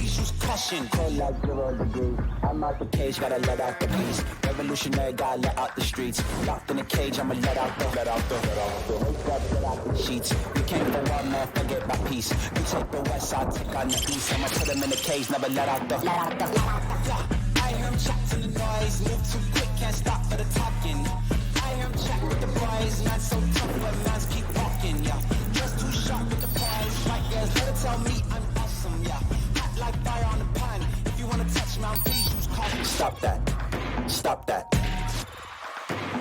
please use caution. Cold like 0 degrees. I'm out the cage, gotta let out the beast. Revolutionary, gotta let out the streets. Locked in a cage, I'ma let out the sheets. You can't go out, man, forget my peace. You take the west, I'll take on the east. I'ma put him in the cage, never let out the. I hear him chat to the noise, move too quick, can't stop for the talking. I hear him chat with the boys, man so tough, but mans keep walking, yeah. Just too sharp with the prize, right guys, better tell me I'm awesome, yeah. Hot like fire on the pan, if you wanna touch me, please use caution. Stop that, stop that,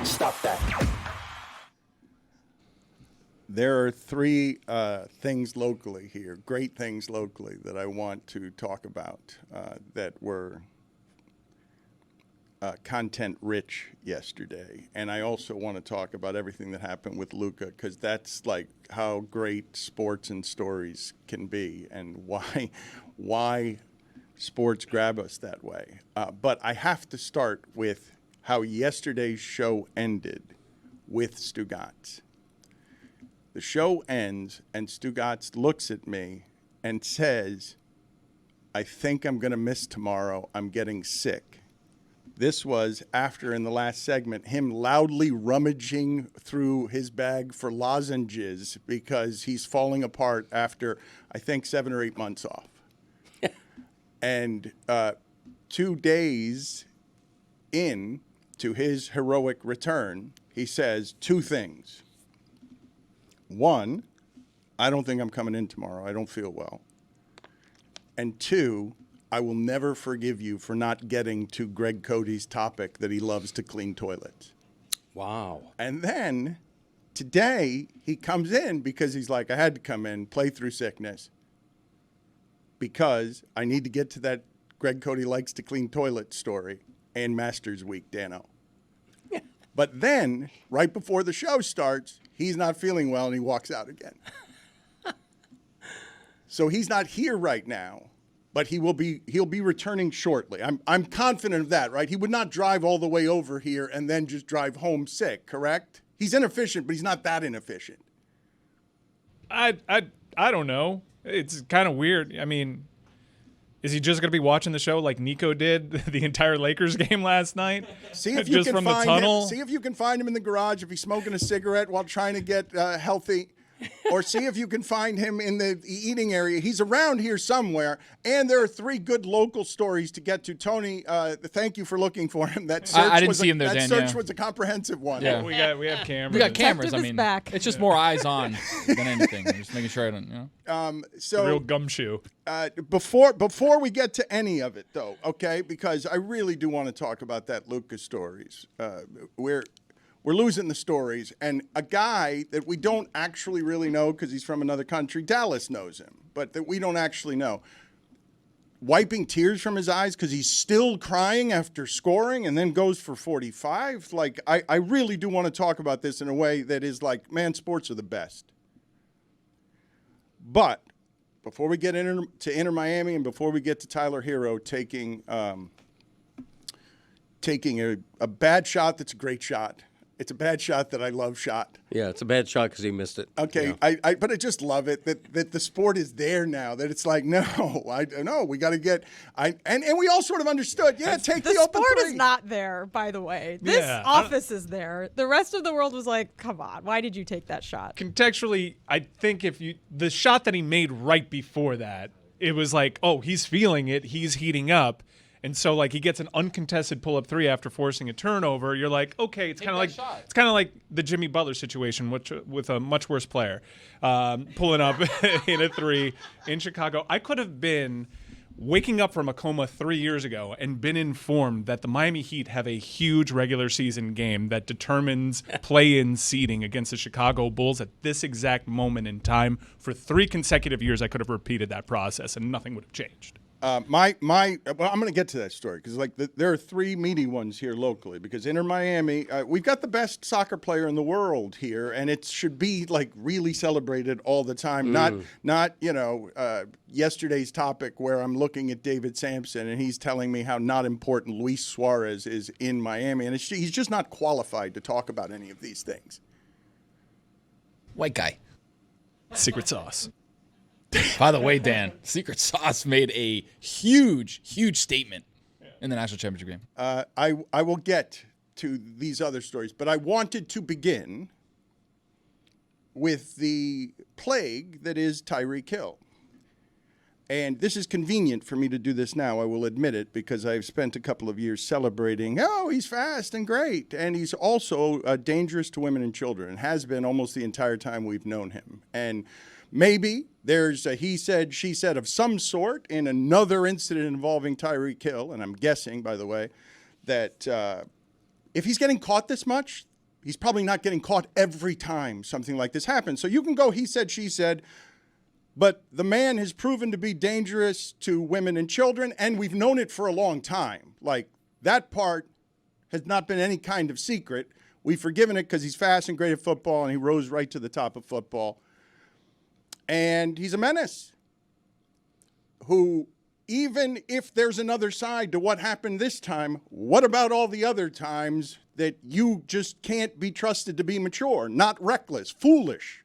stop that. There are three things locally here, great things locally that I want to talk about that were content-rich yesterday. And I also want to talk about everything that happened with Luka, because that's like how great sports and stories can be and why sports grab us that way. But I have to start with how yesterday's show ended with Stugotz. The show ends, and Stugotz looks at me and says, I think I'm going to miss tomorrow. I'm getting sick. This was after, in the last segment, him loudly rummaging through his bag for lozenges because he's falling apart after, I think, 7 or 8 months off. And 2 days in to his heroic return, he says 2 things. 1, I don't think I'm coming in tomorrow. I don't feel well. And 2, I will never forgive you for not getting to Greg Cody's topic that he loves to clean toilets. Wow. And then today he comes in because he's like, I had to come in, play through sickness, because I need to get to that Greg Cody likes to clean toilet story and Masters Week, Dano. But then, right before the show starts, he's not feeling well and he walks out again. So he's not here right now, but he'll be returning shortly. I'm confident of that, right? He would not drive all the way over here and then just drive home sick, correct? He's inefficient, but he's not that inefficient. I don't know. It's kind of weird. I mean, is he just going to be watching the show like Nico did the entire Lakers game last night? See if you just can from find the tunnel. him. See if you can find him in the garage if he's smoking a cigarette while trying to get healthy. Or see if you can find him in the eating area. He's around here somewhere. And there are 3 good local stories to get to. Tony, thank you for looking for him. That search I didn't see him there, Dan. That search was a comprehensive one. Yeah. We have cameras. We got cameras. Detective I mean, is back. it's just more eyes on than anything. I'm just making sure I don't, you know. So Real gumshoe. Before we get to any of it, though, okay, because I really do want to talk about that Luka stories. We're losing the stories, and a guy that we don't actually really know because he's from another country, Dallas knows him, but that we don't actually know, wiping tears from his eyes because he's still crying after scoring and then goes for 45. Like, I really do want to talk about this in a way that is like, man, sports are the best. But before we get to Inter Miami and before we get to Tyler Herro taking a bad shot that's a great shot. It's a bad shot that I love shot. Yeah, it's a bad shot because he missed it. Okay, yeah. But I just love it that the sport is there now. That it's like, no, we got to get. And we all sort of understood. Yeah, take the open sport three. is not there, by the way. This office is there. The rest of the world was like, come on, why did you take that shot? Contextually, I think the shot that he made right before that, it was like, oh, he's feeling it. He's heating up. And so, like, he gets an uncontested pull-up 3 after forcing a turnover. You're like, okay, it's kind of like the Jimmy Butler situation, which with a much worse player, pulling up in a 3 in Chicago. I could have been waking up from a coma 3 years ago and been informed that the Miami Heat have a huge regular season game that determines play-in seeding against the Chicago Bulls at this exact moment in time. For 3 consecutive years, I could have repeated that process, and nothing would have changed. Well, I'm going to get to that story because there are 3 meaty ones here locally because Inter Miami, we've got the best soccer player in the world here, and it should be like really celebrated all the time. Not yesterday's topic where I'm looking at David Sampson and he's telling me how not important Luis Suarez is in Miami, and he's just not qualified to talk about any of these things. White guy. Secret sauce. By the way, Dan, Secret Sauce made a huge, huge statement in the national championship game. I will get to these other stories, but I wanted to begin with the plague that is Tyreek Hill. And this is convenient for me to do this now, I will admit it, because I've spent a couple of years celebrating, oh, he's fast and great. And he's also dangerous to women and children, and has been almost the entire time we've known him. And maybe there's a he said, she said of some sort in another incident involving Tyreek Hill, and I'm guessing, by the way, that if he's getting caught this much, he's probably not getting caught every time something like this happens. So you can go he said, she said, but the man has proven to be dangerous to women and children, and we've known it for a long time. Like, that part has not been any kind of secret. We've forgiven it because he's fast and great at football, and he rose right to the top of football. And he's a menace who, even if there's another side to what happened this time, what about all the other times that you just can't be trusted to be mature, not reckless, foolish?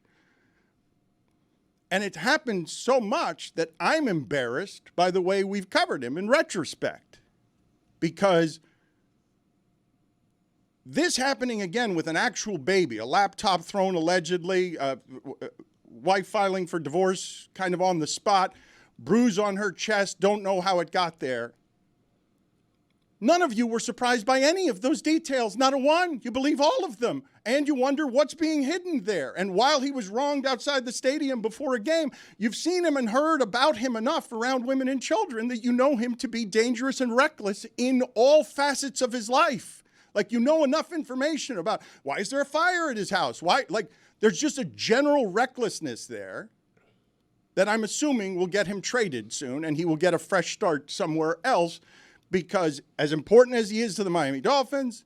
And it happened so much that I'm embarrassed by the way we've covered him in retrospect. Because this happening again with an actual baby, a laptop thrown allegedly, wife filing for divorce kind of on the spot, bruise on her chest, don't know how it got there. None of you were surprised by any of those details, not a one. You believe all of them, and you wonder what's being hidden there. And while he was wronged outside the stadium before a game, you've seen him and heard about him enough around women and children that you know him to be dangerous and reckless in all facets of his life. Like, you know enough information about why is there a fire at his house? Why, like, there's just a general recklessness there that I'm assuming will get him traded soon, and he will get a fresh start somewhere else. Because as important as he is to the Miami Dolphins,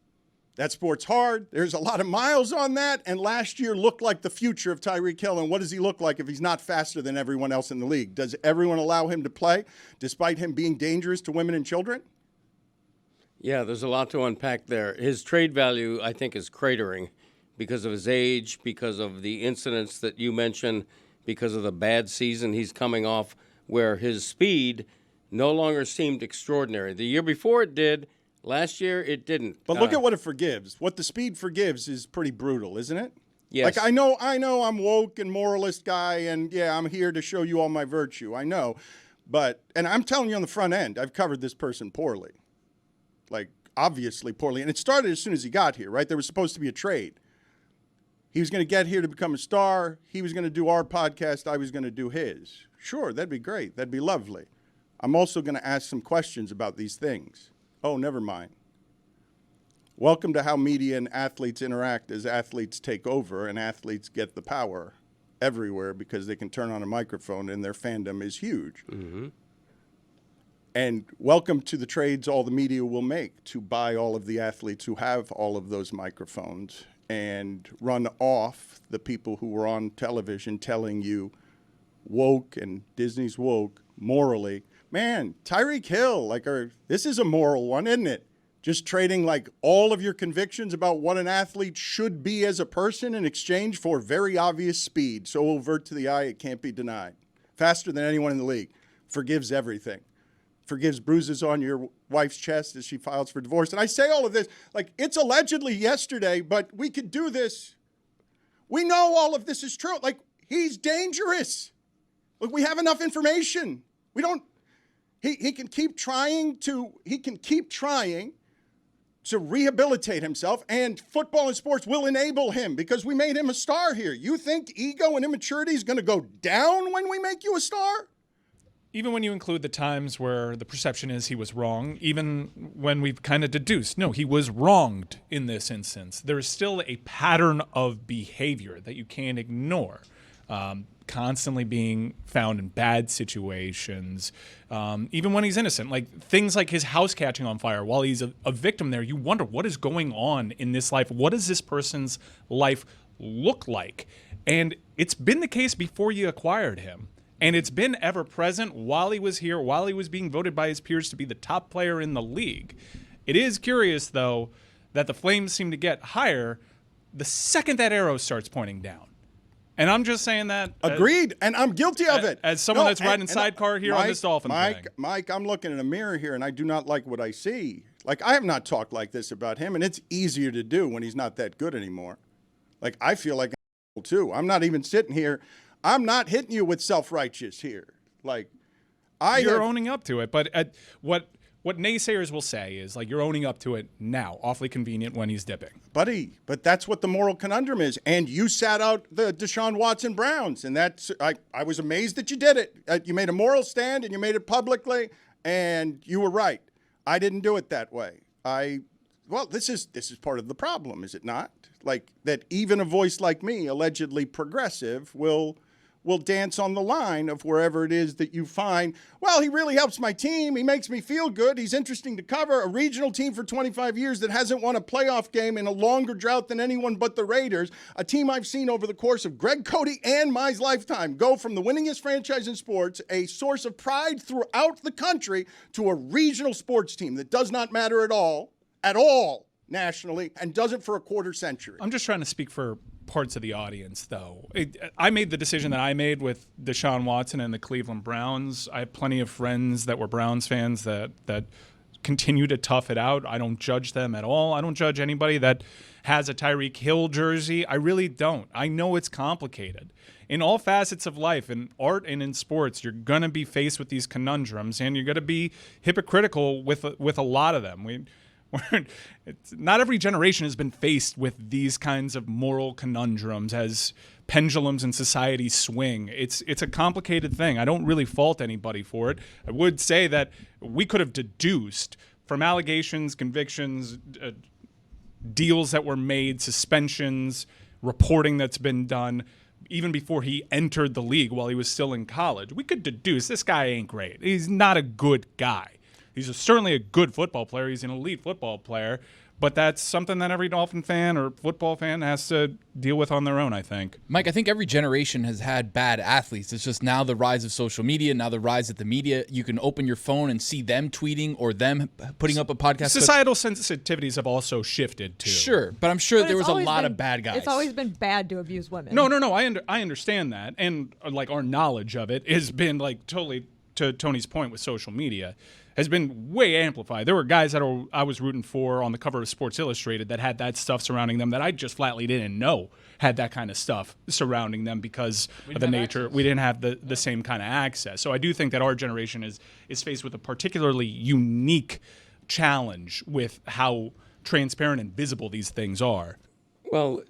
that sport's hard. There's a lot of miles on that. And last year looked like the future of Tyreek Hill. And what does he look like if he's not faster than everyone else in the league? Does everyone allow him to play despite him being dangerous to women and children? Yeah, there's a lot to unpack there. His trade value, I think, is cratering because of his age, because of the incidents that you mentioned, because of the bad season he's coming off, where his speed no longer seemed extraordinary. The year before it did. Last year it didn't. But look at what it forgives. What the speed forgives is pretty brutal, isn't it? Yes. Like, I know I'm woke and moralist guy, and yeah, I'm here to show you all my virtue. I know. But, and I'm telling you on the front end, I've covered this person poorly. Like, obviously poorly. And it started as soon as he got here, right? There was supposed to be a trade. He was going to get here to become a star. He was going to do our podcast. I was going to do his. Sure, that'd be great. That'd be lovely. I'm also going to ask some questions about these things. Oh, never mind. Welcome to how media and athletes interact as athletes take over and athletes get the power everywhere because they can turn on a microphone and their fandom is huge. Mm-hmm. And welcome to the trades all the media will make to buy all of the athletes who have all of those microphones and run off the people who were on television telling you woke and Disney's woke morally. Man, Tyreek Hill, this is a moral one, isn't it? Just trading like all of your convictions about what an athlete should be as a person in exchange for very obvious speed. So overt to the eye, it can't be denied. Faster than anyone in the league. Forgives everything. Forgives bruises on your wife's chest as she files for divorce. And I say all of this, like, it's allegedly yesterday, but we could do this. We know all of this is true. Like, he's dangerous. Look, we have enough information. We don't. He can keep trying to rehabilitate himself, and football and sports will enable him because we made him a star here. You think ego and immaturity is going to go down when we make you a star? Even when you include the times where the perception is he was wrong, even when we've kind of deduced, no, he was wronged in this instance, there is still a pattern of behavior that you can't ignore. Constantly being found in bad situations, even when he's innocent. Like things like his house catching on fire while he's a victim there, you wonder what is going on in this life. What does this person's life look like? And it's been the case before you acquired him. And it's been ever present while he was here, while he was being voted by his peers to be the top player in the league. It is curious, though, that the flames seem to get higher the second that arrow starts pointing down. And I'm just saying that. Agreed, and I'm guilty of it. As someone that's riding sidecar here on this Dolphin thing. Mike, I'm looking in a mirror here, and I do not like what I see. Like, I have not talked like this about him, and it's easier to do when he's not that good anymore. Like, I feel like I'm too. I'm not even sitting here. I'm not hitting you with self-righteous here. Like, you're owning up to it, but what naysayers will say is, like, you're owning up to it now. Awfully convenient when he's dipping. Buddy, but that's what the moral conundrum is. And you sat out the Deshaun Watson Browns, and that's I was amazed that you did it. You made a moral stand, and you made it publicly, and you were right. I didn't do it that way. Well, this is part of the problem, is it not? Like, that even a voice like me, allegedly progressive, will dance on the line of wherever it is that you find, well, he really helps my team. He makes me feel good. He's interesting to cover. A regional team for 25 years that hasn't won a playoff game in a longer drought than anyone but the Raiders. A team I've seen over the course of Greg Coty and my lifetime go from the winningest franchise in sports, a source of pride throughout the country, to a regional sports team that does not matter at all, nationally, and doesn't for a quarter century. I'm just trying to speak for parts of the audience, though. I made the decision that I made with Deshaun Watson and the Cleveland Browns. I have plenty of friends that were Browns fans that continue to tough it out. I don't judge them at all. I don't judge anybody that has a Tyreek Hill jersey. I really don't. I know it's complicated. In all facets of life, in art and in sports, you're going to be faced with these conundrums, and you're going to be hypocritical with a lot of them. Not every generation has been faced with these kinds of moral conundrums as pendulums in society swing. It's a complicated thing. I don't really fault anybody for it. I would say that we could have deduced from allegations, convictions, deals that were made, suspensions, reporting that's been done, even before he entered the league while he was still in college. We could deduce this guy ain't great. He's not a good guy. He's certainly a good football player. He's an elite football player. But that's something that every Dolphin fan or football fan has to deal with on their own, I think. Mike, I think every generation has had bad athletes. It's just now the rise of social media, now the rise of the media. You can open your phone and see them tweeting or them putting up a podcast. Societal sensitivities have also shifted, too. Sure, but I'm sure there was a lot of bad guys. It's always been bad to abuse women. No. I understand that. And, like, our knowledge of it has been, like, totally, to Tony's point with social media, has been way amplified. There were guys that I was rooting for on the cover of Sports Illustrated that had that stuff surrounding them that I just flatly didn't know had that kind of stuff surrounding them because of the nature. We didn't have the same kind of access. So I do think that our generation is faced with a particularly unique challenge with how transparent and visible these things are. Well,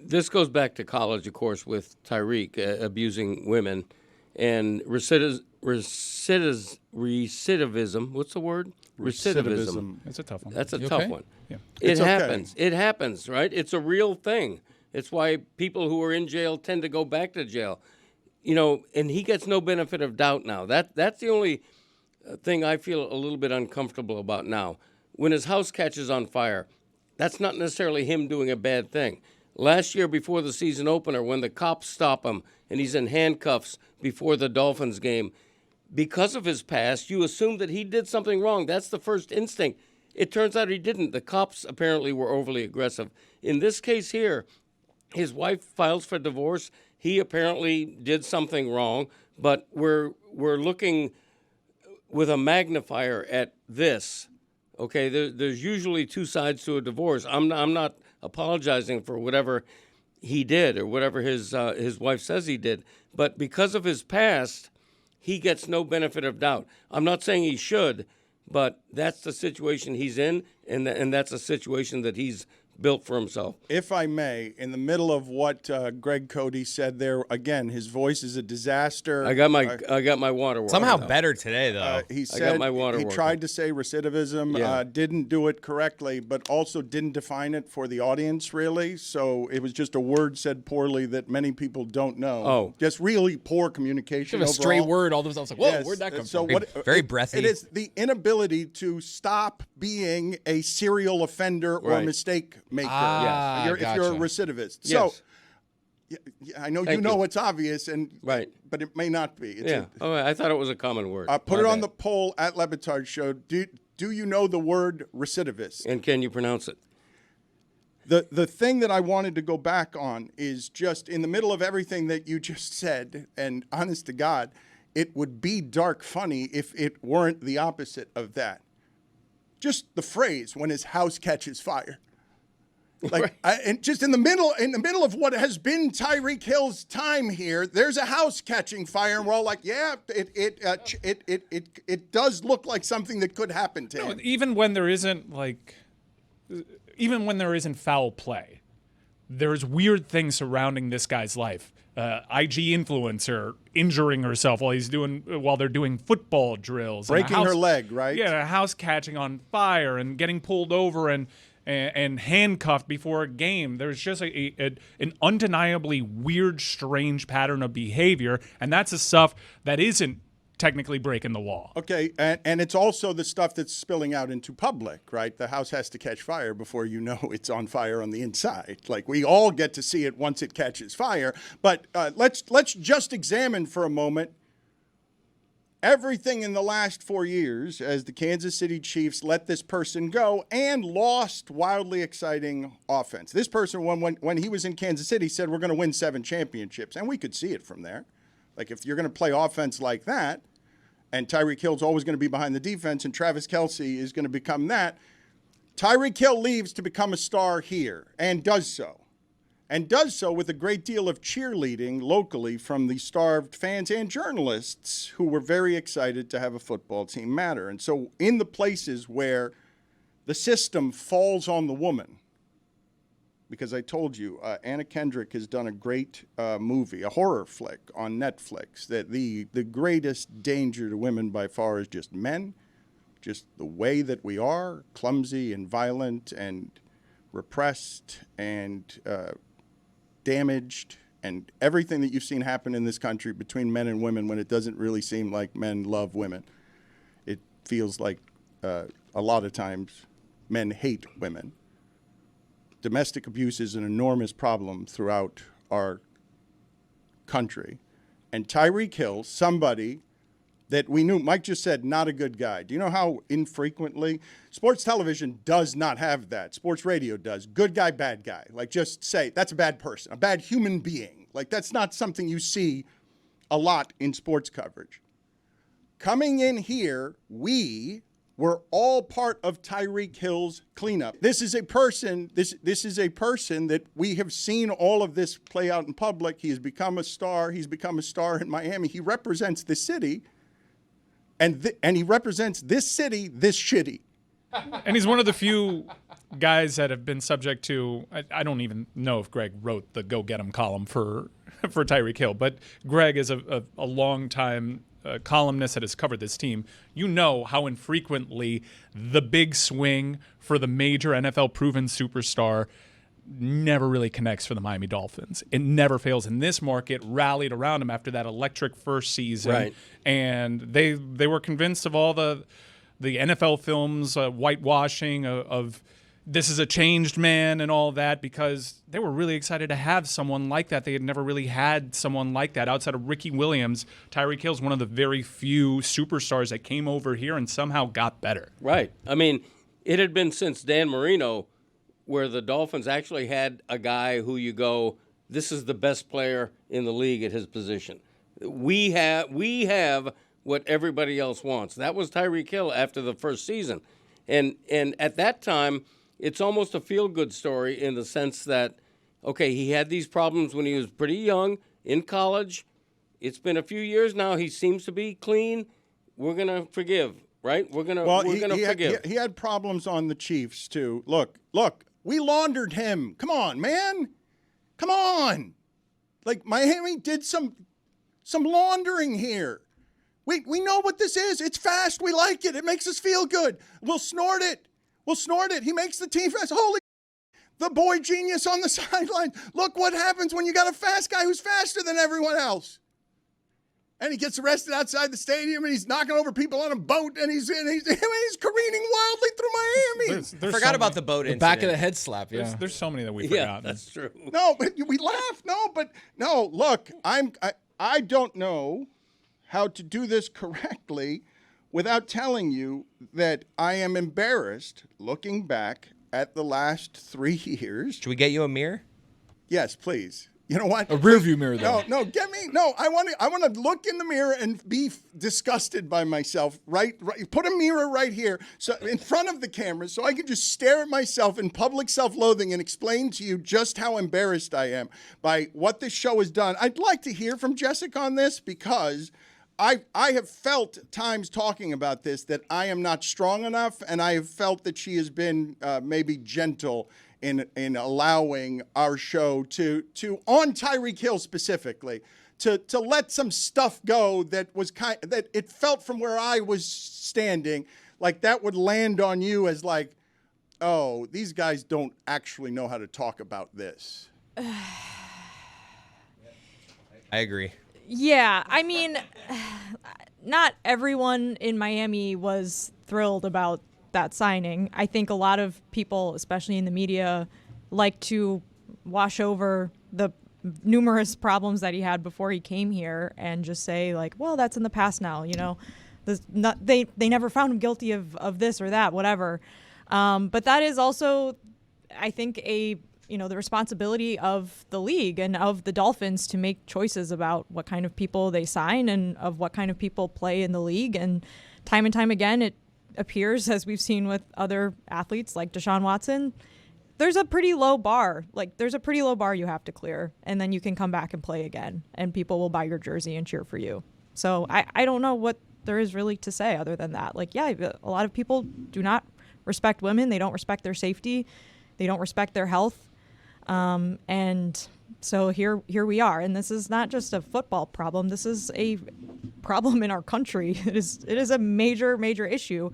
this goes back to college, of course, with Tyreek abusing women and recidivism. What's the word? Recidivism. That's a tough one. That's a tough one. Yeah. It happens. It happens, right? It's a real thing. It's why people who are in jail tend to go back to jail. And he gets no benefit of doubt now. That's the only thing I feel a little bit uncomfortable about now. When his house catches on fire, that's not necessarily him doing a bad thing. Last year before the season opener, when the cops stop him and he's in handcuffs before the Dolphins game, because of his past, you assume that he did something wrong. That's the first instinct. It turns out he didn't. The cops apparently were overly aggressive. In this case here, his wife files for divorce. He apparently did something wrong, but we're looking with a magnifier at this. Okay, there's usually two sides to a divorce. I'm not apologizing for whatever he did or whatever his wife says he did, but because of his past, he gets no benefit of doubt. I'm not saying he should, but that's the situation he's in, and that's a situation that he's built for himself. If I may, in the middle of what Greg Coty said there, again, his voice is a disaster. I got my water. Somehow better today, though. He said I got my water. He tried to say recidivism, didn't do it correctly, but also didn't define it for the audience, really. So it was just a word said poorly that many people don't know. Oh. Just really poor communication Give a stray word, all those. I was like, whoa, Yes. where'd that come So from? what, Very breathy. It is the inability to stop being a serial offender or Right. mistake maker. Ah, If you're a recidivist. So I know Thank you know you. it's obvious, Right. but it may not be. It's I thought it was a common word. put My it on bad. the poll at Le Batard Show. Do you know the word recidivist? And can you pronounce it? The thing that I wanted to go back on is just in the middle of everything that you just said, and honest to God, it would be dark funny if it weren't the opposite of that. Just the phrase, when his house catches fire. Like, right. And just in the middle of what has been Tyreek Hill's time here, there's a house catching fire, and we're all like, yeah, it does look like something that could happen to him. Even when there isn't foul play, there's weird things surrounding this guy's life. IG influencer injuring herself while they're doing football drills, breaking her leg, right? Yeah, a house catching on fire and getting pulled over and handcuffed before a game. There's just an undeniably weird, strange pattern of behavior, and that's the stuff that isn't technically breaking the law. Okay, and it's also the stuff that's spilling out into public, right? The house has to catch fire before you know it's on fire on the inside. Like, we all get to see it once it catches fire. But let's just examine for a moment everything in the last 4 years as the Kansas City Chiefs let this person go and lost wildly exciting offense. This person, when he was in Kansas City, said we're going to win 7 championships, and we could see it from there. Like, if you're going to play offense like that, and Tyreek Hill's always going to be behind the defense, and Travis Kelce is going to become that, Tyreek Hill leaves to become a star here, and does so. And does so with a great deal of cheerleading locally from the starved fans and journalists who were very excited to have a football team matter. And so in the places where the system falls on the woman, because I told you, Anna Kendrick has done a great movie, a horror flick on Netflix, that the greatest danger to women by far is just men, just the way that we are, clumsy and violent and repressed and damaged, and everything that you've seen happen in this country between men and women when it doesn't really seem like men love women. It feels like a lot of times men hate women. Domestic abuse is an enormous problem throughout our country. And Tyreek Hill, somebody that we knew, Mike just said, not a good guy. Do you know how infrequently? Sports television does not have that. Sports radio does. Good guy, bad guy. Like, just say, that's a bad person, a bad human being. Like, that's not something you see a lot in sports coverage. Coming in here, we were all part of Tyreek Hill's cleanup. This is a person, this is a person that we have seen all of this play out in public. He has become a star. He's become a star in Miami. He represents the city. And he represents this city, this shitty. And he's one of the few guys that have been subject to, I don't even know if Greg wrote the Go Get 'em column for Tyreek Hill, but Greg is a long-time columnist that has covered this team. You know how infrequently the big swing for the major NFL-proven superstar never really connects for the Miami Dolphins. It never fails. And this market rallied around him after that electric first season. Right. And they were convinced of all the NFL films, whitewashing of this is a changed man and all that, because they were really excited to have someone like that. They had never really had someone like that outside of Ricky Williams. Tyreek Hill's one of the very few superstars that came over here and somehow got better. Right. I mean, it had been since Dan Marino where the Dolphins actually had a guy who you go, this is the best player in the league at his position. We have what everybody else wants. That was Tyreek Hill after the first season. And at that time, it's almost a feel-good story in the sense that, okay, he had these problems when he was pretty young in college. It's been a few years now. He seems to be clean. We're going to forgive, right? We're going to forgive. He had problems on the Chiefs, too. Look, we laundered him. Come on, man. Come on. Like, Miami did some laundering here. We know what this is. It's fast. We like it. It makes us feel good. We'll snort it. He makes the team fast. Holy, the boy genius on the sideline. Look what happens when you got a fast guy who's faster than everyone else. And he gets arrested outside the stadium, and he's knocking over people on a boat, and he's careening wildly through Miami. I forgot about the boat incident. Back of the head slap, yeah. There's so many that we Yeah, forgot. that's true. No, but we laugh. No, look, I don't know how to do this correctly without telling you that I am embarrassed looking back at the last 3 years. Should we get you a mirror? Yes, please. You know what? A rear view mirror, though. No, get me. No, I want to look in the mirror and be disgusted by myself. Right. Put a mirror right here, so in front of the camera, so I can just stare at myself in public self-loathing and explain to you just how embarrassed I am by what this show has done. I'd like to hear from Jessica on this, because I have felt times talking about this that I am not strong enough, and I have felt that she has been maybe gentle in allowing our show to on Tyreek Hill specifically to let some stuff go that was that it felt from where I was standing like that would land on you as like, oh, these guys don't actually know how to talk about this. I agree. Yeah, I mean, not everyone in Miami was thrilled about that signing. I think a lot of people, especially in the media, like to wash over the numerous problems that he had before he came here and just say like, well, that's in the past now, you know. They never found him guilty of this or that, whatever. But that is also, I think, the responsibility of the league and of the Dolphins to make choices about what kind of people they sign and of what kind of people play in the league. And time again, it appears, as we've seen with other athletes like Deshaun Watson, there's a pretty low bar. Like, there's a pretty low bar you have to clear, and then you can come back and play again, and people will buy your jersey and cheer for you. So I don't know what there is really to say other than that. Like, yeah, a lot of people do not respect women. They don't respect their safety. They don't respect their health. And so here we are. And this is not just a football problem. This is a problem in our country. It is a major issue.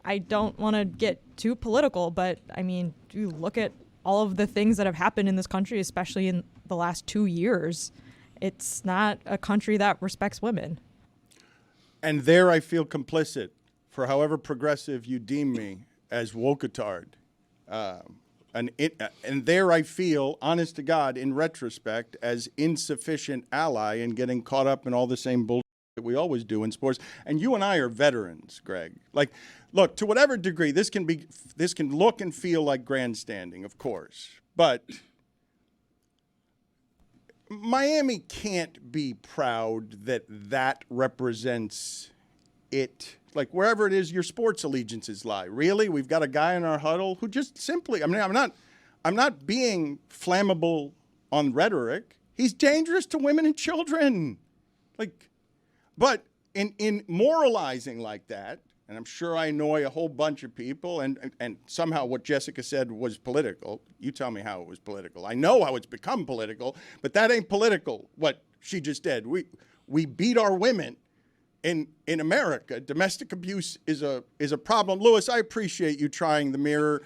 I don't want to get too political, but I mean, you look at all of the things that have happened in this country, especially in the last 2 years. It's not a country that respects women. And there I feel complicit for however progressive you deem me as wokatard. And there I feel, honest to God, in retrospect, as insufficient ally in getting caught up in all the same bullshit that we always do in sports. And you and I are veterans, Greg. Like, look, to whatever degree, this can look and feel like grandstanding, of course. But Miami can't be proud that represents it. Like, wherever it is your sports allegiances lie. Really? We've got a guy in our huddle who just simply, I mean, I'm not being flammable on rhetoric. He's dangerous to women and children. Like, but in moralizing like that, and I'm sure I annoy a whole bunch of people, and somehow what Jessica said was political. You tell me how it was political. I know how it's become political, but that ain't political, what she just did. We beat our women. In America, domestic abuse is a problem. Lewis, I appreciate you trying the mirror.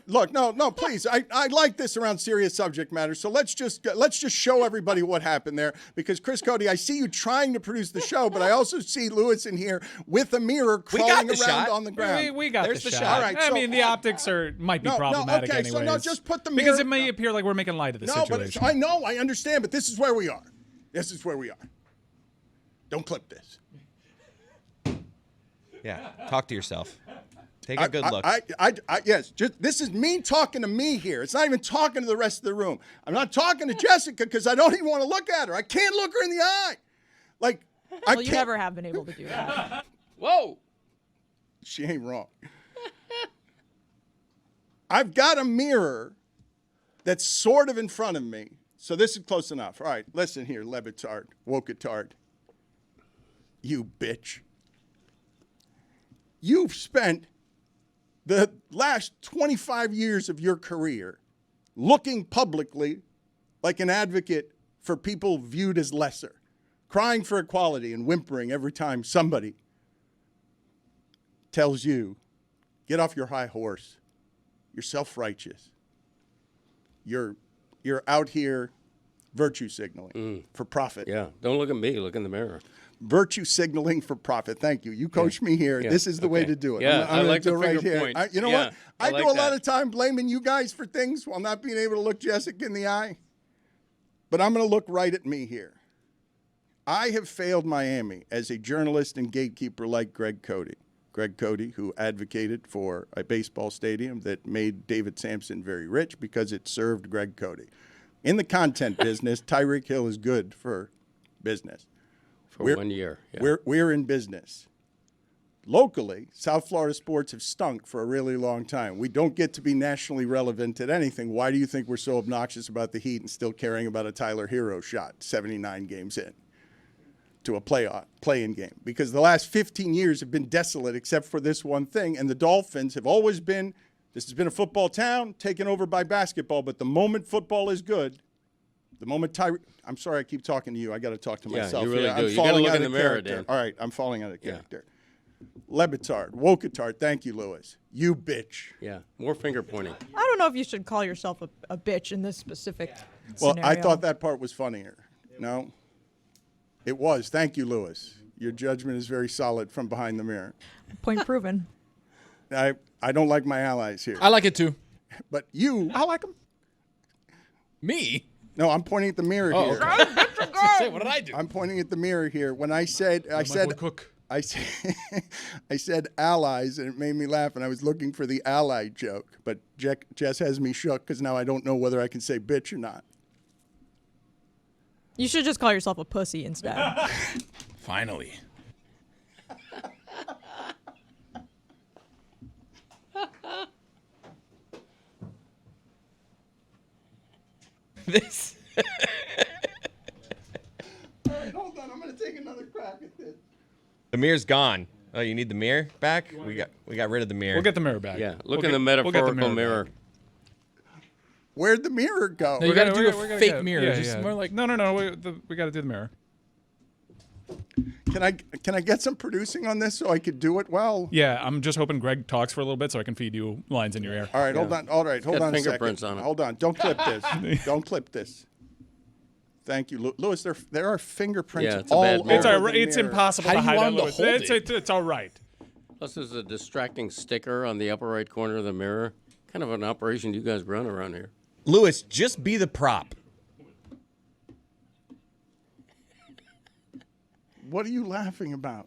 Look, no, please. I like this around serious subject matter. So let's just show everybody what happened there. Because Chris Cody, I see you trying to produce the show, but I also see Lewis in here with a mirror crawling around on the ground. We got There's the the shot. shot. All right, I mean, the optics might be problematic okay, anyways. so no, just put the mirror. Because it may appear like we're making light of the situation. But I know, I understand, but this is where we are. This is where we are. Don't clip this. Yeah, talk to yourself. Take a good look. Yes, this is me talking to me here. It's not even talking to the rest of the room. I'm not talking to Jessica because I don't even want to look at her. I can't look her in the eye. Like, Well, you never have been able to do that. Whoa! She ain't wrong. I've got a mirror that's sort of in front of me. So this is close enough. All right, listen here, Le Batard, wokatard. You bitch. You've spent the last 25 years of your career looking publicly like an advocate for people viewed as lesser, crying for equality and whimpering every time somebody tells you, get off your high horse. You're self-righteous. You're out here virtue signaling for profit. Yeah, don't look at me. Look in the mirror. Virtue signaling for profit. Thank you. You coached me here. Yeah. this is the way to do it. Yeah, I'm I like do the it right finger here. point. You know Yeah, what? I I like do a lot that. of time blaming you guys for things while not being able to look Jessica in the eye. But I'm going to look right at me here. I have failed Miami as a journalist and gatekeeper like Greg Cody Greg Cote, who advocated for a baseball stadium that made David Sampson very rich because it served Greg Cote. In the content business, Tyreek Hill is good for business. For 1 year. Yeah. We're in business. Locally, South Florida sports have stunk for a really long time. We don't get to be nationally relevant at anything. Why do you think we're so obnoxious about the Heat and still caring about a Tyler Herro shot 79 games in to a play-in game? Because the last 15 years have been desolate except for this one thing, and the Dolphins have always been, this has been a football town taken over by basketball, but the moment football is good, the moment I'm sorry I keep talking to you. I got to talk to myself. You really here. do. I'm You falling gotta look out in of the mirror, character. Dan. All right, I'm falling out of character. Le Batard, Wokatard, thank you, Lewis. You bitch. Yeah, more finger pointing. I don't know if you should call yourself a bitch in this specific Well, scenario. I thought that part was funnier. No? It was. Thank you, Lewis. Your judgment is very solid from behind the mirror. Point proven. I don't like my allies here. I like it too. But you. I like them. Me? No, I'm pointing at the mirror Oh, here. okay. Say, what did I do? I'm pointing at the mirror here. When I said Cook. I said allies, and it made me laugh, and I was looking for the ally joke. But Jess has me shook because now I don't know whether I can say bitch or not. You should just call yourself a pussy instead. Finally. This. All right, hold on. I'm going to take another crack at this. The mirror's gone. Oh, you need the mirror back? We got rid of the mirror. We'll get the mirror back. Yeah, We'll look in get- the we'll get metaphorical the mirror. back. Where'd the mirror go? No, you got to do We're a gonna fake get- mirror. yeah, Just yeah. more like No. We got to do the mirror. Can I get some producing on this so I could do it well? Yeah, I'm just hoping Greg talks for a little bit so I can feed you lines in your ear. All right, hold on. All right, hold got on a second. fingerprints on it. Hold on. Don't clip this. Don't clip this. Thank you, Lewis. There are fingerprints Yeah, it's a all bad over mirror. It's the all right. It's mirror. impossible How to do you hide want that, him to Lewis. hold it? It's all right. Plus, there's a distracting sticker on the upper right corner of the mirror. Kind of an operation you guys run around here. Lewis, just be the prop. What are you laughing about?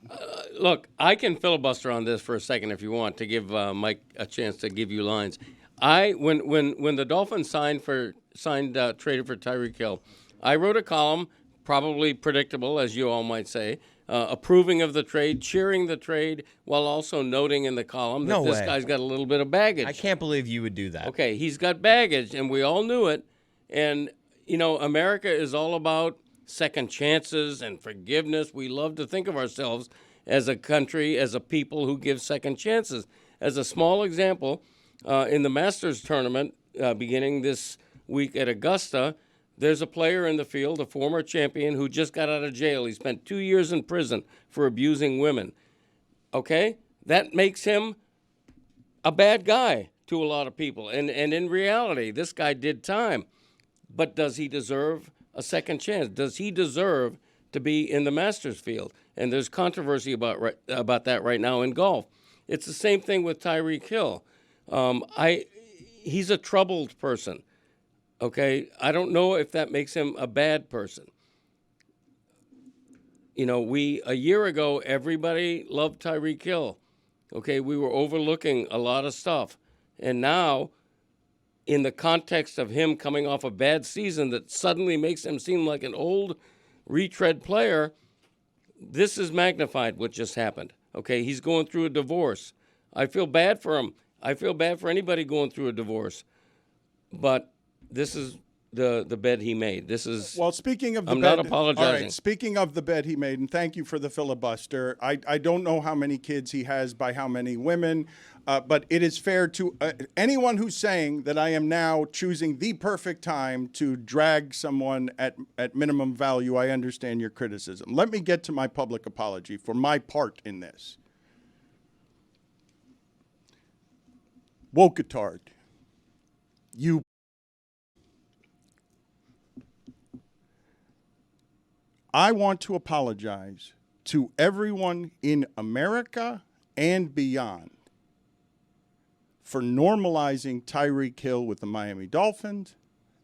Look, I can filibuster on this for a second if you want to give Mike a chance to give you lines. When the Dolphins traded for Tyreek Hill, I wrote a column, probably predictable, as you all might say, approving of the trade, cheering the trade, while also noting in the column that No this way. guy's got a little bit of baggage. I can't believe you would do that. Okay, he's got baggage, and we all knew it. And, America is all about second chances and forgiveness. We love to think of ourselves as a country, as a people who give second chances. As a small example, in the Masters tournament beginning this week at Augusta, there's a player in the field, a former champion, who just got out of jail. He spent 2 years in prison for abusing women. Okay? That makes him a bad guy to a lot of people. And in reality, this guy did time. But does he deserve a second chance? Does he deserve to be in the Masters field? And there's controversy about that right now in golf. It's the same thing with Tyreek Hill. He's a troubled person. Okay, I don't know if that makes him a bad person. A year ago, everybody loved Tyreek Hill. Okay, we were overlooking a lot of stuff. And now, in the context of him coming off a bad season that suddenly makes him seem like an old retread player, this is magnified what just happened. Okay, he's going through a divorce. I feel bad for him. I feel bad for anybody going through a divorce. But this is the bed he made. This is Well, speaking of the I'm bed, not apologizing. All right, speaking of the bed he made, and thank you for the filibuster. I don't know how many kids he has by how many women, but it is fair to anyone who's saying that I am now choosing the perfect time to drag someone at minimum value. I understand your criticism. Let me get to my public apology for my part in this. Wokatard, you. I want to apologize to everyone in America and beyond for normalizing Tyreek Hill with the Miami Dolphins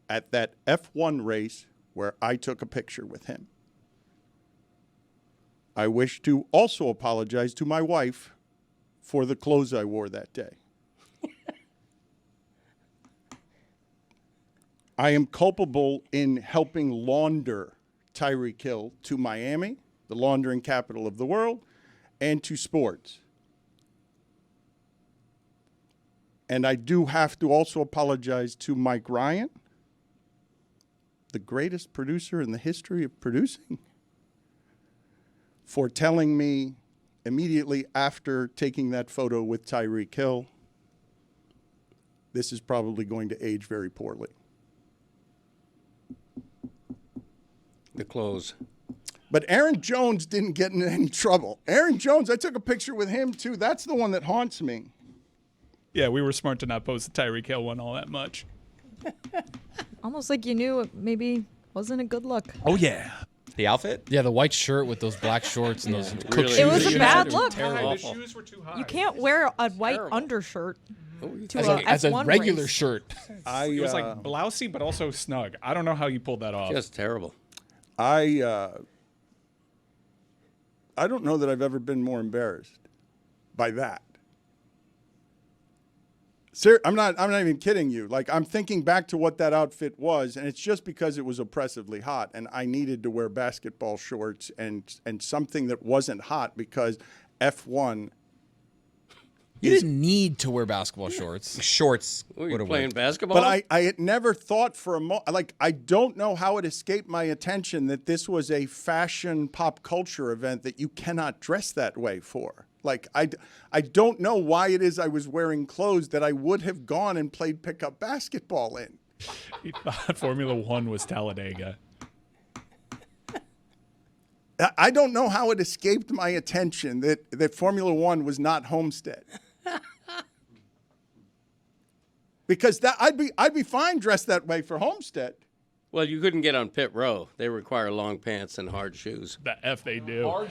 at that F1 race where I took a picture with him. I wish to also apologize to my wife for the clothes I wore that day. I am culpable in helping launder Tyreek Hill to Miami, the laundering capital of the world, and to sports. And I do have to also apologize to Mike Ryan, the greatest producer in the history of producing, for telling me immediately after taking that photo with Tyreek Hill, this is probably going to age very poorly. The clothes. But Aaron Jones didn't get in any trouble. Aaron Jones, I took a picture with him too. That's the one that haunts me. Yeah, we were smart to not post the Tyreek Hill one all that much. Almost like you knew it maybe wasn't a good look. Oh, yeah. The outfit? Yeah, the white shirt with those black shorts and those cook Really. shoes. It was a bad They were look. terrible. The shoes were too high. You can't wear a white terrible. undershirt to As a F1 regular race. shirt. It was like blousy, but also snug. I don't know how you pulled that off. Just terrible. I don't know that I've ever been more embarrassed by that. I'm not even kidding you. Like, I'm thinking back to what that outfit was, and it's just because it was oppressively hot, and I needed to wear basketball shorts and something that wasn't hot because F1. You didn't need to wear basketball shorts. Shorts. Were you would've playing worked. basketball? But I had never thought for a moment, like, I don't know how it escaped my attention that this was a fashion pop culture event that you cannot dress that way for. Like, I don't know why it is I was wearing clothes that I would have gone and played pickup basketball in. He thought Formula One was Talladega. I don't know how it escaped my attention that Formula One was not Homestead. Because I'd be fine dressed that way for Homestead. Well, you couldn't get on pit row. They require long pants and hard shoes. The F they do.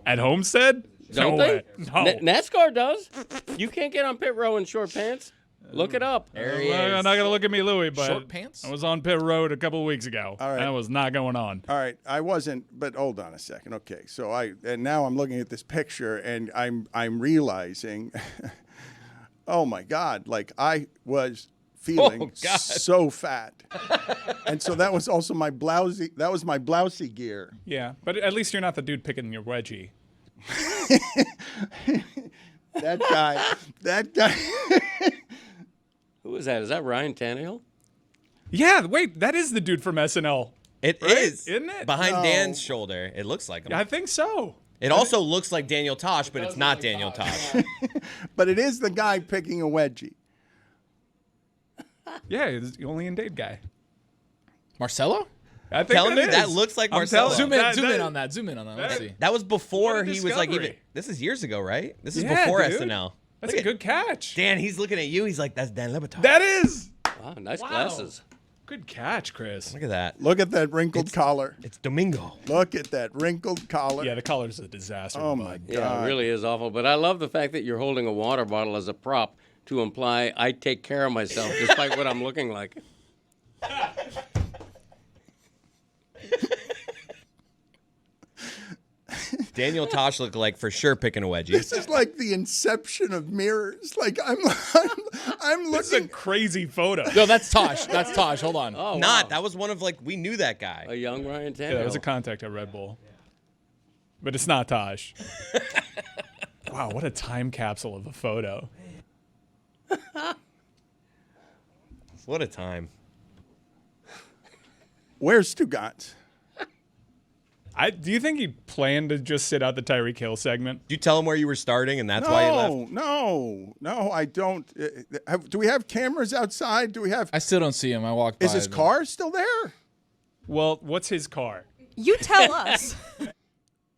At Homestead? Don't no they? way. No. NASCAR does. You can't get on pit row in short pants. Look it up. There he Well, is. I'm not going to look at me, Louie, but Short pants? I was on pit road a couple of weeks ago. All right. That was not going on. All right, I wasn't, but hold on a second. Okay, so and now I'm looking at this picture and I'm realizing, oh my God, like I was feeling God. so fat, and so that was also my blousy. That was my blousy gear. Yeah, but at least you're not the dude picking your wedgie. That guy. Who is that? Is that Ryan Tannehill? Yeah, wait, that is the dude from SNL. It is. Isn't it? Behind No. Dan's shoulder. It looks like him. I think so. It also looks like Daniel Tosh, but it's not Daniel Tosh. But it is the guy picking a wedgie. Yeah, he's the only in date guy. Marcelo? I think Telling that me that is. looks like I'm Marcelo. telling- Zoom in that- on that. Zoom in on that. Let's see. That was before What a he was like even. discovery. This is years ago, right? This is Yeah, before dude. SNL. That's Look a at- good catch. Dan, he's looking at you. He's like, that's Dan Le Batard. That is. Wow, nice Wow. glasses. Good catch, Chris. Look at that. Look at that wrinkled collar. It's Domingo. Look at that wrinkled collar. Yeah, the color's a disaster. Oh my bud. Yeah, God. it really is awful. But I love the fact that you're holding a water bottle as a prop to imply I take care of myself despite what I'm looking like. Daniel Tosh looked like for sure picking a wedgie. This is like the inception of mirrors. Like I'm This is a looking. crazy photo. No, that's Tosh. That's Tosh. Hold on. Oh, Not. wow. That was one of like we knew that guy. A young Ryan Tannehill. Yeah, that was a contact at Red Bull. But it's not Tosh. Wow, what a time capsule of a photo. What a time. Where's Stugotz? Do you think he planned to just sit out the Tyreek Hill segment? Did you tell him where you were starting and that's why you left? No, I don't. Do we have cameras outside? Do we have? I still don't see him. I walked by. Is his but- car still there? Well, what's his car? You tell us.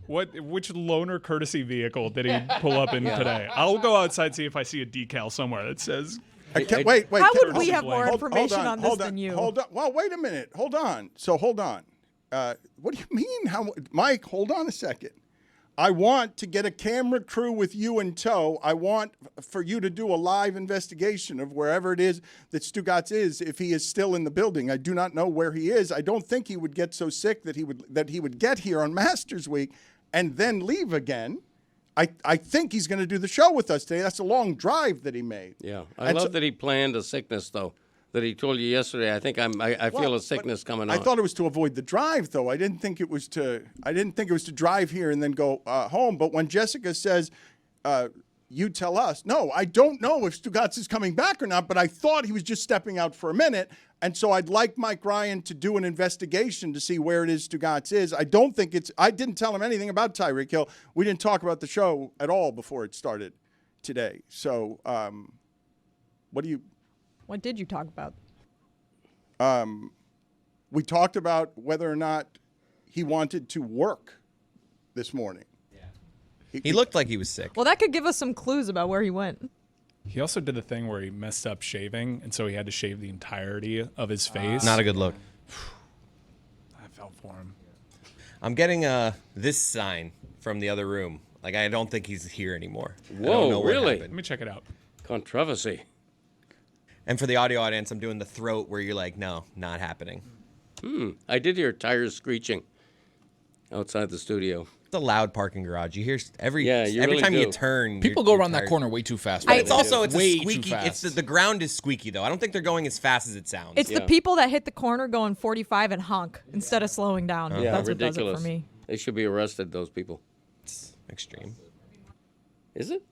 Which loaner courtesy vehicle did he pull up in today? I'll go outside see if I see a decal somewhere that says. Wait. How would hold- we have more Hold- information on this than you? Hold on. Well, wait a minute. Hold on. What do you mean? Mike, hold on a second. I want to get a camera crew with you in tow. I want for you to do a live investigation of wherever it is that Stugotz is, if he is still in the building. I do not know where he is. I don't think he would get so sick that he would get here on Masters Week and then leave again. I think he's going to do the show with us today. That's a long drive that he made. Yeah, I love that he planned a sickness though. That he told you yesterday. I think I feel a sickness coming on. I thought it was to avoid the drive, though. I didn't think it was to drive here and then go home. But when Jessica says, "You tell us," no, I don't know if Stugotz is coming back or not. But I thought he was just stepping out for a minute, and so I'd like Mike Ryan to do an investigation to see where it is Stugotz is. I don't think it's. I didn't tell him anything about Tyreek Hill. We didn't talk about the show at all before it started today. So, What did you talk about? We talked about whether or not he wanted to work this morning. Yeah. He looked like he was sick. Well, that could give us some clues about where he went. He also did the thing where he messed up shaving, and so he had to shave the entirety of his face. Not a good look. I felt for him. I'm getting this sign from the other room. Like, I don't think he's here anymore. I don't Whoa, know what really? Let happened. me check it out. Controversy. And for the audio audience, I'm doing the throat where you're like, no, not happening. I did hear tires screeching outside the studio. It's a loud parking garage. You hear every Yeah, you every really time do. you turn. People go around that corner way too fast. But it's also way a too squeaky. fast. It's the ground is squeaky though. I don't think they're going as fast as it sounds. It's the people that hit the corner going 45 and honk instead of slowing down. Yeah, That's ridiculous. what does it for me. They should be arrested, those people. Extreme. Is it?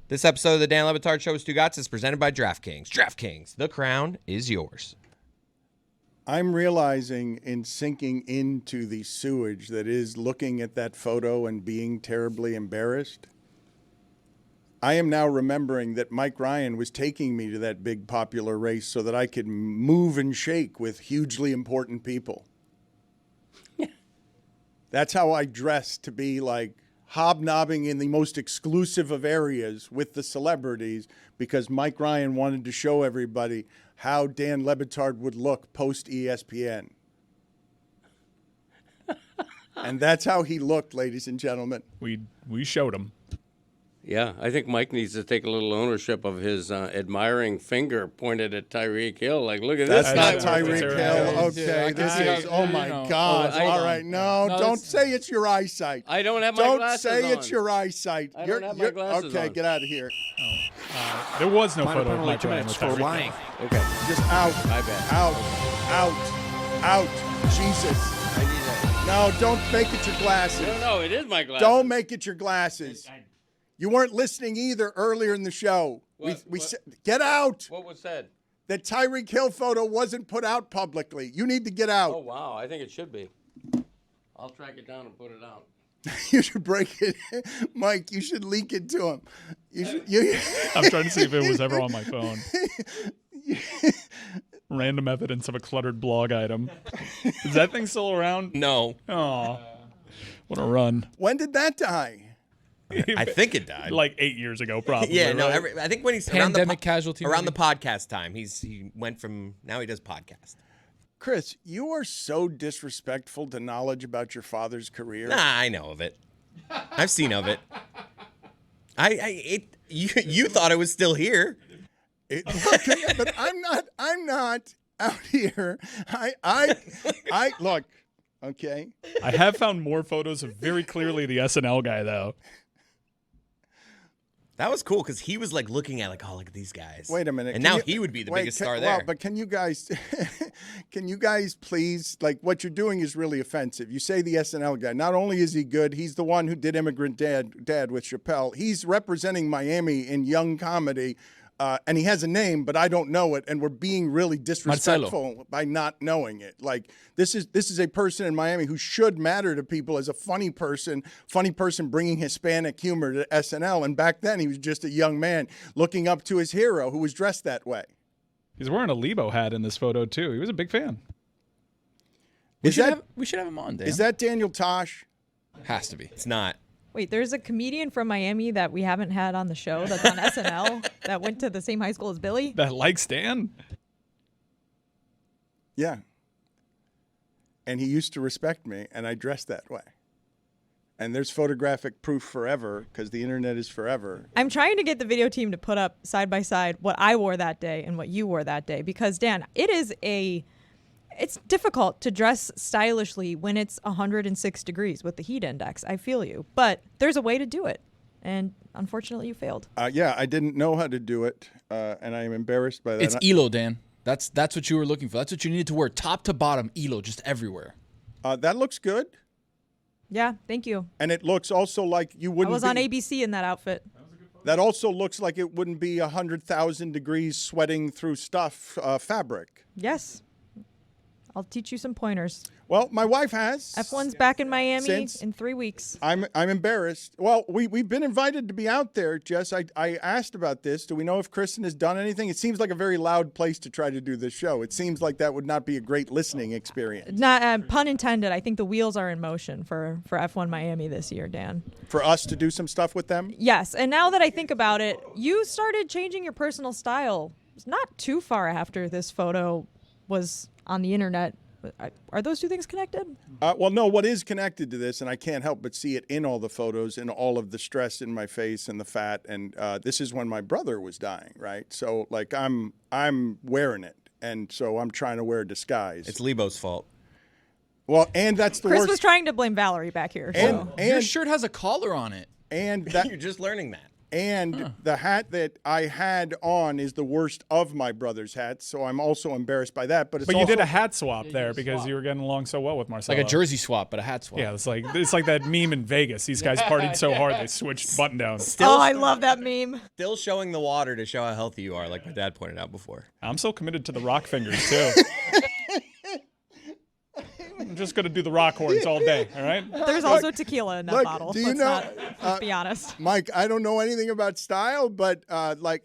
This episode of the Dan Le Batard Show with Stugotz is presented by DraftKings. DraftKings, the crown is yours. I'm realizing in sinking into the sewage that is looking at that photo and being terribly embarrassed, I am now remembering that Mike Ryan was taking me to that big popular race so that I could move and shake with hugely important people. That's how I dress to be like hobnobbing in the most exclusive of areas with the celebrities because Mike Ryan wanted to show everybody how Dan Le Batard would look post ESPN. And that's how he looked, ladies and gentlemen. We showed him. Yeah, I think Mike needs to take a little ownership of his admiring finger pointed at Tyreek Hill. Like, look at That's this not guy. Tyreek Hill. Okay, this is, oh my God. All right, no, don't say it's your eyesight. I don't have my Don't glasses say on. it's your eyesight. I don't have my glasses okay, on. get out of here. There was no photo of Mike Ryan with Tyreek lying. Hill. Okay, Just out. my bad. Out. Jesus. I need that. No, don't make it your glasses. No, it is my glasses. Don't make it your glasses. You weren't listening either earlier in the show. What? Get out. What was said? That Tyreek Hill photo wasn't put out publicly. You need to get out. Oh, wow, I think it should be. I'll track it down and put it out. You should break it. Mike, you should leak it to him. I'm trying to see if it was ever on my phone. Random evidence of a cluttered blog item. Is that thing still around? No, Oh, what a run. When did that die? I think it died. Like 8 years ago, probably. yeah, no. right? I think when he's Pandemic casualty around the movie. podcast time, he went from now he does podcast. Chris, you are so disrespectful to knowledge about your father's career. Nah, I know of it. I've seen of it. You thought it was still here. Okay, but I'm not out here. I look, okay. I have found more photos of very clearly the SNL guy, though. That was cool because he was like looking at like, oh, look at these guys. Wait a minute. And Can now you- he would be the wait, biggest can- star well, there. but can you guys please, like, what you're doing is really offensive. You say the SNL guy. Not only is he good, he's the one who did Immigrant Dad with Chappelle. He's representing Miami in young comedy. And he has a name, but I don't know it, and we're being really disrespectful by not knowing it. Like this is a person in Miami who should matter to people as a funny person bringing Hispanic humor to SNL. And back then, he was just a young man looking up to his hero who was dressed that way. He's wearing a Lebo hat in this photo, too. He was a big fan. We Is should that have him on, Dan. is that Daniel Tosh? Has to be. It's not. Wait, there's a comedian from Miami that we haven't had on the show that's on SNL that went to the same high school as Billy. That likes Dan? Yeah. And he used to respect me, and I dressed that way. And there's photographic proof forever because the internet is forever. I'm trying to get the video team to put up side by side what I wore that day and what you wore that day because Dan, it is it's difficult to dress stylishly when it's 106 degrees with the heat index. I feel you. But there's a way to do it. And unfortunately, you failed. Yeah, I didn't know how to do it, and I am embarrassed by that. It's ELO, Dan. That's what you were looking for. That's what you needed to wear, top to bottom, ELO, just everywhere. That looks good. Yeah, thank you. And it looks also like you wouldn't. I was on ABC in that outfit. That also looks like it wouldn't be 100,000 degrees sweating through fabric. Yes. I'll teach you some pointers. Well, my wife has. F1's back in Miami Since in 3 weeks. I'm embarrassed. Well, we've been invited to be out there, Jess. I asked about this. Do we know if Kristen has done anything? It seems like a very loud place to try to do this show. It seems like that would not be a great listening experience. Not pun intended. I think the wheels are in motion for F1 Miami this year, Dan. For us to do some stuff with them? Yes, and now that I think about it, you started changing your personal style. It's not too far after this photo was on the internet. Are those two things connected? Well, no, what is connected to this, and I can't help but see it in all the photos and all of the stress in my face and the fat, and this is when my brother was dying, right? So, like, I'm wearing it, and so I'm trying to wear a disguise. It's Lebo's fault. Well, and that's the Chris worst. was trying to blame Valerie back here. And Your shirt has a collar on it. and that You're just learning that. And the hat that I had on is the worst of my brother's hats, so I'm also embarrassed by that. But you did a hat swap there because you were getting along so well with Marcelo. Like a jersey swap, but a hat swap. Yeah, it's like that meme in Vegas. These guys partied so hard they switched button downs. Oh, I love that meme. Still showing the water to show how healthy you are, like my dad pointed out before. I'm so committed to the rock fingers too. I'm just gonna do the rock horns all day. All right. There's also tequila in that bottle. Do you know? Let's be honest. Mike, I don't know anything about style, but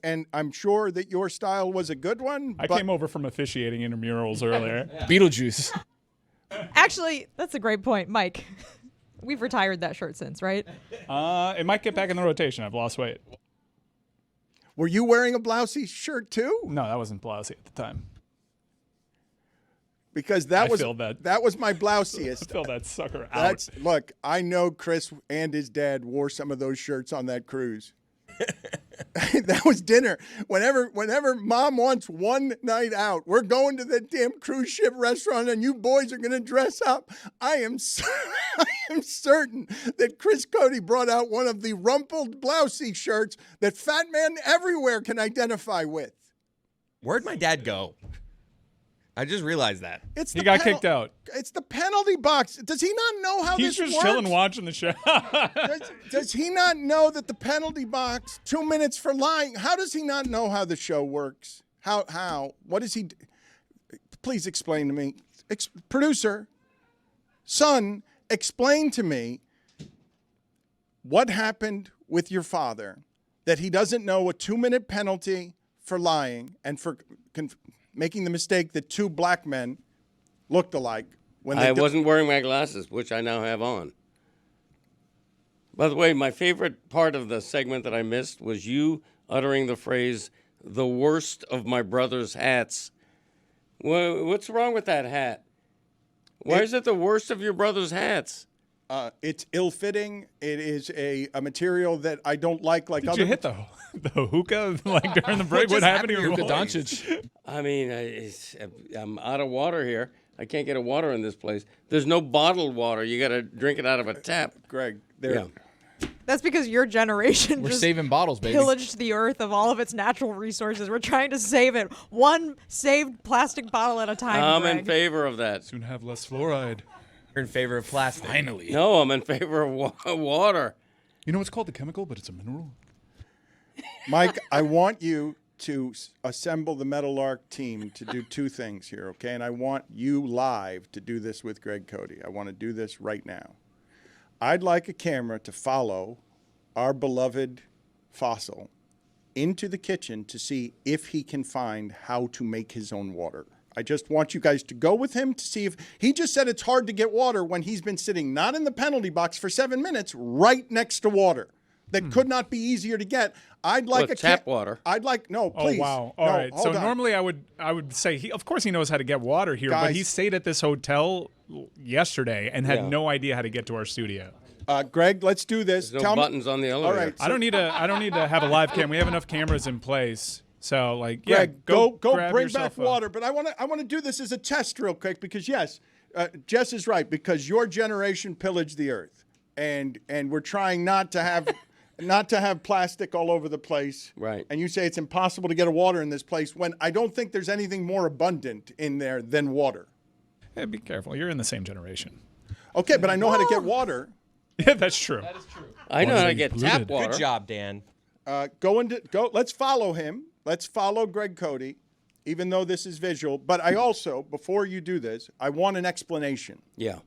and I'm sure that your style was a good one. I came over from officiating intramurals earlier. Beetlejuice. Actually, that's a great point, Mike. We've retired that shirt since, right? It might get back in the rotation. I've lost weight. Were you wearing a blousey shirt too? No, that wasn't blousey at the time. Because that was my blousiest. Fill that sucker out. Look, I know Chris and his dad wore some of those shirts on that cruise. That was dinner. Whenever mom wants one night out, we're going to the damn cruise ship restaurant and you boys are going to dress up. I am certain that Chris Cody brought out one of the rumpled blousey shirts that fat men everywhere can identify with. Where'd my dad go? I just realized that. He got kicked out. It's the penalty box. Does he not know how He's this works? just chilling watching the show. Does he not know that the penalty box, 2 minutes for lying? How does he not know how the show works? How? What does he do? Please explain to me. Producer, son, explain to me what happened with your father that he doesn't know a 2-minute penalty for lying and for making the mistake that two black men looked alike. When I wasn't wearing my glasses, which I now have on. By the way, my favorite part of the segment that I missed was you uttering the phrase, the worst of my brother's hats. What's wrong with that hat? Why is it the worst of your brother's hats? It's ill-fitting. It is a material that I don't like. Did you hit the hookah like during the break? What happened to your Luka voice? Doncic. I mean, I'm out of water here. I can't get a water in this place. There's no bottled water. You got to drink it out of a tap. Greg, That's because your generation We're just saving bottles, baby. pillaged the earth of all of its natural resources. We're trying to save it. One saved plastic bottle at a time, I'm Greg. in favor of that. Soon have less fluoride. You're in favor of plastic. Finally. No, I'm in favor of water. You know what's called the chemical, but it's a mineral? Mike, I want you to assemble the Metal Arc team to do two things here, okay? And I want you live to do this with Greg Cody. I want to do this right now. I'd like a camera to follow our beloved Fossil into the kitchen to see if he can find how to make his own water. I just want you guys to go with him to see if he just said it's hard to get water when he's been sitting not in the penalty box for 7 minutes, right next to water that could not be easier to get. I'd like tap water. I'd like please. Oh wow! All right. So normally I would say of course he knows how to get water here, but he stayed at this hotel yesterday and had no idea how to get to our studio. Greg, let's do this. There's no buttons on the elevator. All right. I don't need to have a live cam. We have enough cameras in place. So like, Greg, yeah, go grab bring back yourself a- water. But I want to do this as a test real quick because yes, Jess is right because your generation pillaged the earth, and we're trying not to have plastic all over the place. Right. And you say it's impossible to get a water in this place when I don't think there's anything more abundant in there than water. Hey, be careful. You're in the same generation. Okay, but I know how to get water. Yeah, that's true. I know how to Water's get polluted. tap water. Good job, Dan. Go. Let's follow him. Let's follow Greg Cody, even though this is visual. But I also, before you do this, I want an explanation. Yeah.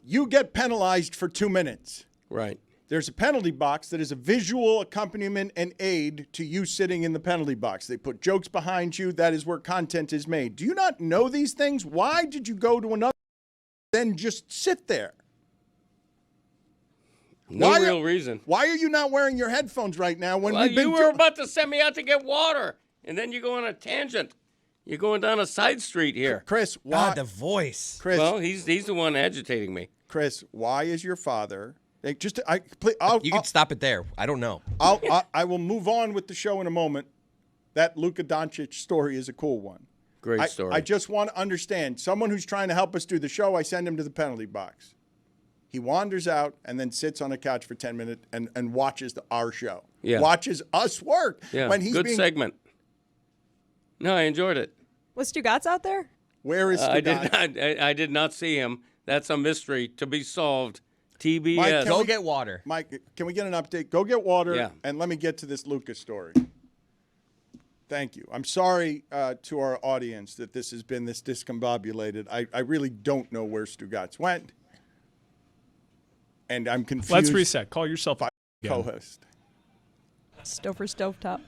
You get penalized for 2 minutes. Right. There's a penalty box that is a visual accompaniment and aid to you sitting in the penalty box. They put jokes behind you. That is where content is made. Do you not know these things? Why did you go to another then just sit there? No real reason. Why are you not wearing your headphones right now when Well, we've been you were about to send me out to get water, and then you go on a tangent. You're going down a side street here. Chris, why? God, the voice. Chris, Well, he's the one agitating me. Chris, why is your father? You You can stop it there. I don't know. I will move on with the show in a moment. That Luka Doncic story is a cool one. Great story. I just want to understand. Someone who's trying to help us do the show, I send him to the penalty box. He wanders out and then sits on a couch for 10 minutes and watches our show. Yeah. Watches us work. Yeah, When he's good being, segment. No, I enjoyed it. Was Stugotz out there? Where is Stugotz? I did not see him. That's a mystery to be solved. TBS. Mike, Go get water. Mike, can we get an update? Go get water, Yeah. and let me get to this Luka story. Thank you. I'm sorry to our audience that this has been this discombobulated. I really don't know where Stugotz went, and I'm confused. Let's reset. Call yourself a Co-host. Stover Stovetop.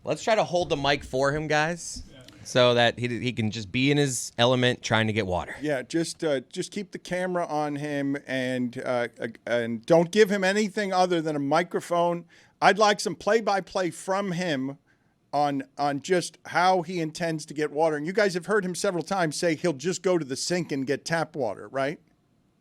Let's try to hold the mic for him, guys, so that he can just be in his element trying to get water. Yeah, just keep the camera on him and don't give him anything other than a microphone. I'd like some play-by-play from him on just how he intends to get water. And you guys have heard him several times say he'll just go to the sink and get tap water, right?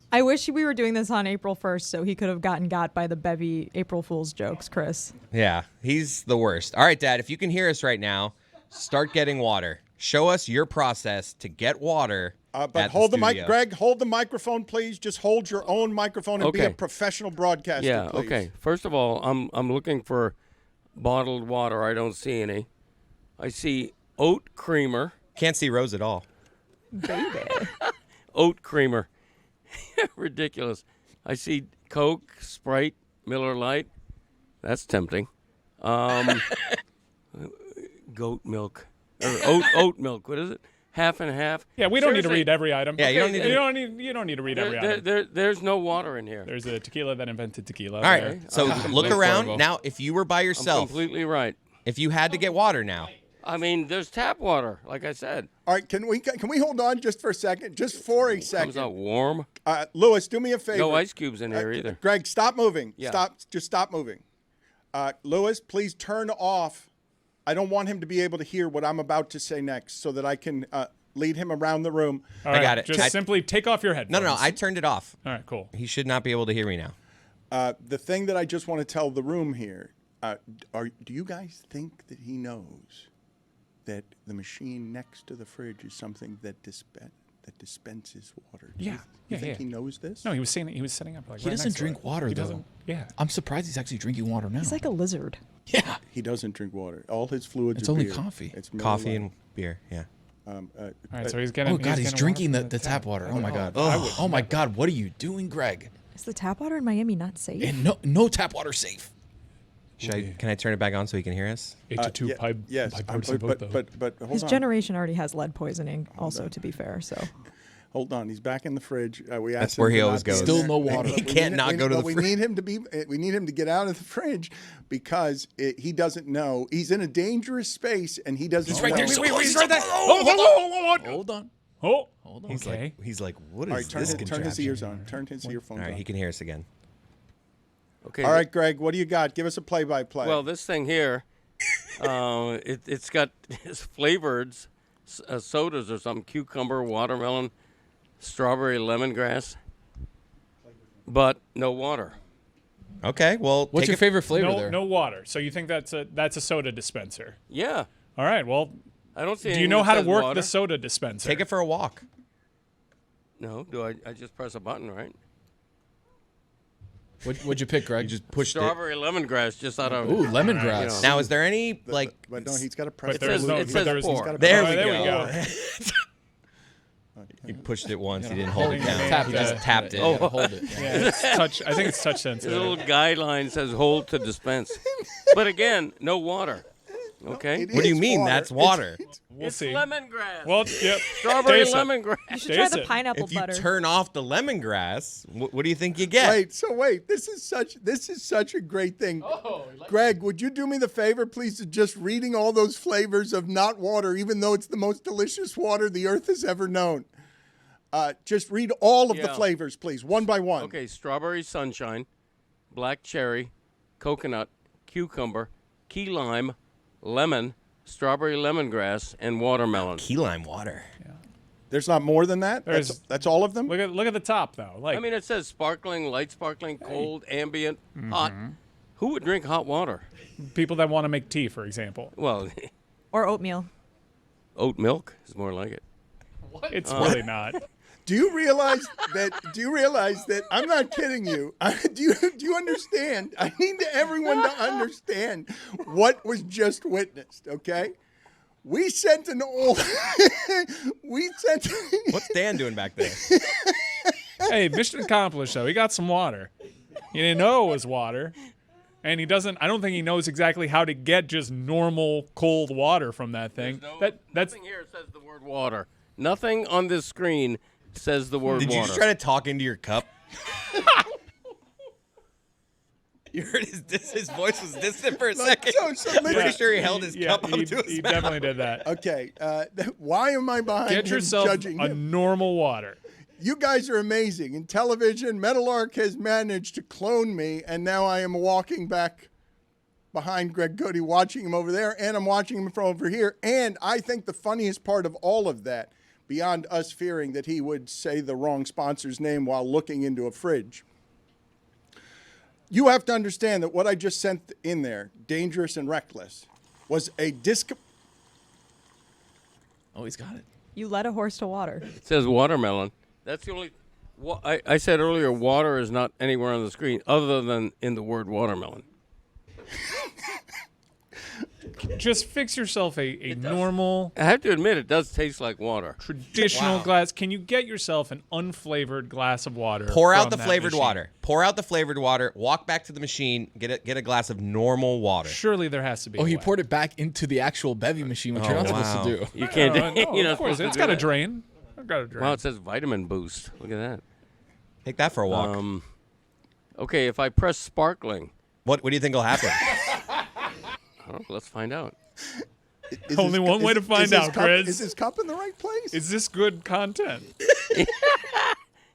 I wish we were doing this on April 1st so he could have gotten got by the bevy April Fool's jokes, Chris. Yeah, he's the worst. All right, Dad, if you can hear us right now, start getting water. Show us your process to get water. But hold the mic, Greg. Hold the microphone, please. Just hold your own microphone and be a Okay. professional broadcaster, Yeah, please. okay. First of all, I'm looking for bottled water. I don't see any. I see oat creamer. Can't see Rose at all. Oat creamer. Ridiculous. I see Coke, Sprite, Miller Lite. That's tempting. Goat milk. Or oat milk. What is it? Half and half. Yeah, we don't need to Seriously, read every item. Yeah, you don't need to- You don't need to read every item. There's no water in here. There's a tequila that invented tequila. All right, there. so look Let's around. go. Now, if you were by I'm yourself, completely right. if you had to get water now, I mean, there's tap water, like I said. All right, can we hold on just for a second? Just for a Comes second. out warm. Lewis, do me a favor. No ice cubes in here either. Greg, stop moving. Yeah. Stop moving. Lewis, please turn off. I don't want him to be able to hear what I'm about to say next so that I can lead him around the room. All I got it. Just simply take off your headphones. no, I turned it off. All right, cool. He should not be able to hear me now. The thing that I just want to tell the room here, do you guys think that he knows that the machine next to the fridge is something that dispenses water? Do you think he knows this? No, he was saying that he was setting up like. He right doesn't next to drink it. water, He though. doesn't. Yeah. I'm surprised he's actually drinking water now. He's like a lizard. yeah. He doesn't drink water. All his fluids It's are only beer. coffee. It's Miller Coffee Lite. and beer. Yeah. All right, so he's getting. Oh God, he's getting drinking water the from tap water. Oh my God. I would Oh my God, what are you doing, Greg? Is the tap water in Miami not safe? And no tap water safe. Can I turn it back on so he can hear us? 8 to 2 Yes, bipartisan vote, though. but hold His on. generation already has lead poisoning, also, to be fair. So Hold on, he's back in the fridge. We That's asked where him he to always not be goes. in Still there. no water. He We can't need- not we- go to but the we fridge. need him to be. We need him to get out of the fridge because he doesn't know. He's in a dangerous space and he doesn't. He's right know. there. He's right there. Hold on. Hold on. Oh, Hold on. okay. He's like, what is All right, turn this his contraption? ears on. Turn his earphones All right, on. he can hear us again. Okay. All right, Greg, what do you got? Give us a play-by-play. Well, this thing here, it's got flavored sodas or something: cucumber, watermelon, strawberry, lemongrass, but no water. Okay, well, What's your favorite flavor there? No water. So you think that's a soda dispenser? Yeah. All right. Well, I don't see do you anything know that how to says work water. the soda dispenser? Take it for a walk. No, do I just press a button, right? What'd you pick, Greg? Just pushed Strawberry lemongrass just out of. Ooh, lemongrass. You know. Now, is there any like? But no, he's got to press. But there's no. it but says there's- pour. he's gotta- There oh, we there go. we go. He pushed it once. He didn't hold it down. Tap He that. just tapped it. Oh, hold it. Yeah, it's touch. I think it's touch There's a sensitive. little guideline says hold to dispense. But again, no water. Okay? It What do you is mean? water. That's water. We'll It's see. lemongrass. Well, yep. Strawberry Taste it. lemongrass. You should try the Taste it. pineapple If you butter. turn off the lemongrass, what do you think you get? Wait. This is such a great thing. Greg, would you do me the favor, please, of just reading all those flavors of not water, even though it's the most delicious water the earth has ever known? Just read all of the Yeah. flavors, please, one by one. Okay, strawberry sunshine, black cherry, coconut, cucumber, key lime, lemon, strawberry lemongrass, and watermelon. Key lime water. There's not more than that. That's all of them. Look at the top though. Like I mean, it says sparkling, light sparkling, cold, ambient, hot. Who would drink hot water? people that want to make tea, for example. Well, Or oatmeal. oat milk is more like it. It's really not. Do you realize that I'm not kidding you? Do you understand? I need everyone to understand what was just witnessed, okay? We sent What's Dan doing back there? Hey, mission accomplished though. He got some water. He didn't know it was water. And he doesn't I don't think he knows exactly how to get just normal cold water from that thing. That's Nothing here says the word water. Nothing on this screen says the word Did you water. just try to talk into your cup? You heard his voice was distant for a second. so I'm pretty sure he held his cup up he to his he mouth. definitely did that. Okay, why am I behind Get him yourself judging a him? normal water. You guys are amazing. In television, Metalark has managed to clone me, and now I am walking back behind Greg Gotti, watching him over there, and I'm watching him from over here. And I think the funniest part of all of that, beyond us fearing that he would say the wrong sponsor's name while looking into a fridge, you have to understand that what I just sent in there, dangerous and reckless, was a Oh, he's got it. You led a horse to water. It says watermelon. That's the only. I said earlier, water is not anywhere on the screen other than in the word watermelon. Just fix yourself a normal, I have to admit, it does taste like water. traditional Wow. glass. Can you get yourself an unflavored glass of water? Pour out from the that flavored machine? water. Pour out the flavored water. Walk back to the machine. Get a glass of normal water. Surely there has to be. Oh, a he way. poured it back into the actual bevy machine, which you're not wow. supposed to do. You can't. No, you're not of course, supposed to it's do got a that. drain. I've got a drain. Wow, it says vitamin boost. Look at that. Take that for a walk. Okay, if I press sparkling, What do you think will happen? oh, let's find out. Is Only one way to find is this out, cup- Chris. Is his cup in the right place? Is this good content?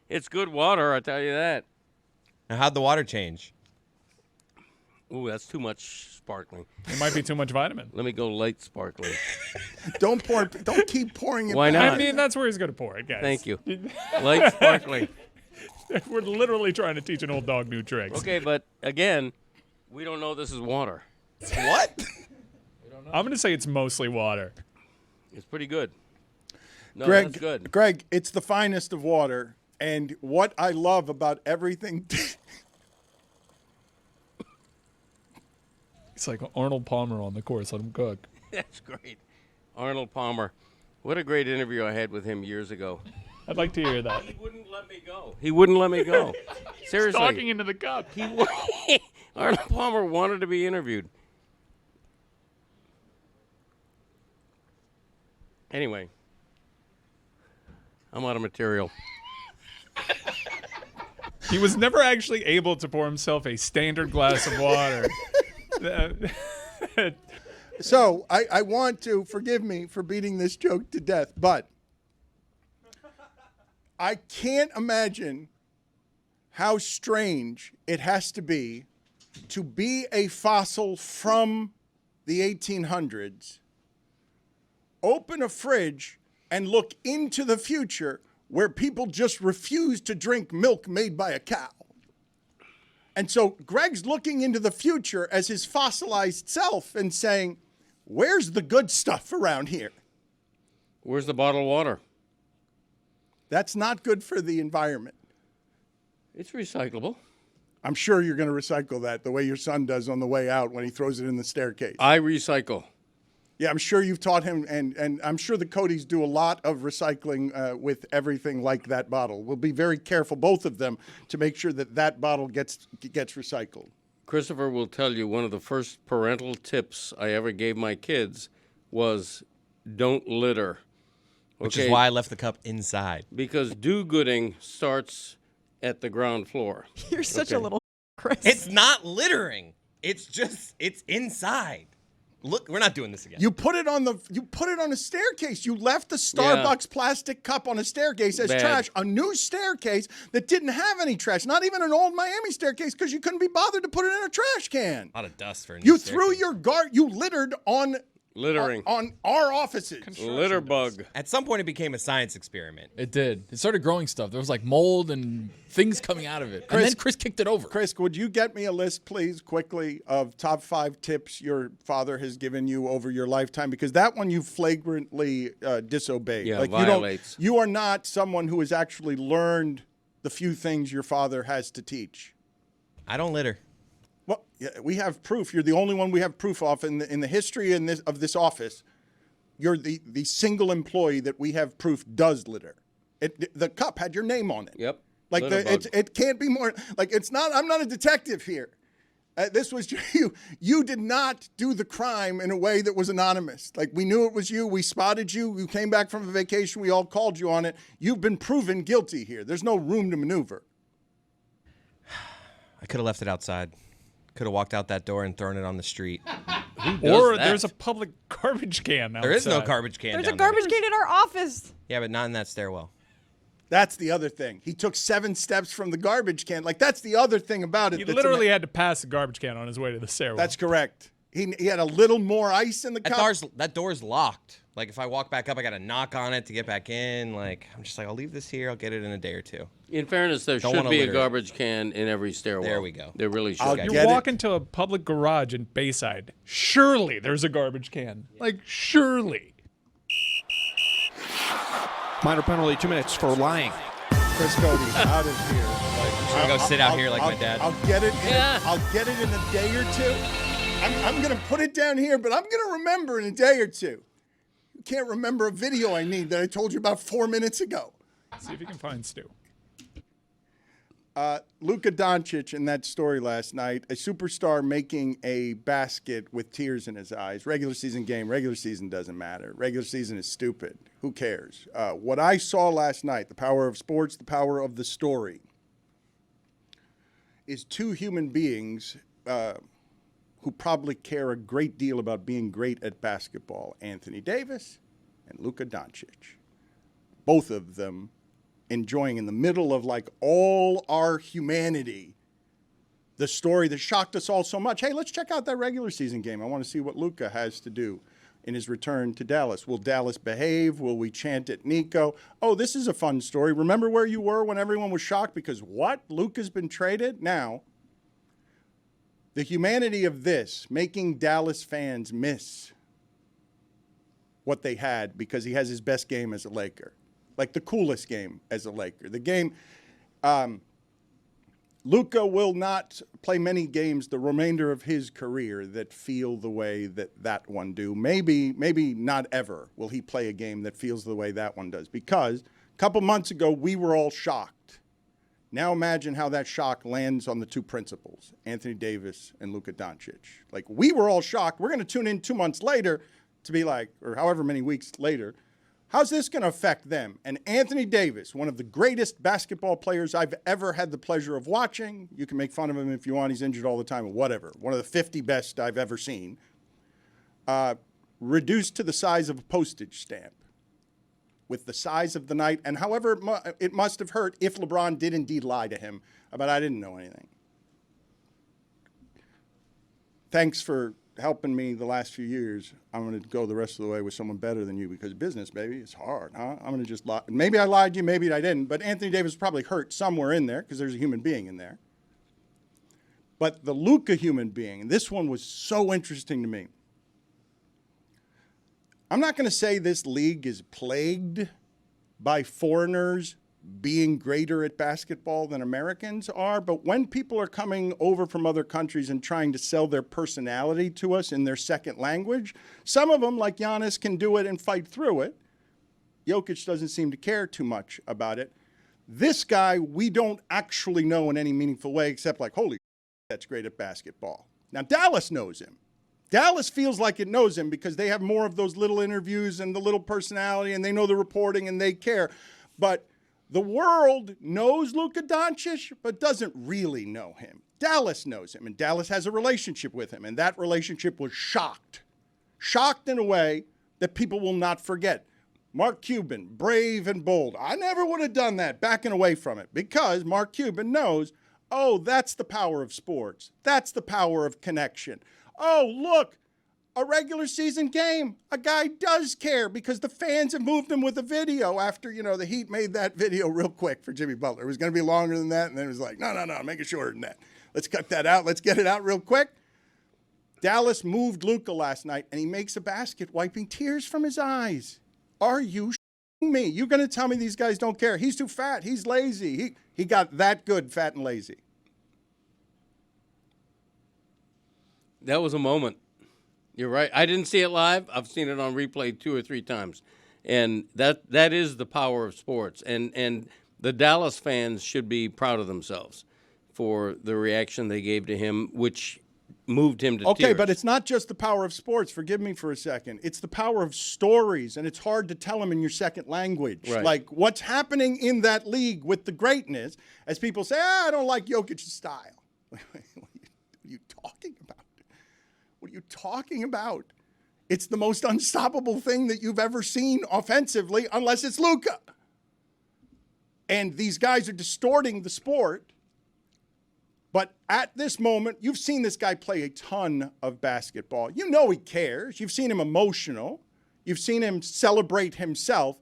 It's good water, I tell you that. Now, how'd the water change? Ooh, that's too much sparkling. It might be too much vitamin. Let me go light sparkling. Don't keep pouring it. Why back. not? I mean, that's where he's going to pour it, guys. Thank you. Light sparkling. We're literally trying to teach an old dog new tricks. Okay, but again, we don't know this is water. What? I'm going to say it's mostly water. It's pretty good. No, Greg, that's good. Greg, it's the finest of water. And what I love about everything. It's like Arnold Palmer on the course. Let him cook. That's great. Arnold Palmer. What a great interview I had with him years ago. I'd like to hear that. He wouldn't let me go. He wouldn't let me go. Seriously. Talking into the cup. Arnold Palmer wanted to be interviewed. Anyway, I'm out of material. He was never actually able to pour himself a standard glass of water. So I want to forgive me for beating this joke to death, but I can't imagine how strange it has to be a fossil from the 1800s, open a fridge, and look into the future where people just refuse to drink milk made by a cow. And so Greg's looking into the future as his fossilized self and saying, where's the good stuff around here? Where's the bottled water? That's not good for the environment. It's recyclable. I'm sure you're going to recycle that the way your son does on the way out when he throws it in the staircase. I recycle. Yeah, I'm sure you've taught him, and I'm sure the Codys do a lot of recycling with everything like that bottle. We'll be very careful, both of them, to make sure that that bottle gets recycled. Christopher will tell you one of the first parental tips I ever gave my kids was don't litter. Which is why I left the cup inside. Because do-gooding starts at the ground floor. You're such a little Chris. It's not littering. It's inside. Look, we're not doing this again. You put it on a staircase. You left the Starbucks plastic cup on a staircase as trash. A new staircase that didn't have any trash. Not even an old Miami staircase because you couldn't be bothered to put it in a trash can. A lot of dust for a new You staircase. threw your you littered on Littering. on our offices. Litter bug. At some point, it became a science experiment. It did. It started growing stuff. There was like mold and things coming out of it. And then Chris kicked it over. Chris, would you get me a list, please, quickly, of top 5 tips your father has given you over your lifetime? Because that one you flagrantly disobeyed. Yeah, violates. You are not someone who has actually learned the few things your father has to teach. I don't litter. Well, yeah, we have proof. You're the only one we have proof of in the history of this office. You're the single employee that we have proof does litter. The cup had your name on it. Yep. Like it can't be more. Like it's not. I'm not a detective here. This was you. You did not do the crime in a way that was anonymous. Like we knew it was you. We spotted you. You came back from a vacation. We all called you on it. You've been proven guilty here. There's no room to maneuver. I could have left it outside. Could have walked out that door and thrown it on the street. Or that? there's a public garbage can outside. There is no garbage can. There's a down there. garbage can in our office. Yeah, but not in that stairwell. That's the other thing. He took 7 steps from the garbage can. Like that's the other thing about it. He literally had to pass the garbage can on his way to the stairwell. That's correct. He had a little more ice in the cup. That door's locked. Like if I walk back up, I got to knock on it to get back in. Like I'm just like, I'll leave this here. I'll get it in a day or two. In fairness, there Don't should wanna be a litter it. garbage can in every stairwell. There we go. There really should. I'll be. get You it. walk into a public garage in Bayside, surely there's a garbage can. Like, surely. Minor penalty, 2 minutes for lying. Chris Cody out of here. Should I go sit out here like my dad? I'll get it. I'll get it in a day or two. I'm gonna put it down here, but I'm gonna remember in a day or two. You can't remember a video I need that I told you about 4 minutes ago. See if you can find Stu. Luka Doncic in that story last night, a superstar making a basket with tears in his eyes. Regular season game, regular season doesn't matter. Regular season is stupid. Who cares? What I saw last night, the power of sports, the power of the story, is 2 human beings who probably care a great deal about being great at basketball, Anthony Davis and Luka Doncic. Both of them enjoying in the middle of like all our humanity, the story that shocked us all so much. Hey, let's check out that regular season game. I want to see what Luka has to do in his return to Dallas. Will Dallas behave? Will we chant at Nico? Oh, this is a fun story. Remember where you were when everyone was shocked because what? Luka's been traded? Now, the humanity of this, making Dallas fans miss what they had because he has his best game as a Laker. Like the coolest game as a Laker. The game, Luka will not play many games the remainder of his career that feel the way that one do. Maybe not ever will he play a game that feels the way that one does. Because a couple months ago, we were all shocked. Now imagine how that shock lands on the 2 principals, Anthony Davis and Luka Doncic. Like, we were all shocked. We're going to tune in 2 months later to be like, or however many weeks later, how's this going to affect them? And Anthony Davis, one of the greatest basketball players I've ever had the pleasure of watching. You can make fun of him if you want. He's injured all the time or whatever. One of the 50 best I've ever seen. Reduced to the size of a postage stamp with the size of the night. And however it must have hurt if LeBron did indeed lie to him about I didn't know anything. Thanks for helping me the last few years. I'm going to go the rest of the way with someone better than you because business, baby, it's hard, huh? I'm going to just lie. Maybe I lied to you, maybe I didn't, but Anthony Davis probably hurt somewhere in there because there's a human being in there. But the Luka human being, and this one was so interesting to me. I'm not going to say this league is plagued by foreigners being greater at basketball than Americans are, but when people are coming over from other countries and trying to sell their personality to us in their second language, some of them, like Giannis, can do it and fight through it. Jokic doesn't seem to care too much about it. This guy, we don't actually know in any meaningful way except like, holy, that's great at basketball. Now, Dallas knows him. Dallas feels like it knows him because they have more of those little interviews and the little personality, and they know the reporting and they care. But the world knows Luka Doncic, but doesn't really know him. Dallas knows him, and Dallas has a relationship with him, and that relationship was shocked in a way that people will not forget. Mark Cuban, brave and bold. I never would have done that, backing away from it, because Mark Cuban knows, oh, that's the power of sports. That's the power of connection. Oh, look, a regular season game. A guy does care because the fans have moved him with a video after, the Heat made that video real quick for Jimmy Butler. It was going to be longer than that, and then it was like, no, make it shorter than that. Let's cut that out. Let's get it out real quick. Dallas moved Luka last night, and he makes a basket wiping tears from his eyes. Are you shitting me? You're going to tell me these guys don't care? He's too fat. He's lazy. He got that good, fat and lazy. That was a moment. You're right. I didn't see it live. I've seen it on replay 2 or 3 times. And that is the power of sports. And the Dallas fans should be proud of themselves for the reaction they gave to him, which moved him to tears. Okay, but it's not just the power of sports. Forgive me for a second. It's the power of stories, and it's hard to tell them in your second language. Right. Like what's happening in that league with the greatness, as people say, I don't like Jokic's style. What are you talking about? What are you talking about? It's the most unstoppable thing that you've ever seen offensively, unless it's Luka. And these guys are distorting the sport. But at this moment, you've seen this guy play a ton of basketball. You know he cares. You've seen him emotional. You've seen him celebrate himself.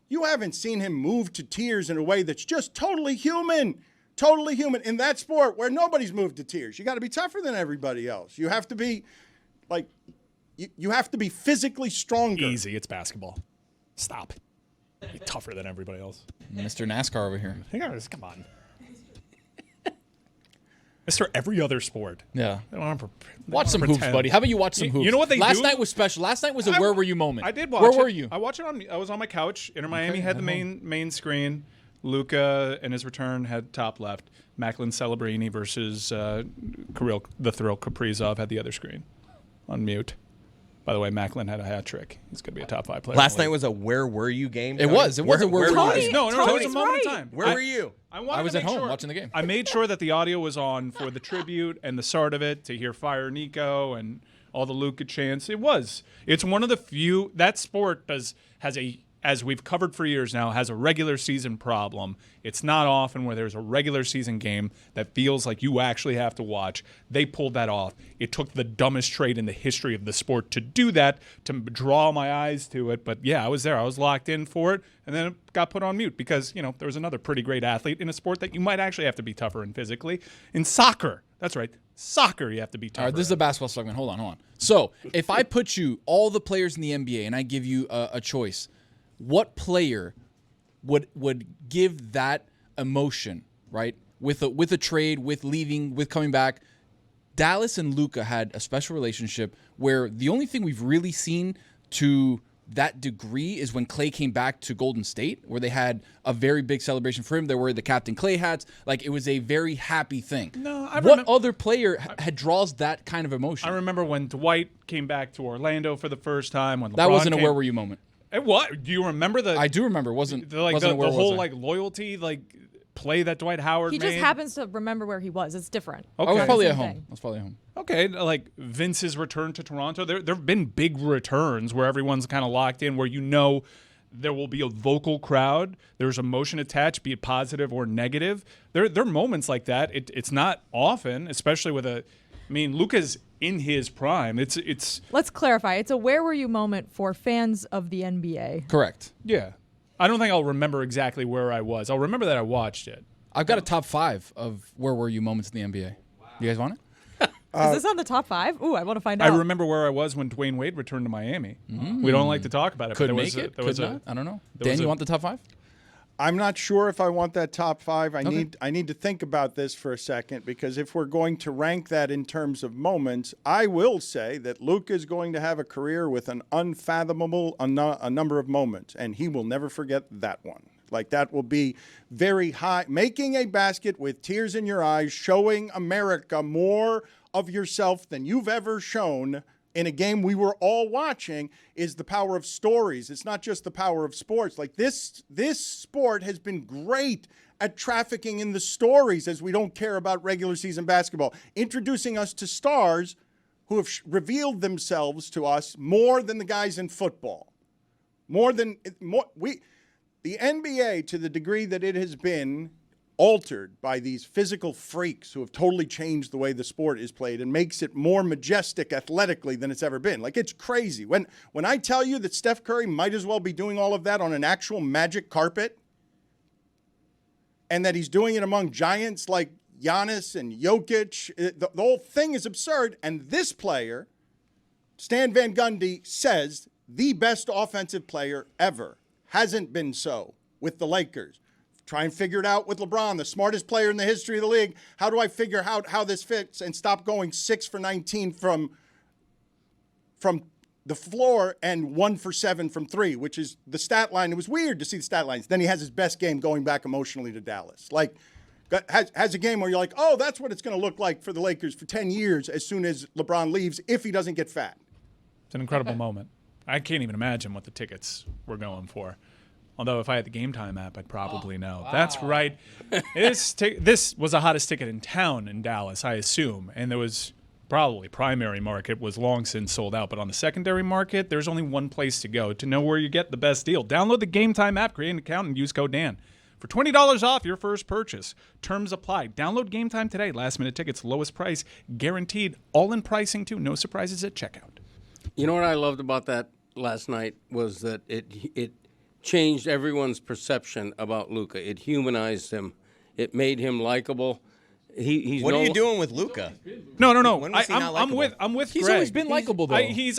You haven't seen him move to tears in a way that's just totally human. Totally human. In that sport where nobody's moved to tears, you got to be tougher than everybody else. You have to be you have to be physically stronger. Easy, it's basketball. Stop. Be tougher than everybody else. Mr. NASCAR over here. Come on. Mr. Every other sport. Yeah. Watch some hoops, buddy. How about you watch some hoops? You know what they Last do? night was special. Last night was a where were you moment. I did watch Where it. were you? I watched it I was on my couch. Inter Miami had the main screen. Luka and his return had top left. Macklin Celebrini versus the Thrill Kaprizov had the other screen on mute. By the way, Macklin had a hat trick. He's going to be a top 5 player. Last night was a where were you game? It was. It was a where were you? No, it was a moment in time. Where were you? I was at home watching the game. I made sure that the audio was on for the tribute and the start of it to hear Fire Nico and all the Luka chants. It's one of the few, that sport has a, as we've covered for years now, has a regular season problem. It's not often where there's a regular season game that feels like you actually have to watch. They pulled that off. It took the dumbest trade in the history of the sport to do that, to draw my eyes to it. But yeah, I was there. I was locked in for it. And then it got put on mute because, there was another pretty great athlete in a sport that you might actually have to be tougher in physically. In soccer, that's right. Soccer, you have to be tougher. All right, this is a basketball segment. Hold on. So if I put you, all the players in the NBA, and I give you a choice, what player would give that emotion, right? With a trade, with leaving, with coming back. Dallas and Luka had a special relationship where the only thing we've really seen to that degree is when Klay came back to Golden State, where they had a very big celebration for him. There were the Captain Klay hats. Like, it was a very happy thing. No, what other player draws that kind of emotion? I remember when Dwight came back to Orlando for the first time. When LeBron that wasn't a where were you moment. What? Do you remember I do remember. Wasn't the whole loyalty play that Dwight Howard made? He just happens to remember where he was. It's different. Okay. I was probably at home. Okay, like Vince's return to Toronto. There have been big returns where everyone's kind of locked in, where there will be a vocal crowd. There's emotion attached, be it positive or negative. There are moments like that. It's not often, especially with Luka's in his prime. It's. Let's clarify. It's a where were you moment for fans of the NBA. Correct. Yeah. I don't think I'll remember exactly where I was. I'll remember that I watched it. I've got a top 5 of where were you moments in the NBA. Wow. You guys want it? Is this on the top 5? Ooh, I want to find I out. remember where I was when Dwayne Wade returned to Miami. We don't like to talk about it. Could but make it. Could not. I don't know. Dan, you want the top 5? I'm not sure if I want that top 5. I need to think about this for a second, because if we're going to rank that in terms of moments, I will say that Luka is going to have a career with an unfathomable a number of moments, and he will never forget that one. Like, that will be very high. Making a basket with tears in your eyes, showing America more of yourself than you've ever shown in a game we were all watching is the power of stories. It's not just the power of sports. Like, this sport has been great at trafficking in the stories, as we don't care about regular season basketball, introducing us to stars who have revealed themselves to us more than the guys in football. The NBA, to the degree that it has been altered by these physical freaks who have totally changed the way the sport is played and makes it more majestic athletically than it's ever been. Like, it's crazy. When I tell you that Steph Curry might as well be doing all of that on an actual magic carpet, and that he's doing it among giants like Giannis and Jokic, the whole thing is absurd. And this player, Stan Van Gundy, says the best offensive player ever hasn't been so with the Lakers. Try and figure it out with LeBron, the smartest player in the history of the league. How do I figure out how this fits and stop going 6 for 19 from the floor and 1 for 7 from 3, which is the stat line. It was weird to see the stat lines. Then he has his best game going back emotionally to Dallas. Like, has a game where you're like, oh, that's what it's going to look like for the Lakers for 10 years as soon as LeBron leaves, if he doesn't get fat. It's an incredible moment. I can't even imagine what the tickets were going for. Although if I had the Game Time app, I'd probably know. Wow. That's right. This was the hottest ticket in town in Dallas, I assume. And there was probably primary market was long since sold out. But on the secondary market, there's only one place to go to know where you get the best deal. Download the Game Time app, create an account, and use code Dan for $20 off your first purchase. Terms apply. Download Game Time today. Last minute tickets, lowest price, guaranteed. All in pricing, too. No surprises at checkout. You know what I loved about that last night was that it changed everyone's perception about Luka. It humanized him. It made him likable. What are you doing with Luka? No. When was he not I'm likable? with He's Greg. always been likable, though.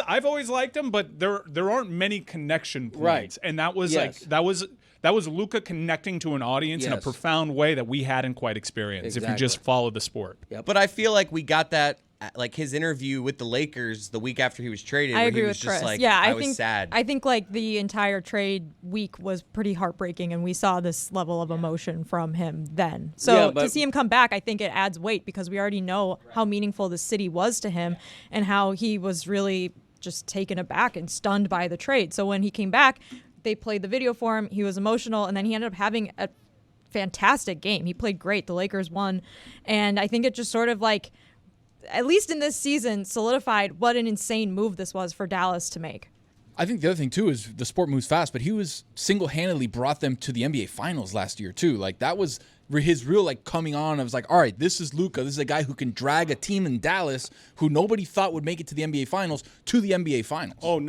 I've always liked him, but there aren't many connection points, Right. and that was Yes. that was Luka connecting to an audience in a Yes. profound way that we hadn't quite experienced if you Exactly. just follow the sport. Yep. But I feel like we got that, like his interview with the Lakers the week after he was traded. I where agree he was with just Chris. like, Yeah, I think was sad. I think like the entire trade week was pretty heartbreaking, and we saw this level of emotion from him then. So Yeah, but- to see him come back, I think it adds weight because we already know how meaningful the city was to him and how he was really just taken aback and stunned by the trade. So when he came back, they played the video for him. He was emotional, and then he ended up having a fantastic game. He played great. The Lakers won, and I think it just sort of like, at least in this season, solidified what an insane move this was for Dallas to make. I think the other thing, too, is the sport moves fast, but he was single-handedly brought them to the NBA Finals last year, too. Like, that was his real, like, coming on. I was like, all right, this is Luka. This is a guy who can drag a team in Dallas who nobody thought would make it to the NBA Finals to the NBA Finals. Oh,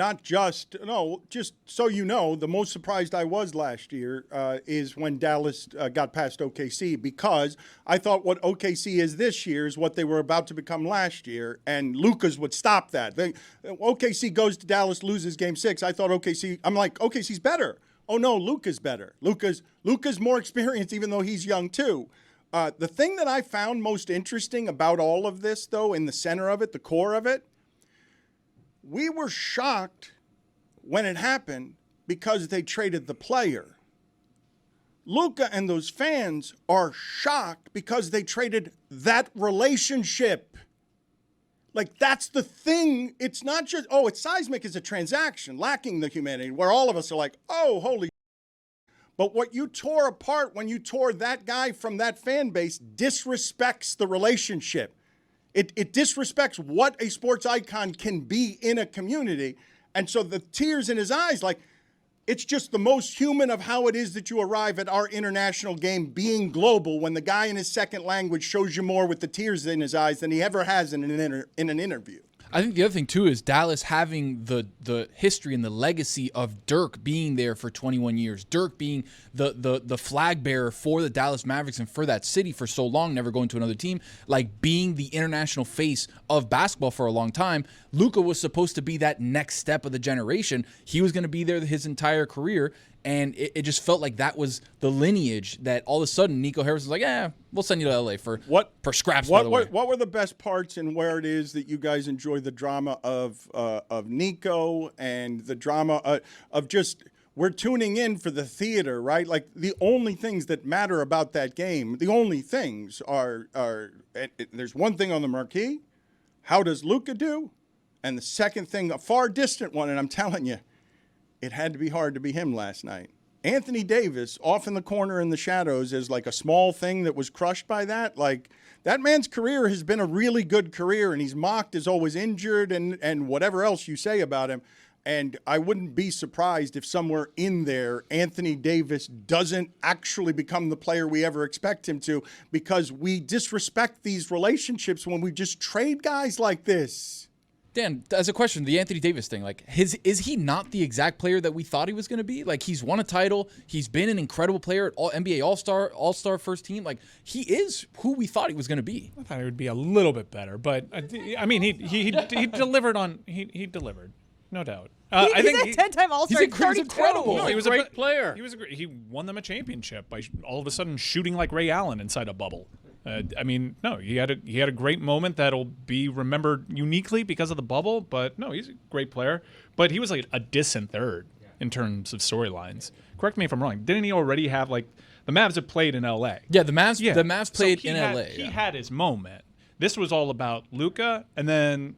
just so you know, the most surprised I was last year is when Dallas got past OKC, because I thought what OKC is this year is what they were about to become last year, and Luka's would stop that. OKC goes to Dallas, loses Game 6. I'm like, OKC's better. Oh, no, Luka's better. Luka's more experienced, even though he's young, too. The thing that I found most interesting about all of this, though, in the center of it, the core of it, we were shocked when it happened because they traded the player. Luka and those fans are shocked because they traded that relationship. Like, that's the thing. It's not just, it's seismic as a transaction, lacking the humanity, where all of us are like, oh, holy. But what you tore apart when you tore that guy from that fan base disrespects the relationship. It disrespects what a sports icon can be in a community. And so the tears in his eyes, like, it's just the most human of how it is that you arrive at our international game being global when the guy in his second language shows you more with the tears in his eyes than he ever has in an interview. I think the other thing too is Dallas having the history and the legacy of Dirk being there for 21 years. Dirk being the flag bearer for the Dallas Mavericks and for that city for so long, never going to another team, like being the international face of basketball for a long time. Luka was supposed to be that next step of the generation. He was going to be there his entire career. And it just felt like that was the lineage that all of a sudden Nico Harrison was like, we'll send you to LA for scraps. What were the best parts and where it is that you guys enjoy the drama of Nico and the drama of just we're tuning in for the theater, right? Like the only things that matter about that game, the only things are there's one thing on the marquee. How does Luka do? And the second thing, a far distant one, and I'm telling you, it had to be hard to be him last night. Anthony Davis off in the corner in the shadows is like a small thing that was crushed by that. Like that man's career has been a really good career, and he's mocked as always injured and whatever else you say about him. And I wouldn't be surprised if somewhere in there Anthony Davis doesn't actually become the player we ever expect him to, because we disrespect these relationships when we just trade guys like this. Dan, as a question, the Anthony Davis thing, like is he not the exact player that we thought he was going to be? Like he's won a title, he's been an incredible player at NBA All-Star first team. Like he is who we thought he was going to be. I thought he would be a little bit better, but I mean he delivered he delivered, no doubt. I think he's a 10-time All-Star. He's incredible. No, he was a great player. He won them a championship by all of a sudden shooting like Ray Allen inside a bubble. He had a great moment that'll be remembered uniquely because of the bubble. But no, he's a great player. But he was like a distant third in terms of storylines. Correct me if I'm wrong. Didn't he already have like the Mavs have played in L.A.? Yeah, the Mavs played in L.A. He had his moment. This was all about Luka, and then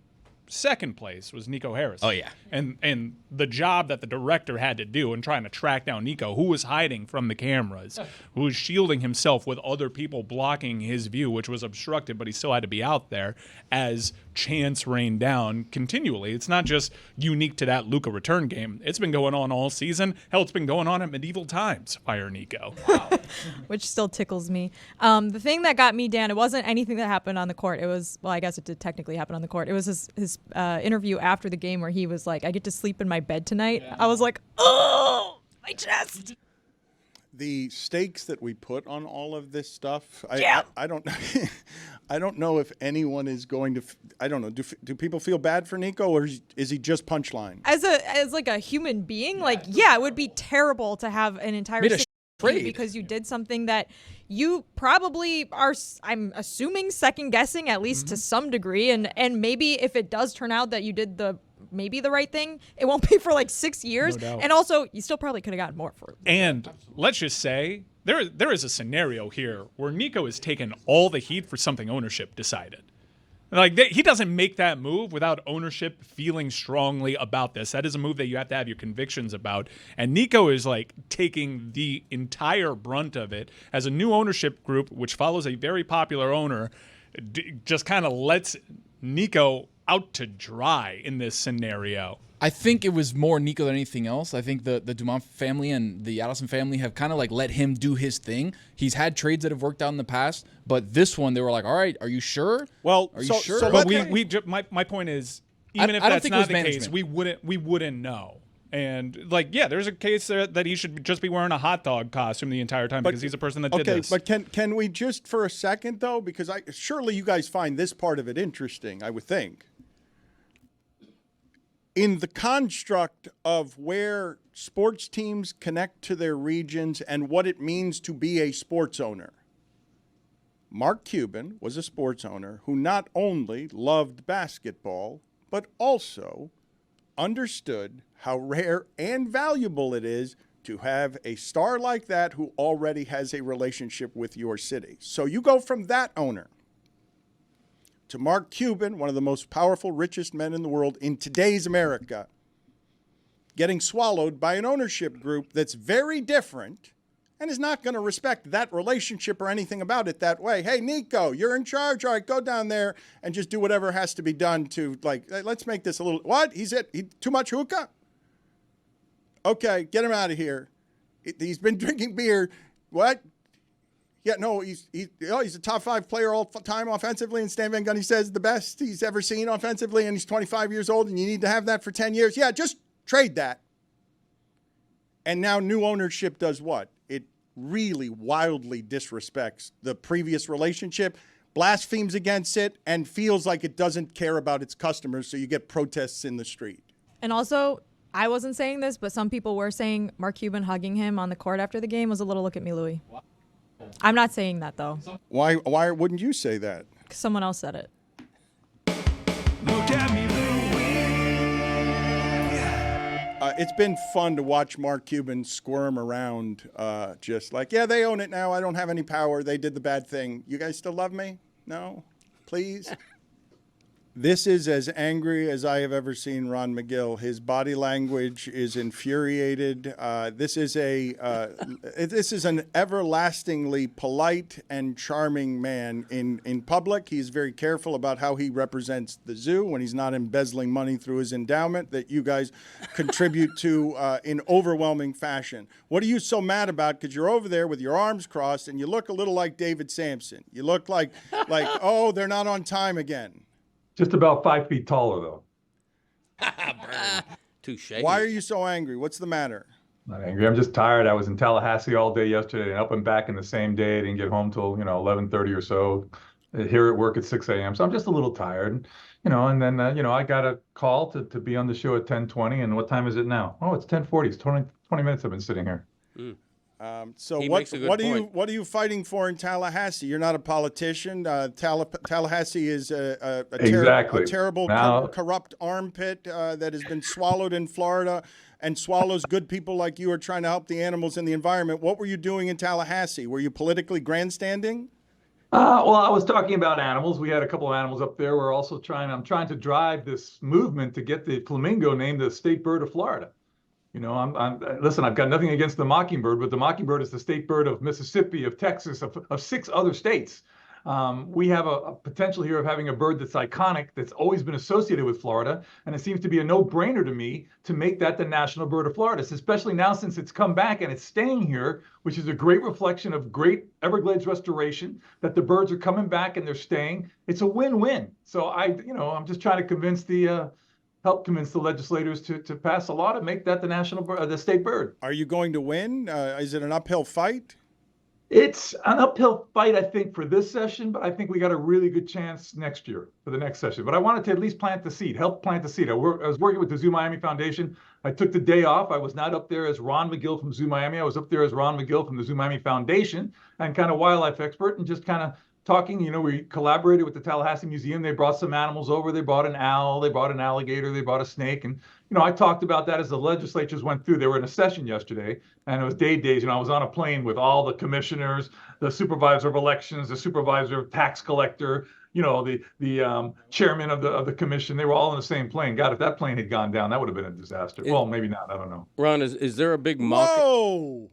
second place was Nico Harrison. Oh, yeah. And the job that the director had to do in trying to track down Nico, who was hiding from the cameras, who was shielding himself with other people blocking his view, which was obstructed, but he still had to be out there as chance rained down continually. It's not just unique to that Luka return game. It's been going on all season. Hell, it's been going on at medieval times. Fire Nico. Wow. Which still tickles me. The thing that got me, Dan, it wasn't anything that happened on the court. It was, well, I guess it did technically happen on the court. It was his interview after the game where he was like, I get to sleep in my bed tonight. Yeah. I was like, oh, my chest. The stakes that we put on all of this stuff, Yeah. I don't I don't know if anyone is going to, I don't know, do people feel bad for Nico, or is he just punchline? As like a human being, it would be terrible to have an entire trade because you did something that you probably are, I'm assuming, second guessing at least to some degree, and maybe if it does turn out that you did the right thing, it won't be for like 6 years. No doubt. And also, you still probably could have gotten more for it. And let's just say there is a scenario here where Nico has taken all the heat for something ownership decided. Like he doesn't make that move without ownership feeling strongly about this. That is a move that you have to have your convictions about. And Nico is like taking the entire brunt of it as a new ownership group, which follows a very popular owner, just kind of lets Nico out to dry in this scenario. I think it was more Nico than anything else. I think the Dumont family and the Adelson family have kind of like let him do his thing. He's had trades that have worked out in the past, but this one they were like, "All right, are you sure? Well, are you sure?" So but my point is, even if that's not the case, we wouldn't know. And there's a case there that he should just be wearing a hot dog costume the entire time because he's a person that did this. But can we just for a second though, because surely you guys find this part of it interesting, I would think. In the construct of where sports teams connect to their regions and what it means to be a sports owner, Mark Cuban was a sports owner who not only loved basketball, but also understood how rare and valuable it is to have a star like that who already has a relationship with your city. So you go from that owner to Mark Cuban, one of the most powerful, richest men in the world in today's America, getting swallowed by an ownership group that's very different and is not going to respect that relationship or anything about it that way. Hey, Nico, you're in charge. All right, go down there and just do whatever has to be done to, let's make this a little, what? He too much hookah? Okay, get him out of here. He's been drinking beer. What? Yeah, no, he's a top 5 player all time offensively, and Stan Van Gundy says the best he's ever seen offensively, and he's 25 years old, and you need to have that for 10 years. Yeah, just trade that. And now new ownership does what? It really wildly disrespects the previous relationship, blasphemes against it, and feels like it doesn't care about its customers, so you get protests in the street. And also, I wasn't saying this, but some people were saying Mark Cuban hugging him on the court after the game was a little look at me, Louie. I'm not saying that, though. Why wouldn't you say that? 'Cause someone else said it. Look at me, It's been fun to watch Mark Cuban squirm around, just like, yeah, they own it now. I don't have any power. They did the bad thing. You guys still love me? No? Please? This is as angry as I have ever seen Ron Magill. His body language is infuriated. This is an everlastingly polite and charming man in public. He's very careful about how he represents the zoo when he's not embezzling money through his endowment that you guys contribute to in overwhelming fashion. What are you so mad about? Because you're over there with your arms crossed and you look a little like David Sampson. You look like oh, they're not on time again. Just about 5 feet taller, though. Touche. Why are you so angry? What's the matter? Not angry. I'm just tired. I was in Tallahassee all day yesterday and up and back in the same day. I didn't get home till 11:30 or so. Here at work at 6 a.m. So I'm just a little tired, And then I got a call to be on the show at 10:20. And what time is it now? Oh, it's 10:40. It's 20 minutes I've been sitting here. So He what makes a good point. what are you fighting for in Tallahassee? You're not a politician. Tallahassee is a terrible corrupt armpit that has been swallowed in Florida and swallows good people like you are trying to help the animals and the environment. What were you doing in Tallahassee? Were you politically grandstanding? Well, I was talking about animals. We had a couple of animals up there. I'm trying to drive this movement to get the flamingo named the state bird of Florida. Listen, I've got nothing against the mockingbird, but the mockingbird is the state bird of Mississippi, of Texas, of 6 other states. We have a potential here of having a bird that's iconic, that's always been associated with Florida, and it seems to be a no-brainer to me to make that the national bird of Florida, especially now since it's come back and it's staying here, which is a great reflection of great Everglades restoration, that the birds are coming back and they're staying. It's a win-win. So I'm just trying to help convince the legislators to pass a law to make that the state bird. Are you going to win? Is it an uphill fight? It's an uphill fight, I think, for this session, but I think we got a really good chance next year for the next session. But I wanted to at least help plant the seed. I was working with the Zoo Miami Foundation. I took the day off. I was not up there as Ron Magill from Zoo Miami. I was up there as Ron Magill from the Zoo Miami Foundation and kind of wildlife expert and just kind of talking. We collaborated with the Tallahassee Museum. They brought some animals over. They brought an owl. They brought an alligator. They brought a snake. And, I talked about that as the legislatures went through. They were in a session yesterday, and it was days. I was on a plane with all the commissioners, the supervisor of elections, the supervisor of tax collector, the chairman of the commission. They were all in the same plane. God, if that plane had gone down, that would have been a disaster. Well, maybe not. I don't know. Ron, is there a big mock? Whoa!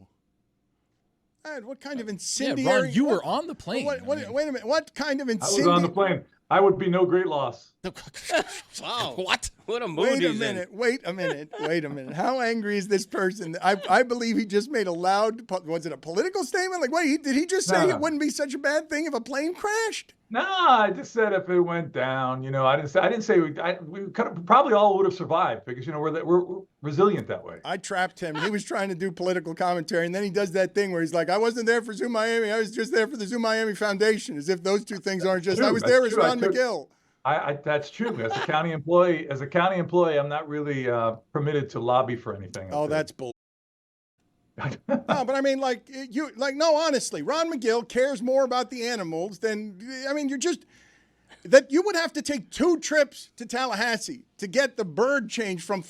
Ed, what kind of incendiary? Yeah, Ron, you were on the plane. Wait a minute. What kind of I incendiary? was on the plane. I would be no great loss. Wow. What a mood Wait a he's minute. Wait a minute. How angry is this person? I believe he just made a loud, was it a political statement? Like, wait, did he just say it wouldn't be such a bad thing if a plane crashed? No, I just said if it went down, I didn't say we could have, probably all would have survived because, we're resilient that way. I trapped him. He was trying to do political commentary, and then he does that thing where he's like, I wasn't there for Zoo Miami. I was just there for the Zoo Miami Foundation, as if those two things aren't just, I was there as Ron Magill. That's true. As a county employee, I'm not really permitted to lobby for anything. Oh, that's bull. No, but I mean, honestly, Ron Magill cares more about the animals than, you would have to take 2 trips to Tallahassee to get the bird changed from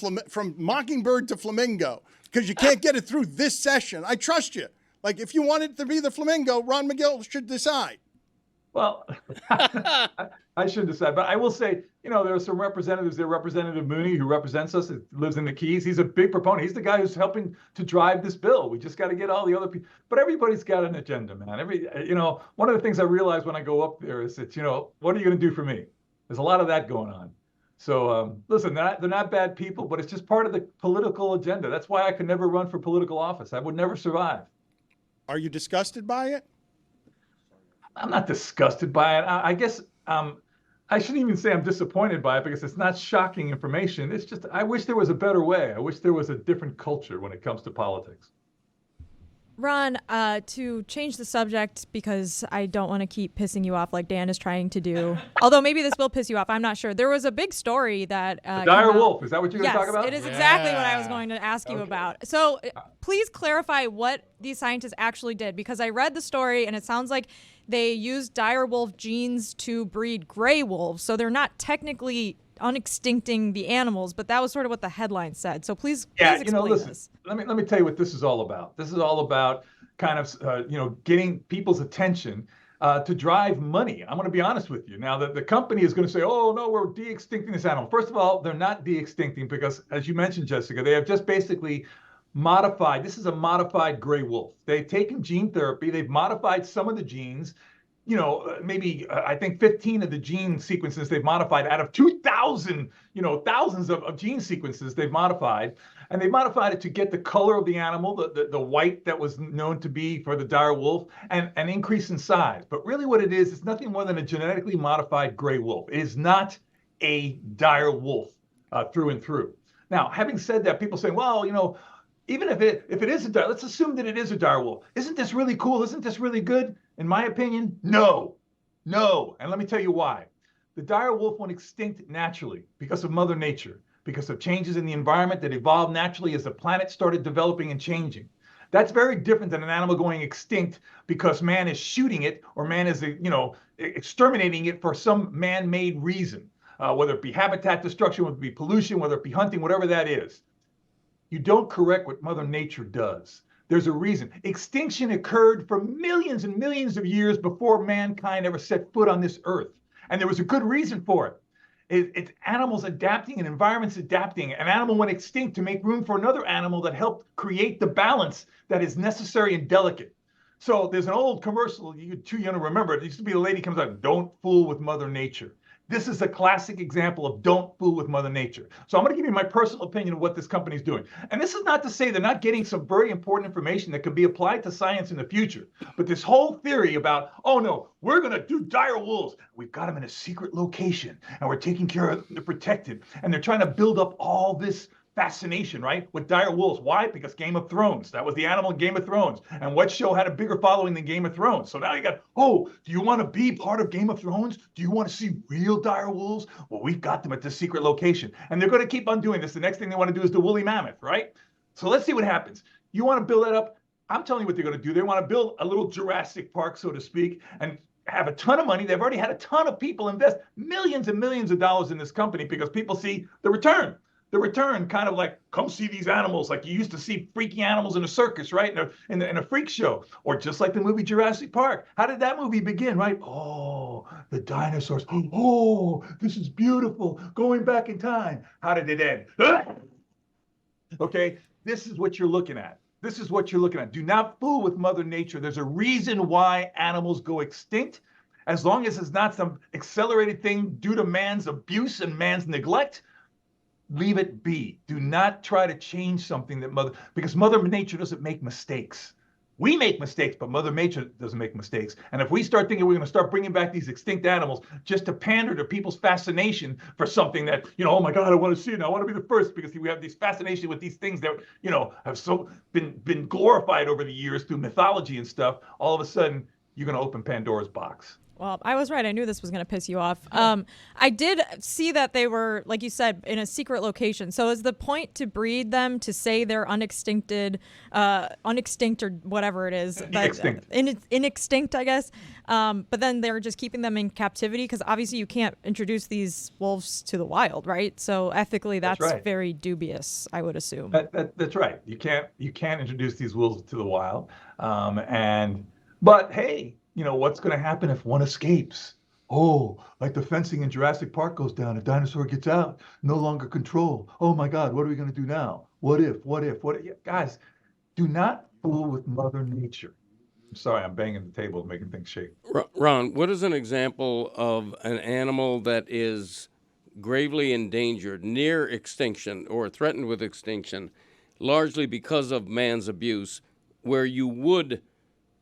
mockingbird to flamingo because you can't get it through this session. I trust you. Like, if you want it to be the flamingo, Ron Magill should decide. Well, I shouldn't decide, but I will say, there are some representatives there. Representative Mooney, who represents us, lives in the Keys. He's a big proponent. He's the guy who's helping to drive this bill. We just got to get all the other people. But everybody's got an agenda, man. One of the things I realize when I go up there is that, what are you going to do for me? There's a lot of that going on. So, listen, they're not bad people, but it's just part of the political agenda. That's why I could never run for political office. I would never survive. Are you disgusted by it? I'm not disgusted by it. I guess I shouldn't even say I'm disappointed by it because it's not shocking information. It's just I wish there was a better way. I wish there was a different culture when it comes to politics. Ron, to change the subject because I don't want to keep pissing you off like Dan is trying to do. Although maybe this will piss you off. I'm not sure. There was a big story that the dire wolf. Is that what you're going to talk about? Yes, it is exactly what I was going to ask you about. So please clarify what these scientists actually did, because I read the story and it sounds like they used dire wolf genes to breed gray wolves. So they're not technically unextincting the animals, but that was sort of what the headline said. So please explain listen, this. Let me tell you what this is all about. This is all about kind of getting people's attention to drive money. I'm going to be honest with you. Now, the company is going to say, oh, no, we're de-extincting this animal. First of all, they're not de-extincting because, as you mentioned, Jessica, they have just basically modified. This is a modified gray wolf. They've taken gene therapy. They've modified some of the genes. Maybe I think 15 of the gene sequences they've modified out of 2,000, thousands of gene sequences they've modified. And they modified it to get the color of the animal, the white that was known to be for the dire wolf, and an increase in size. But really what it is nothing more than a genetically modified gray wolf. It is not a dire wolf through and through. Now, having said that, people say, well, even if it is a dire, let's assume that it is a dire wolf. Isn't this really cool? Isn't this really good? In my opinion, no. And let me tell you why. The dire wolf went extinct naturally because of Mother Nature, because of changes in the environment that evolved naturally as the planet started developing and changing. That's very different than an animal going extinct because man is shooting it or man is, exterminating it for some man-made reason, whether it be habitat destruction, whether it be pollution, whether it be hunting, whatever that is. You don't correct what Mother Nature does. There's a reason. Extinction occurred for millions and millions of years before mankind ever set foot on this earth. And there was a good reason for it. It's animals adapting and environments adapting. An animal went extinct to make room for another animal that helped create the balance that is necessary and delicate. So there's an old commercial, you're too young to remember it. It used to be a lady comes out, don't fool with Mother Nature. This is a classic example of don't fool with Mother Nature. So I'm going to give you my personal opinion of what this company is doing. And this is not to say they're not getting some very important information that could be applied to science in the future. But this whole theory about, oh no, we're going to do dire wolves. We've got them in a secret location and we're taking care of them, they're protected. And they're trying to build up all this fascination, right, with dire wolves. Why? Because Game of Thrones. That was the animal in Game of Thrones. And what show had a bigger following than Game of Thrones? So now you got, oh, do you want to be part of Game of Thrones? Do you want to see real dire wolves? Well, we've got them at this secret location. And they're going to keep on doing this. The next thing they want to do is the woolly mammoth, right? So let's see what happens. You want to build that up? I'm telling you what they're going to do. They want to build a little Jurassic Park, so to speak, and have a ton of money. They've already had a ton of people invest millions and millions of dollars in this company because people see the return. The return, kind of like, come see these animals, like you used to see freaky animals in a circus, right? In a freak show, or just like the movie Jurassic Park. How did that movie begin, right? Oh, the dinosaurs. Oh, this is beautiful. Going back in time. How did it end? Okay, this is what you're looking at. This is what you're looking at. Do not fool with Mother Nature. There's a reason why animals go extinct. As long as it's not some accelerated thing due to man's abuse and man's neglect, leave it be. Do not try to change something because Mother Nature doesn't make mistakes. We make mistakes, but Mother Nature doesn't make mistakes. And if we start thinking we're going to start bringing back these extinct animals just to pander to people's fascination for something that, oh my God, I want to see it. I want to be the first because we have this fascination with these things that, have so been glorified over the years through mythology and stuff. All of a sudden, you're going to open Pandora's box. Well, I was right. I knew this was going to piss you off. I did see that they were, like you said, in a secret location. So is the point to breed them to say they're unextinct or whatever it is? Inextinct, I guess. But then they're just keeping them in captivity because obviously you can't introduce these wolves to the wild, right? So ethically, that's right. Very dubious, I would assume. That's right. You can't introduce these wolves to the wild. But hey, what's going to happen if one escapes? Oh, like the fencing in Jurassic Park goes down, a dinosaur gets out, no longer control. Oh my God, what are we going to do now? What if? Guys, do not fool with Mother Nature. I'm sorry, I'm banging the table, making things shake. Ron, what is an example of an animal that is gravely endangered, near extinction, or threatened with extinction, largely because of man's abuse, where you would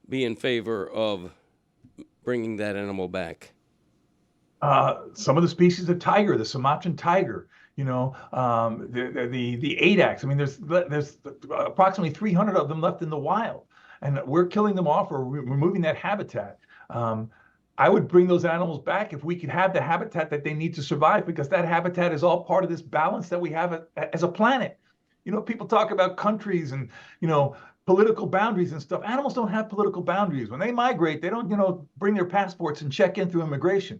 be in favor of bringing that animal back? Some of the species of tiger, the Sumatran tiger, the Adax. I mean, there's approximately 300 of them left in the wild, and we're killing them off or removing that habitat. I would bring those animals back if we could have the habitat that they need to survive, because that habitat is all part of this balance that we have as a planet. People talk about countries and, political boundaries and stuff. Animals don't have political boundaries. When they migrate, they don't, bring their passports and check in through immigration.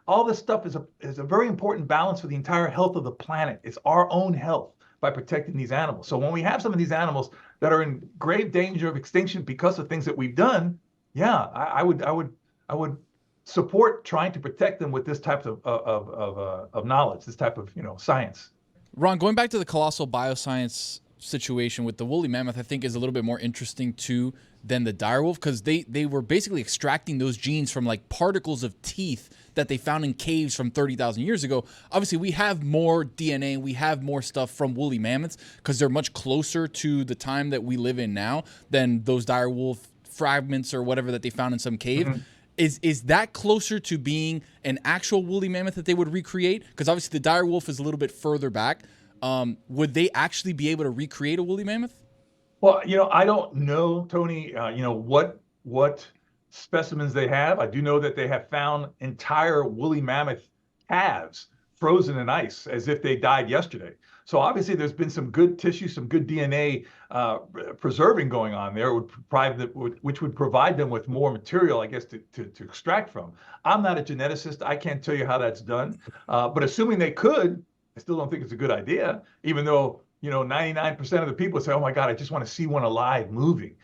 All this stuff is a very important balance for the entire health of the planet. It's our own health by protecting these animals. So when we have some of these animals that are in grave danger of extinction because of things that we've done, yeah, I would support trying to protect them with this type of knowledge, this type of science. Ron, going back to the colossal bioscience situation with the woolly mammoth, I think is a little bit more interesting too than the direwolf, because they were basically extracting those genes from like particles of teeth that they found in caves from 30,000 years ago. Obviously, we have more DNA, we have more stuff from woolly mammoths because they're much closer to the time that we live in now than those direwolf fragments or whatever that they found in some cave. Mm-hmm. Is that closer to being an actual woolly mammoth that they would recreate? Because obviously the dire wolf is a little bit further back. Would they actually be able to recreate a woolly mammoth? Well, I don't know, Tony, what specimens they have. I do know that they have found entire woolly mammoth calves frozen in ice as if they died yesterday. So obviously there's been some good tissue, some good DNA preserving going on there, which would provide them with more material, I guess, to extract from. I'm not a geneticist. I can't tell you how that's done. But assuming they could, I still don't think it's a good idea, even though 99% of the people say, oh my God, I just want to see one alive moving.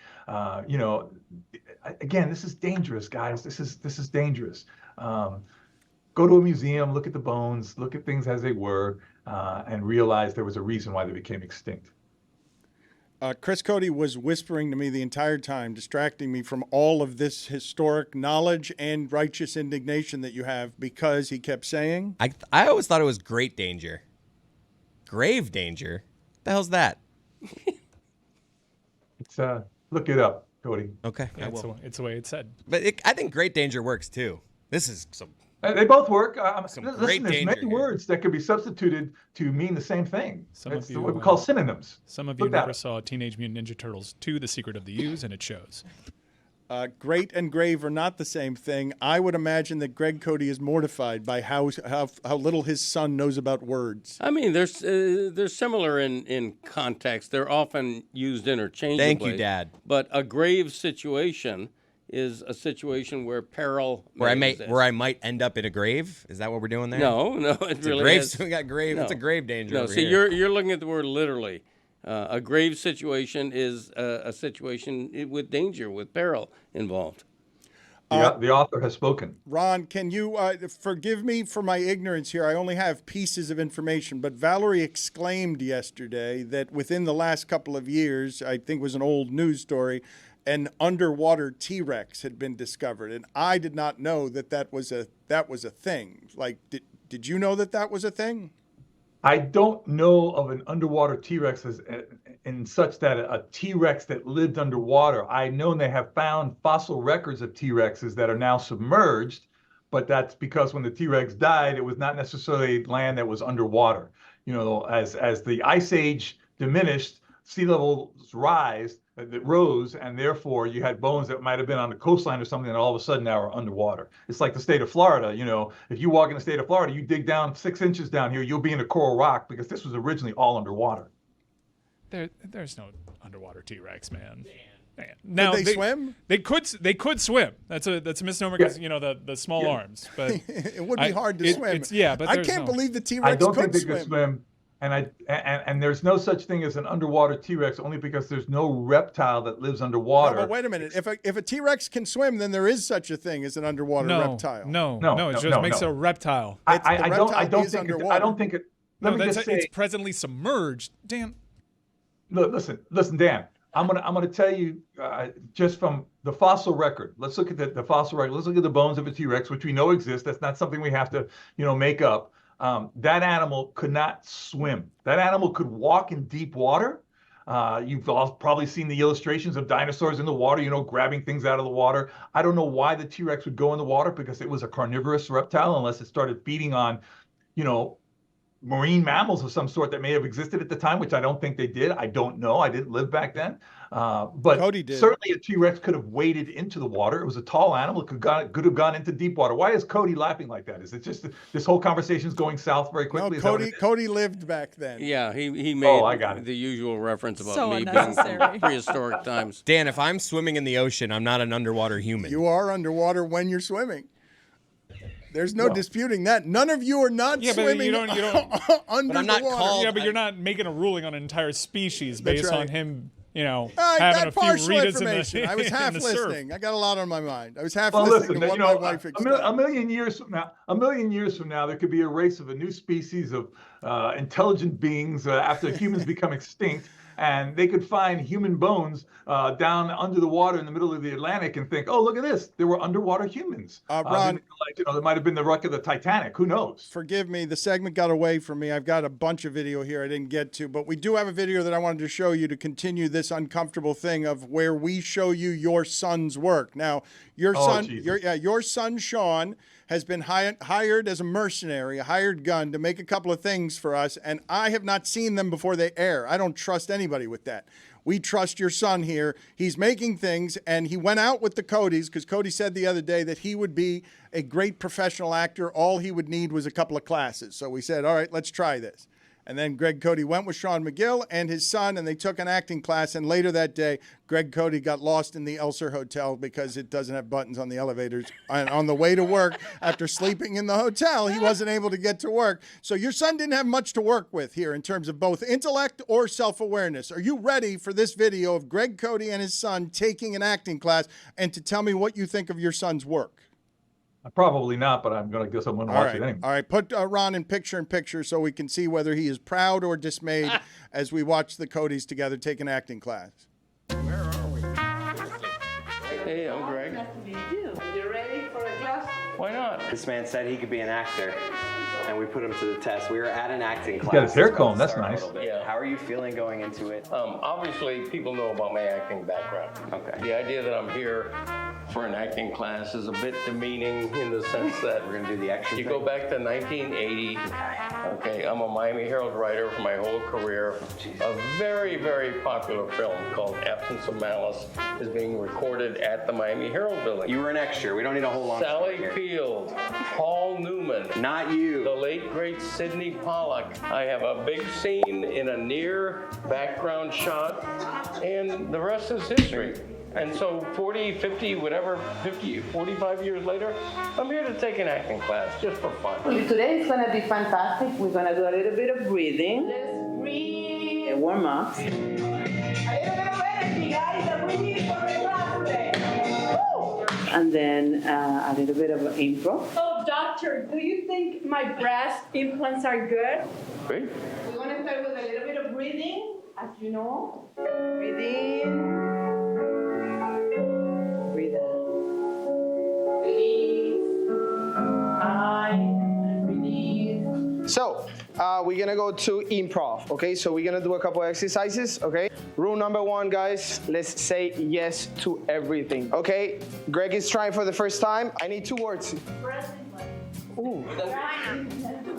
Again, this is dangerous, guys. This is dangerous. Go to a museum, look at the bones, look at things as they were, and realize there was a reason why they became extinct. Chris Cody was whispering to me the entire time, distracting me from all of this historic knowledge and righteous indignation that you have, because he kept saying, I always thought it was great danger. Grave danger? What the hell's that? It's look it up, Cody. Okay. Yeah, it's the way it's said. But I think great danger works too. This is some... They both work. Some listen, great there's danger many here. words that could be substituted to mean the same thing. That's what we call synonyms. Some of you never saw Teenage Mutant Ninja Turtles 2, The Secret of the Ooze, and it shows. Great and grave are not the same thing. I would imagine that Greg Cody is mortified by how little his son knows about words. I mean, they're similar in context. They're often used interchangeably. Thank you, Dad. But a grave situation is a situation where peril where I might end up in a grave. Is that what we're doing there? No, it really grave. is. We got grave. No. It's a grave danger. No, over see, here. you're looking at the word literally. A grave situation is a situation with danger, with peril involved. The author has spoken. Ron, can you forgive me for my ignorance here? I only have pieces of information, but Valerie exclaimed yesterday that within the last couple of years, I think it was an old news story, an underwater T-Rex had been discovered, and I did not know that was a thing. Like, did you know that was a thing? I don't know of an underwater T-Rex in such that a T-Rex that lived underwater. I know they have found fossil records of T-Rexes that are now submerged, but that's because when the T-Rex died, it was not necessarily land that was underwater. As the ice age diminished, sea levels rose, and therefore you had bones that might have been on the coastline or something that all of a sudden now are underwater. It's like the state of Florida. If you walk in the state of Florida, you dig down 6 inches down here, you'll be in a coral rock because this was originally all underwater. There's no underwater T-Rex, man. Now they swim? They could swim. That's a misnomer because the small arms. But it would be hard to swim. But I can't believe the T-Rex I don't think they swim. could swim. And there's no such thing as an underwater T-Rex, only because there's no reptile that lives underwater. No, but wait a minute. If a T-Rex can swim, then there is such a thing as an underwater reptile. No. It just makes it a reptile. I don't think it. It's presently submerged. Dan. Look, listen, Dan. I'm gonna tell you just from the fossil record. Let's look at the fossil record. Let's look at the bones of a T-Rex, which we know exist. That's not something we have to make up. That animal could not swim. That animal could walk in deep water, You've all probably seen the illustrations of dinosaurs in the water, grabbing things out of the water. I don't know why the T-Rex would go in the water, because it was a carnivorous reptile, unless it started feeding on, marine mammals of some sort that may have existed at the time, which I don't think they did. I don't know. I didn't live back then. But Cody did. Certainly a T-Rex could have waded into the water. It was a tall animal. It could have gone into deep water. Why is Cody laughing like that? Is it just this whole conversation is going south very quickly? No, Cody lived back then. Yeah, he made I got it. the usual reference about So me being unnecessary. from prehistoric times. Dan, if I'm swimming in the ocean, I'm not an underwater human. You are underwater when you're swimming. There's no disputing that. None of you are not swimming you don't under But I'm not the water. called- Yeah, but you're not making a ruling on an entire species That's based right. on him, I having got a few partial Ritas information. in the I was half in the surf. listening. I got a lot on my mind. I was half Well, listening listen, to what my wife explained. a million years from now, there could be a race of a new species of intelligent beings after humans become extinct, and they could find human bones down under the water in the middle of the Atlantic and think, oh, look at this. There were underwater humans. Ron, there might have been the wreck of the Titanic. Who knows? Forgive me, the segment got away from me. I've got a bunch of video here I didn't get to, but we do have a video that I wanted to show you to continue this uncomfortable thing of where we show you your son's work. Now, your son Sean has been hired as a mercenary, a hired gun, to make a couple of things for us, and I have not seen them before they air. I don't trust anybody with that. We trust your son here. He's making things, and he went out with the Codys, because Cody said the other day that he would be a great professional actor. All he would need was a couple of classes. So we said, all right, let's try this. And then Greg Cody went with Sean Magill and his son, and they took an acting class. And later that day, Greg Cody got lost in the Elser Hotel because it doesn't have buttons on the elevators. And on the way to work, after sleeping in the hotel, he wasn't able to get to work. So your son didn't have much to work with here in terms of both intellect or self-awareness. Are you ready for this video of Greg Cody and his son taking an acting class, and to tell me what you think of your son's work? Probably not, but I'm going to guess I'm going to watch it anyway. All right, put Ron in picture so we can see whether he is proud or dismayed as we watch the Codys together take an acting class. Where are we? Hey, I'm Greg. Nice to meet you. You ready for a class? Why not? This man said he could be an actor, and we put him to the test. We were at an acting class. He's got his hair It's about combed. to That's start a nice. little bit. Yeah. How are you feeling going into it? Obviously, people know about my acting background. Okay. The idea that I'm here for an acting class is a bit demeaning in the sense that We're gonna do the extra you thing. go back to 1980. Okay, I'm a Miami Herald writer for my whole career. A very, very popular film called Absence of Malice is being recorded at the Miami Herald building. You were an extra. We don't need a whole long story Sally here. Field, Paul Newman, Not you. the late great Sidney Pollack. I have a big scene in a near background shot, and the rest is history. And so 40, 50, whatever, 50, 45 years later, I'm here to take an acting class just for fun. Today is going to be fantastic. We're going to do a little bit of breathing. Let's breathe. A warm up. A little bit of energy, guys, that we need for the class today. Woo! And then a little bit of improv. Oh, doctor, do you think my breast implants are good? Great. We're going to start with a little bit of breathing, as you know. Breathe in. Breathe out. Release. Release. So, we're gonna go to improv, okay? So we're gonna do a couple exercises, okay? Rule number one, guys, let's say yes to everything, okay? Greg is trying for the first time. I need 2 words. Breast implants. Ooh.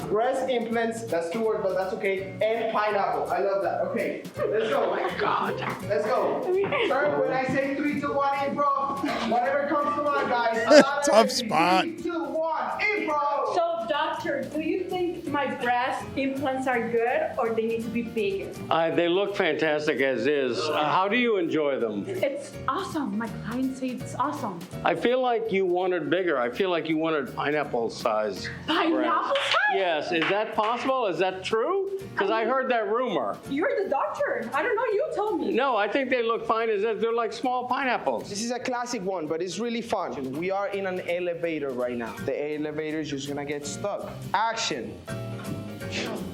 Breast implants, that's 2 words, but that's okay. And pineapple, I love that. Okay, let's go. Oh my God. Let's go. Sir, when I say 3, 2, 1, improv, whatever comes to mind, guys. A lot of Tough energy. spot. 3, 2, 1, improv. So, doctor, do you think my breast implants are good or they need to be bigger? They look fantastic as is. How do you enjoy them? It's awesome. My clients say it's awesome. I feel like you wanted bigger. I feel like you wanted pineapple size. Pineapple size? Yes, is that possible? Is that true? Because I heard that rumor. You're the doctor. I don't know. You told me. No, I think they look fine as if they're like small pineapples. This is a classic one, but it's really fun. We are in an elevator right now. The elevator is just gonna get stuck. Action.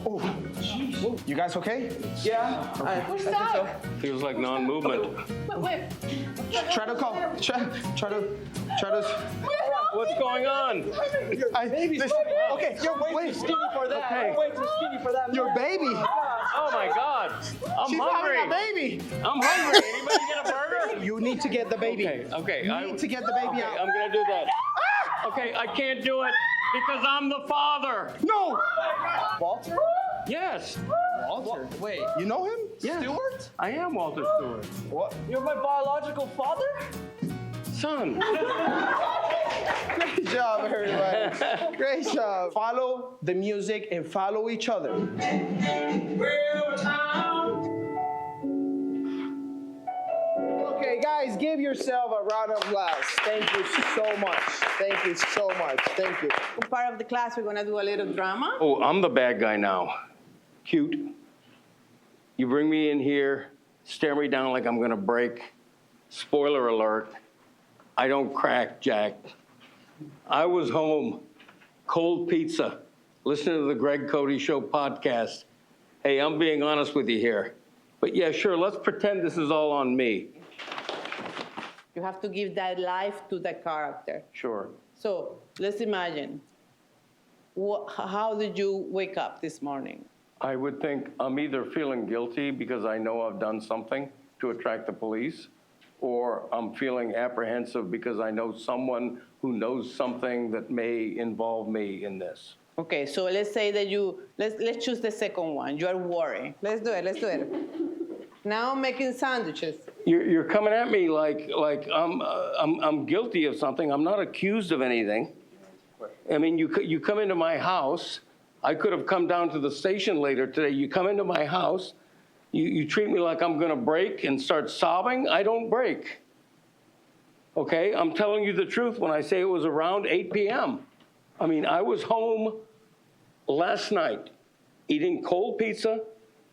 Oh, you guys okay? Yeah. We're stuck. Feels like non-movement. Wait. Try to call. Try to. What's going on? Okay, you're way too skinny for that. Okay. You're way too skinny for that. Your baby. Oh my God, I'm She's hungry. having a baby. I'm hungry. Anybody get a burger? You need to get the baby. Okay. You need to get the baby out. I'm gonna do that. Okay, I can't do it because I'm the father. No! Walter? Yes. Walter? Wait, you know him? Yeah. Stewart? I am Walter Stewart. What? You're my biological father? Son. Great job, everybody. Great job. Follow the music and follow each other. Okay, guys, give yourself a round of applause. Thank you so much. Thank you so much. Thank you. Part of the class, we're going to do a little drama. Oh, I'm the bad guy now. Cute. You bring me in here, stare me down like I'm gonna break. Spoiler alert, I don't crack, Jack. I was home, cold pizza, listening to the Greg Cody Show podcast. Hey, I'm being honest with you here. But yeah, sure, let's pretend this is all on me. You have to give that life to the character. Sure. So let's imagine. How did you wake up this morning? I would think I'm either feeling guilty because I know I've done something to attract the police, or I'm feeling apprehensive because I know someone who knows something that may involve me in this. Okay, so let's say that let's choose the second one. You are worried. Let's do it. Now I'm making sandwiches. You're coming at me like I'm guilty of something. I'm not accused of anything. I mean, you come into my house. I could have come down to the station later today. You come into my house. You treat me like I'm going to break and start sobbing. I don't break. Okay? I'm telling you the truth when I say it was around 8 p.m. I mean, I was home last night eating cold pizza,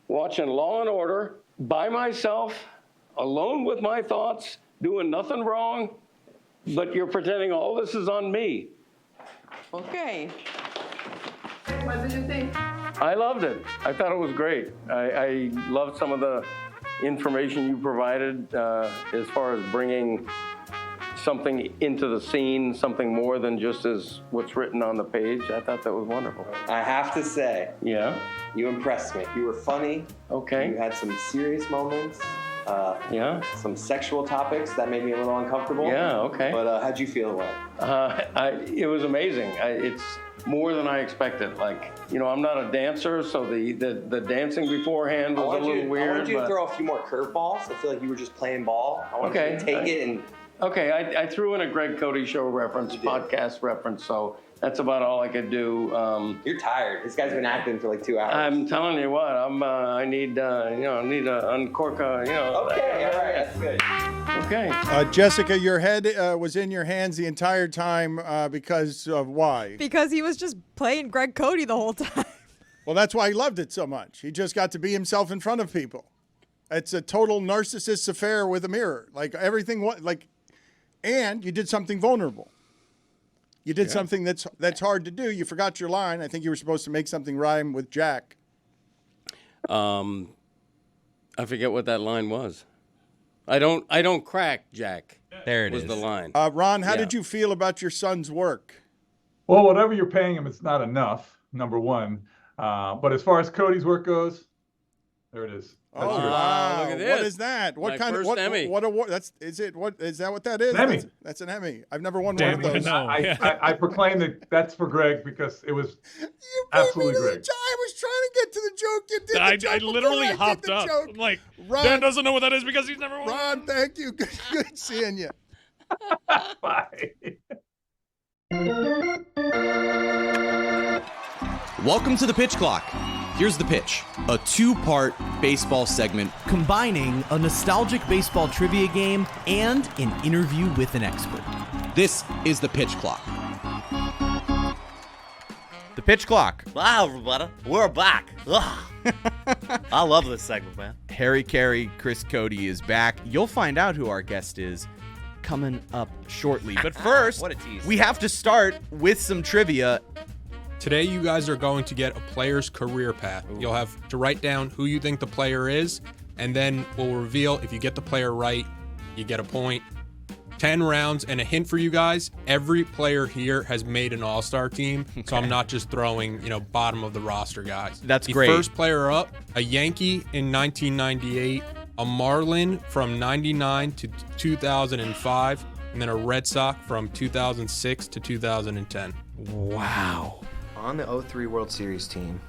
watching Law and Order by myself, alone with my thoughts, doing nothing wrong, but you're pretending all this is on me. Okay. What did you think? I loved it. I thought it was great. I loved some of the information you provided as far as bringing something into the scene, something more than just as what's written on the page. I thought that was wonderful. I have to say, Yeah? you impressed me. You were funny. Okay. You had some serious moments. Yeah? Some sexual topics that made me a little uncomfortable. Yeah, okay. But how'd you feel about it? It was amazing. It's more than I expected. Like, I'm not a dancer, so the dancing beforehand was a little weird. I wanted you to throw a few more curveballs. I feel like you were just playing ball. I wanted you to take it and... Okay, I threw in a Greg Cody Show reference, podcast reference, so that's about all I could do. You're tired. This guy's been acting for like 2 hours. I'm telling you what, I need to uncork a, Okay, all right, that's good. Okay. Jessica, your head was in your hands the entire time because of why? Because he was just playing Greg Cody the whole time. Well, that's why he loved it so much. He just got to be himself in front of people. It's a total narcissist affair with a mirror. Like everything, and you did something vulnerable. You did something that's hard to do. You forgot your line. I think you were supposed to make something rhyme with Jack. I forget what that line was. I don't crack, Jack. There it was is. the line. Ron, how did you feel about your son's work? Well, whatever you're paying him, it's not enough, number one. But as far as Cody's work goes, there it is. Oh, wow. Look at this. What is that? What My kind first of Emmy. what award? Is that what that is? An Emmy. That's an Emmy. I've never won Damn, one of those. no. I proclaim that's for Greg because it was absolutely Greg. I was trying to get to the joke. You did the joke I literally before I hopped did the up. joke. I'm like, Ron, Dan doesn't know what that is because he's never won. Ron, thank you. Good seeing you. Bye. Welcome to the Pitch Clock. Here's the pitch, a two-part baseball segment combining a nostalgic baseball trivia game and an interview with an expert. This is the Pitch Clock. The Pitch Clock. Wow, everybody, we're back. I love this segment, man. Harry Carey, Chris Cody is back. You'll find out who our guest is coming up shortly. But first, What a tease. we have to start with some trivia. Today, you guys are going to get a player's career path. You'll have to write down who you think the player is, and then we'll reveal if you get the player right, you get a point. 10 rounds, and a hint for you guys, every player here has made an all-star team, so I'm not just throwing, bottom of the roster guys. That's the great. First player up, a Yankee in 1998, a Marlin from 99 to 2005, and then a Red Sox from 2006 to 2010. Wow. On the 03 World Series team.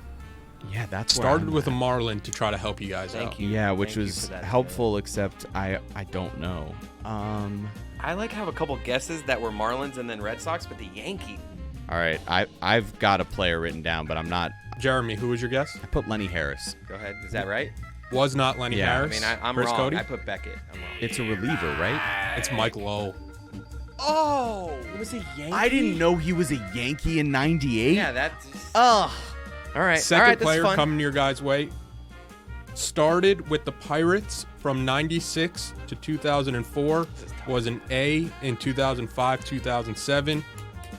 Yeah, that's started with a Marlin to try to help you guys out. Thank you. Yeah, which Thank you was for that. helpful, except I don't know. I have a couple guesses that were Marlins and then Red Sox, but the Yankees. All right, I've got a player written down, but I'm not. Jeremy, who was your guess? I put Lenny Harris. Go ahead. Is that right? Was not Lenny Harris. I mean, I'm Chris wrong. Cody? I put Beckett. I'm wrong. It's a reliever, right? It's Mike Lowe. Oh, it was a Yankee. I didn't know he was a Yankee in '98. Yeah, that's. Ugh. All right. Second all right, player that's fun. coming your guys' way. Started with the Pirates from 96 to 2004. Was an A in 2005, 2007.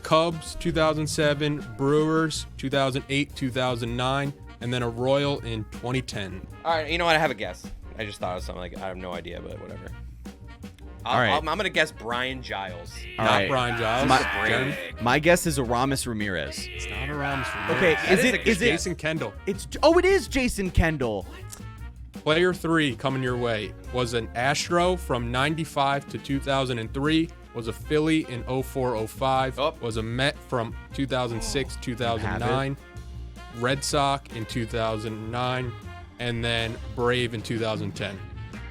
Cubs 2007. Brewers 2008, 2009. And then a Royal in 2010. All right, you know what? I have a guess. I just thought of something. I have no idea, but whatever. All right. I'm going to guess Brian Giles. All Not right. Brian Giles. Jeremy? My guess is Aramis Ramirez. It's not a Rams. Okay, is it Jason Kendall? It is Jason Kendall. Player 3 coming your way was an Astro from 95 to 2003, was a Philly in 04-05, was a Met from 2006, 2009, Red Sox in 2009, and then Brave in 2010.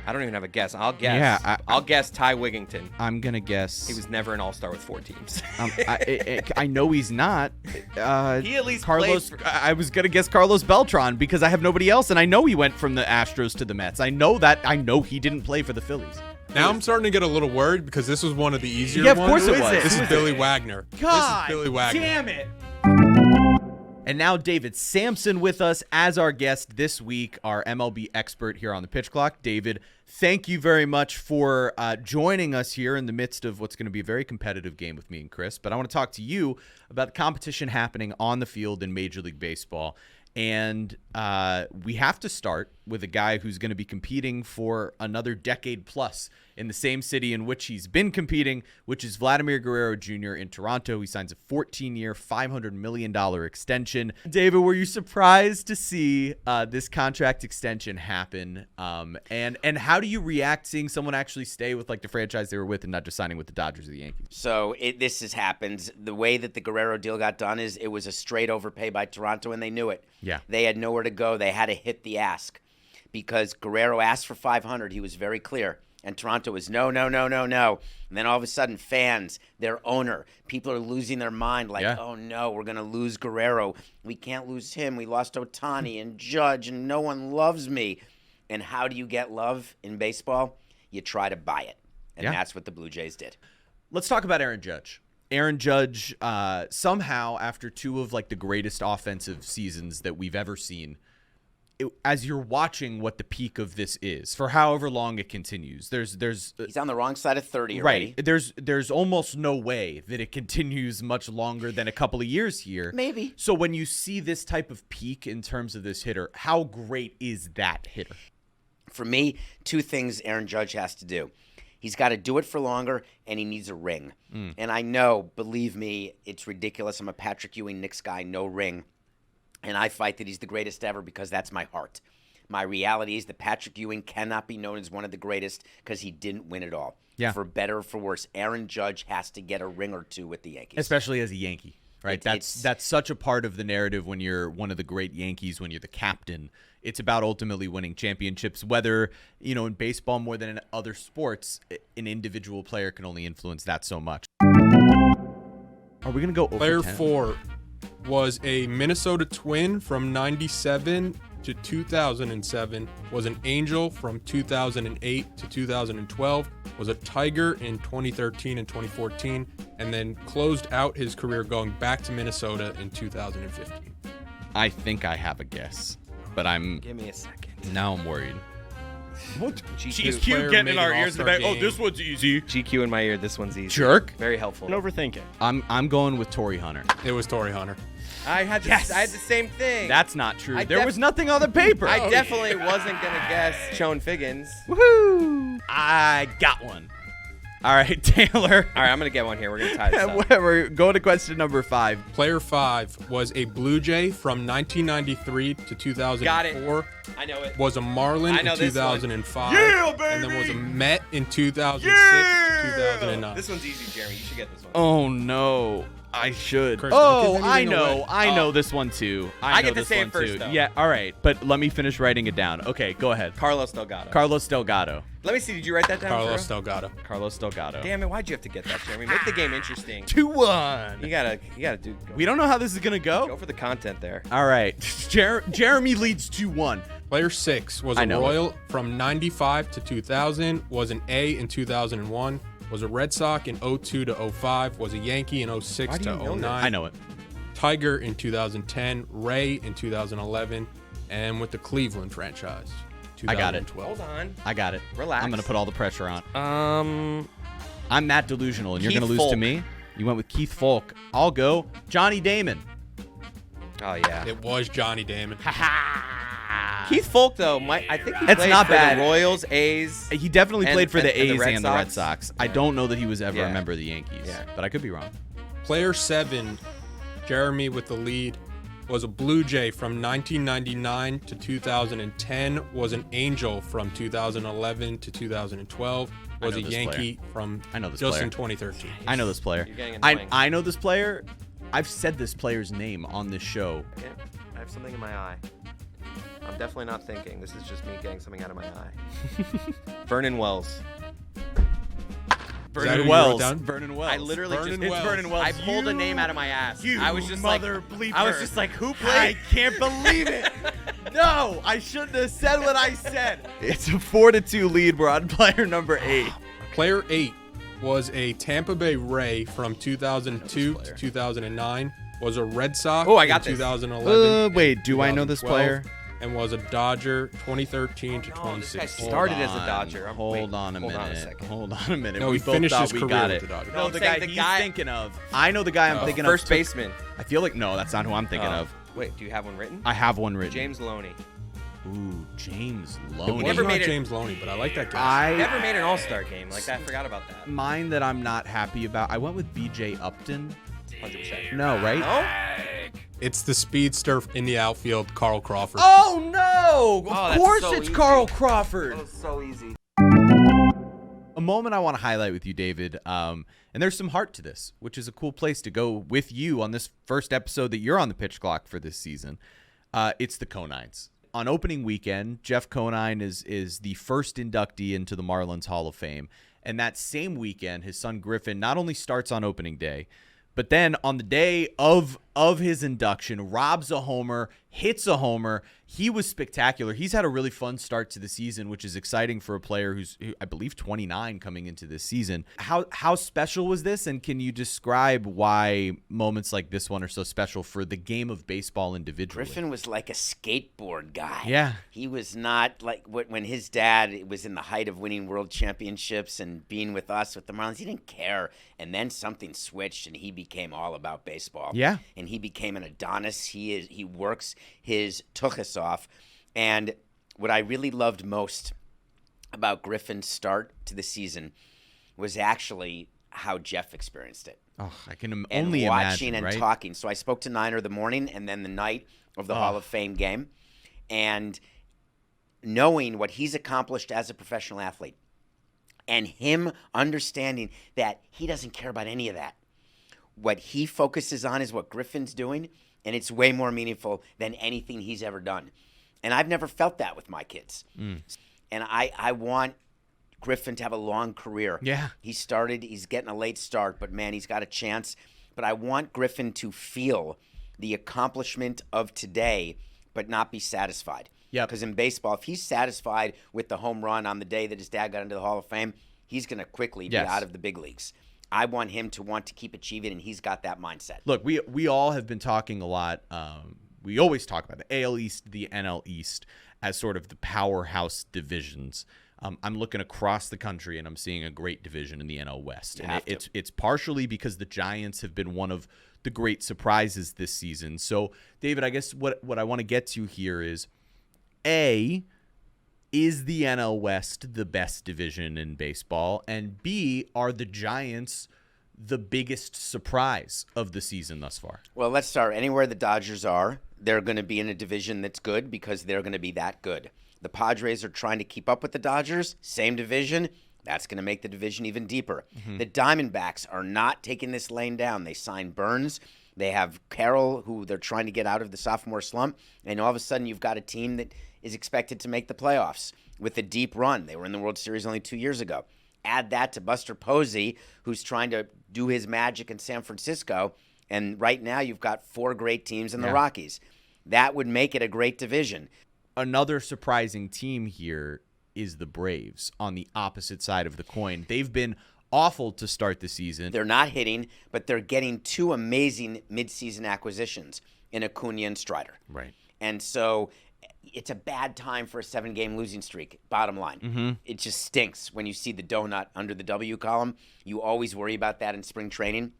I don't even have a guess. I'll guess. Yeah, I'll guess Ty Wigington. I'm gonna guess He was never an All-Star with 4 teams. I know he's not. He at least Carlos. played I was gonna guess Carlos Beltran because I have nobody else, and I know he went from the Astros to the Mets. I know that. I know he didn't play for the Phillies. Now I'm starting to get a little worried because this was one of the easier Yeah, of ones. course it was. This Who is is Billy Wagner. God This is Billy Wagner. damn it. And now David Sampson with us as our guest this week, our MLB expert here on the Pitch Clock. David, thank you very much for joining us here in the midst of what's going to be a very competitive game with me and Chris. But I want to talk to you about the competition happening on the field in Major League Baseball. And we have to start with a guy who's going to be competing for another decade plus in the same city in which he's been competing, which is Vladimir Guerrero Jr. in Toronto. He signs a 14-year, $500 million extension. David, were you surprised to see this contract extension happen? And how do you react seeing someone actually stay with like the franchise they were with and not just signing with the Dodgers or the Yankees? So this has happened. The way that the Guerrero deal got done is it was a straight overpay by Toronto, and they knew it. Yeah. They had nowhere to go. They had to hit the ask because Guerrero asked for $500. He was very clear. And Toronto was no. And then all of a sudden, fans, their owner, people are losing their mind like, oh, no, we're going to lose Guerrero. We can't lose him. We lost Ohtani and Judge, and no one loves me. And how do you get love in baseball? You try to buy it. And that's what the Blue Jays did. Let's talk about Aaron Judge. Aaron Judge, somehow, after two of like the greatest offensive seasons that we've ever seen, as you're watching what the peak of this is for however long it continues, there's he's on the wrong side of 30 already. Right. There's almost no way that it continues much longer than a couple of years here. Maybe. So when you see this type of peak in terms of this hitter, how great is that hitter? For me, two things Aaron Judge has to do. He's got to do it for longer, and he needs a ring. And I know, believe me, it's ridiculous. I'm a Patrick Ewing Knicks guy, no ring. And I fight that he's the greatest ever because that's my heart. My reality is that Patrick Ewing cannot be known as one of the greatest because he didn't win it all. Yeah. For better or for worse, Aaron Judge has to get a ring or two with the Yankees. Especially as a Yankee, right? That's such a part of the narrative when you're one of the great Yankees, when you're the captain. It's about ultimately winning championships, whether, in baseball more than in other sports, an individual player can only influence that so much. Are we going to go over Player 10? 4 was a Minnesota Twin from 97 to 2007, was an Angel from 2008 to 2012, was a Tiger in 2013 and 2014, and then closed out his career going back to Minnesota in 2015. I think I have a guess, but Give me a second. Now I'm worried. What? GQ getting in our ears about, oh, this one's easy. GQ in my ear, this one's easy. Jerk. Very helpful. Don't overthink it. I'm going with Torrey Hunter. It was Torrey Hunter. I had the same thing. That's not true. There was nothing on the paper. I definitely wasn't going to guess Chone Figgins. Woohoo! I got one. All right, Taylor. All right, I'm going to get one here. We're going to tie this up. We're going to question number 5. Player 5 was a Blue Jay from 1993 to 2004. Got it. I know it. Was a Marlin in 2005. Yeah, baby. And then was a Met in 2006 to 2009. This one's easy, Jeremy. You should get this one. Oh, no. I should. Chris, Oh, don't give I anything know. away. I know this one too. I know get to this say it one first, too. though. Yeah, all right. But let me finish writing it down. Okay, go ahead. Carlos Delgado. Carlos Delgado. Let me see. Did you write that down? Carlos for real? Delgado. Carlos Delgado. Damn it! Why'd you have to get that, Jeremy? Make the game interesting. 2-1. You gotta do. We don't know how this is gonna go. Go for the content there. All right. Jeremy leads 2-1. Player 6 was I a know Royal from 95 to 2000. Was an A in 2001. Was a Red Sox in 02 to 05. Was a Yankee in 06 Why do to you know 09. this? I know it. Tiger in 2010. Ray in 2011. And with the Cleveland franchise. I got it. 2012. Hold on. I got it. Relax. I'm gonna put all the pressure on. I'm that delusional, and you're Keith gonna lose to Folk. me. You went with Keith Folk. I'll go Johnny Damon. Oh yeah. It was Johnny Damon. Keith Folk though, I think he It's played not for bad. the Royals, A's. He definitely played for the A's Red and the Red Sox. Sox. I don't know that he was ever Yeah. a member of the Yankees, Yeah. but I could be wrong. Player 7, Jeremy with the lead, was a Blue Jay from 1999 to 2010. Was an Angel from 2011 to 2012. Was I a know this Yankee from I know this just player. in 2013. I know this player. You're getting annoying. I know this player. I've said this player's name on this show. Okay. I have something in my eye. I'm definitely not thinking. This is just me getting something out of my eye. Vernon Wells. that who you wrote down? Vernon Wells. I literally Vernon just Wells. Vernon Wells. I pulled a name out of my ass. You I was just mother like, bleeper. I was just like, who I played? can't believe it. No, I shouldn't have said what I said. It's a 4-2 lead. We're on player number 8. Player 8 was a Tampa Bay Ray from 2002 to 2009. Was a Red Sox Oh, I got in this. 2011. Wait, do I know this 2012, player? And was a Dodger 2013 to No, this guy 2016. started as a Dodger. Hold on a minute. Hold on a second. Hold on a minute. No, we he both finished thought his we career got with it. the Dodgers. No, I'm the saying guy the he's guy- thinking of. I know the guy I'm thinking First of. baseman. I feel like no, that's not who I'm thinking of. Wait, do you have one written? I have one written. James Loney. Ooh, James It Loney. was Never not made it- James Loney, but I like that guy. Never made an All-Star game. Like that. I forgot about that. Mine that I'm not happy about. I went with B.J. Upton. 100%. No, right? No? It's the speedster in the outfield, Carl Crawford. Oh no! Oh, Of that's course so it's easy. Carl Crawford. That was so easy. A moment I want to highlight with you, David, and there's some heart to this, which is a cool place to go with you on this first episode that you're on the pitch clock for this season. It's the Conines. On opening weekend, Jeff Conine is the first inductee into the Marlins Hall of Fame. And that same weekend, his son Griffin not only starts on opening day, but then on the day of his induction, robs a homer, hits a homer. He was spectacular. He's had a really fun start to the season, which is exciting for a player who I believe 29 coming into this season. How special was this? And can you describe why moments like this one are so special for the game of baseball individually? Griffin was like a skateboard guy. Yeah. He was not like when his dad was in the height of winning world championships and being with us with the Marlins. He didn't care. And then something switched and he became all about baseball. Yeah. And he became an Adonis. He works his tuchus off. And what I really loved most about Griffin's start to the season was actually how Jeff experienced it. Oh, I can And only watching imagine, and right? talking. So I spoke to Niner the morning and then the night of the Hall of Fame game. And knowing what he's accomplished as a professional athlete and him understanding that he doesn't care about any of that. What he focuses on is what Griffin's doing, and it's way more meaningful than anything he's ever done. And I've never felt that with my kids. And I want Griffin to have a long career. Yeah. He's getting a late start, but man, he's got a chance. But I want Griffin to feel the accomplishment of today, but not be satisfied. Yeah. Because in baseball, if he's satisfied with the home run on the day that his dad got into the Hall of Fame, he's going to quickly be out of the big leagues. I want him to want to keep achieving, and he's got that mindset. Look, we all have been talking a lot. We always talk about the AL East, the NL East as sort of the powerhouse divisions. I'm looking across the country, and I'm seeing a great division in the NL West. And it's partially because the Giants have been one of the great surprises this season. So, David, I guess what I want to get to here is, A, is the NL West the best division in baseball? And B, are the Giants the biggest surprise of the season thus far? Well, let's start. Anywhere the Dodgers are, they're going to be in a division that's good because they're going to be that good. The Padres are trying to keep up with the Dodgers, same division. That's going to make the division even deeper. The Diamondbacks are not taking this lane down. They signed Burns. They have Carroll, who they're trying to get out of the sophomore slump. And all of a sudden, you've got a team that is expected to make the playoffs with a deep run. They were in the World Series only 2 years ago. Add that to Buster Posey, who's trying to do his magic in San Francisco. And right now, you've got 4 great teams in the Rockies. That would make it a great division. Another surprising team here is the Braves on the opposite side of the coin. They've been awful to start the season. They're not hitting, but they're getting 2 amazing midseason acquisitions in Acuna and Strider. Right. And so it's a bad time for a 7-game losing streak, bottom line. It just stinks when you see the donut under the W column. You always worry about that in spring training.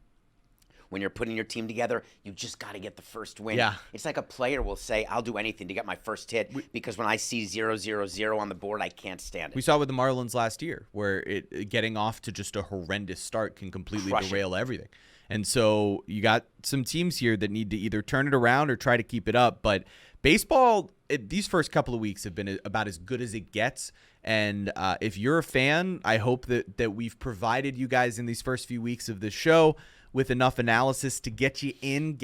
When you're putting your team together, you just got to get the first win. Yeah. It's like a player will say, I'll do anything to get my first hit because when I see 0-0-0 on the board, I can't stand it. We saw with the Marlins last year where it getting off to just a horrendous start can completely derail everything. And so you got some teams here that need to either turn it around or try to keep it up. But baseball, these first couple of weeks have been about as good as it gets. And if you're a fan, I hope that we've provided you guys in these first few weeks of the show with enough analysis to get you in.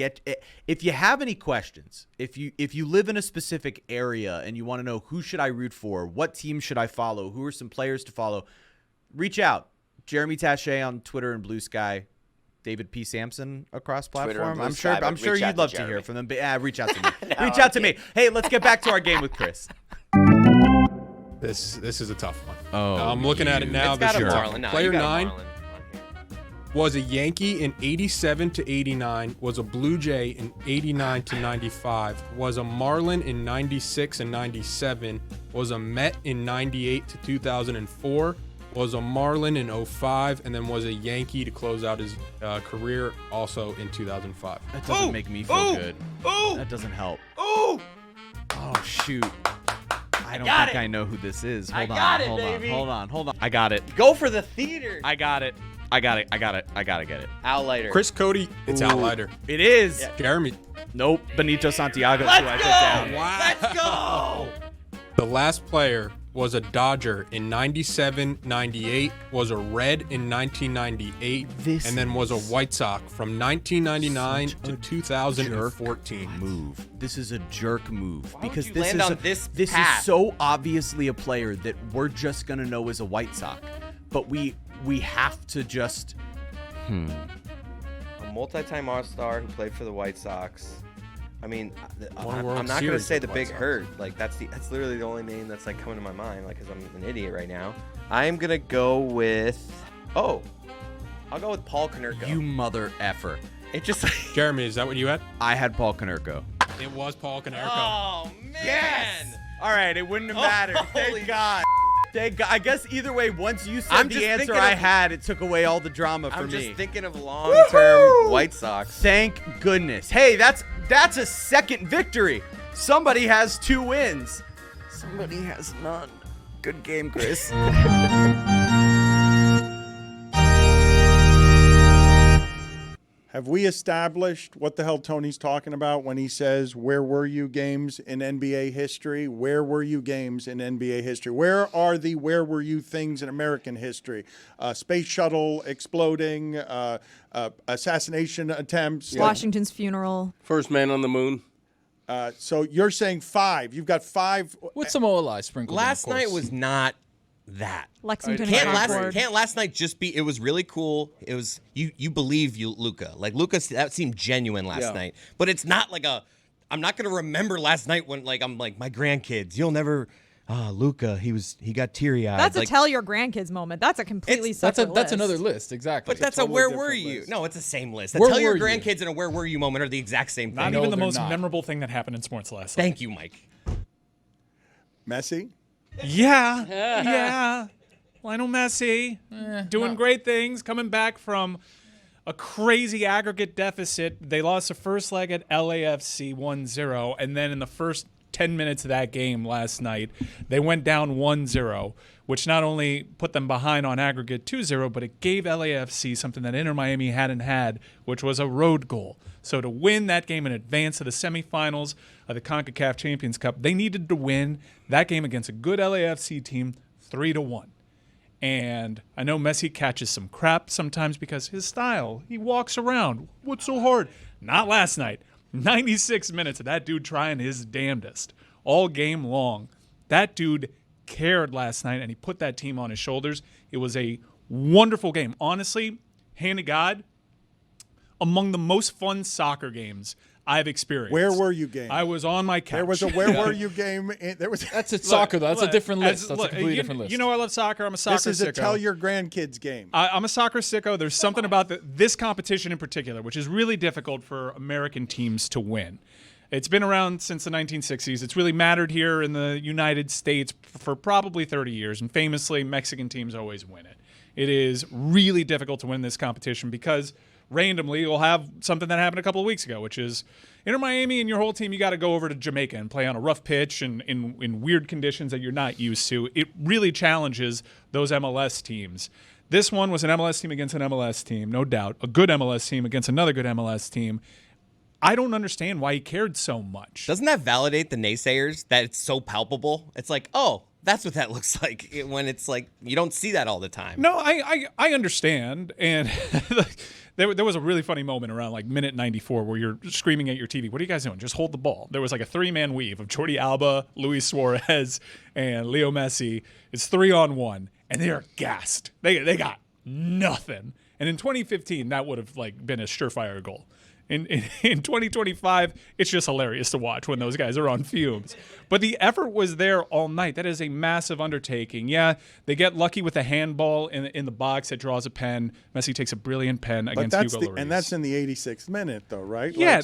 If you have any questions, if you live in a specific area and you want to know who should I root for, what team should I follow, who are some players to follow, reach out. Jeremy Taché on Twitter and Blue Sky. David P. Sampson across platform. I'm sure you'd love to hear from them. But reach out to me. Reach out to me. Hey, let's get back to our game with Chris. This is a tough one. Oh, I'm looking at it now. It's got a Marlin. No, Player you got a 9 Marlin. was a Yankee in 87 to 89, was a Blue Jay in 89 to 95, was a Marlin in 96 and 97, was a Met in 98 to 2004, was a Marlin in 05, and then was a Yankee to close out his career also in 2005. That doesn't make me feel good. That doesn't help. Oh, shoot. I don't think I know who this is. Hold on. I got it. Go for the theater. I got it. I gotta get it. Outlighter. Chris Cody. It's Outlighter. It is. Yeah. Jeremy. Nope. Benito Santiago. Who I put down. Wow. Let's go. The last player was a Dodger in 97, 98, was a Red in 1998, and then was a White Sox from 1999 to 2014. Move. This is a jerk move because you this land is on this is path? so obviously a player that we're just gonna know as a White Sox, but we have to just. A multi-time All-Star who played for the White Sox. I mean, Won a World I'm not going to Series say with the the Big White Sox. Hurt. Like that's literally the only name that's like coming to my mind. Like, cause I'm an idiot right now. I'm gonna go with. I'll go with Paul Konerko. You mother effer. It just. Jeremy, is that what you had? I had Paul Konerko. It was Paul Konerko. Oh man. Yes. All right, it wouldn't have mattered. Thank God. Thank God. I guess either way, once you said the answer I had, it took away all the drama for I'm me. just thinking of long-term White Sox. Thank goodness. Hey, that's a second victory. Somebody has 2 wins. Somebody has none. Good game, Chris. Have we established what the hell Tony's talking about when he says, where were you games in NBA history? Where were you games in NBA history? Where are the where were you things in American history? Space shuttle exploding, assassination attempts. Washington's funeral. First man on the moon. So you're saying 5. You've got 5. With some OLI sprinkled in, of Last course. night was not that. Lexington Can't Concord. last night just be? It was really cool. It was you believe Luka. Like Luka, that seemed genuine last night. But it's not like a. I'm not gonna remember last night when I'm like my grandkids. You'll never. Luka, he got teary eyed. That's a tell your grandkids moment. That's a completely separate That's list. another list, exactly. But that's a where were you? No, it's the same list. A Where tell your were you? grandkids and a where were you moment are the exact same thing. Not No, even the they're most not. memorable thing that happened in sports last night. Thank you, Mike. Messi? Yeah. Lionel Messi doing great things, coming back from a crazy aggregate deficit. They lost the first leg at LAFC 1-0, and then in the first 10 minutes of that game last night. They went down 1-0, which not only put them behind on aggregate 2-0, but it gave LAFC something that Inter Miami hadn't had, which was a road goal. So to win that game in advance of the semifinals of the CONCACAF Champions Cup, they needed to win that game against a good LAFC team 3-1. And I know Messi catches some crap sometimes because his style, he walks around. What's so hard? Not last night. 96 minutes of that dude trying his damnedest all game long. That dude cared last night, and he put that team on his shoulders. It was a wonderful game. Honestly, hand to God, among the most fun soccer games I've experienced. Where were you game? I was on my couch. There was a where were you game. There was. That's soccer, though. That's a different list. That's a completely different list. You know I love soccer. I'm a soccer sicko. This is a tell your grandkids game. I'm a soccer sicko. There's something about this competition in particular, which is really difficult for American teams to win. It's been around since the 1960s. It's really mattered here in the United States for probably 30 years, and famously, Mexican teams always win it. It is really difficult to win this competition because randomly you'll have something that happened a couple of weeks ago, which is Inter Miami and your whole team, you got to go over to Jamaica and play on a rough pitch and in weird conditions that you're not used to. It really challenges those MLS teams. This one was an MLS team against an MLS team, no doubt. A good MLS team against another good MLS team. I don't understand why he cared so much. Doesn't that validate the naysayers that it's so palpable? It's like, oh, that's what that looks like when it's like you don't see that all the time. No, I understand. And there was a really funny moment around like minute 94 where you're screaming at your TV, what are you guys doing? Just hold the ball. There was like a 3-man weave of Jordi Alba, Luis Suarez, and Leo Messi. It's 3-on-1, and they are gassed. They got nothing. And in 2015, that would have like been a surefire goal. In 2025, it's just hilarious to watch when those guys are on fumes. But the effort was there all night. That is a massive undertaking. Yeah, they get lucky with a handball in the box that draws a pen. Messi takes a brilliant pen against Hugo Lloris. And that's in the 86th minute, though, right? Yeah,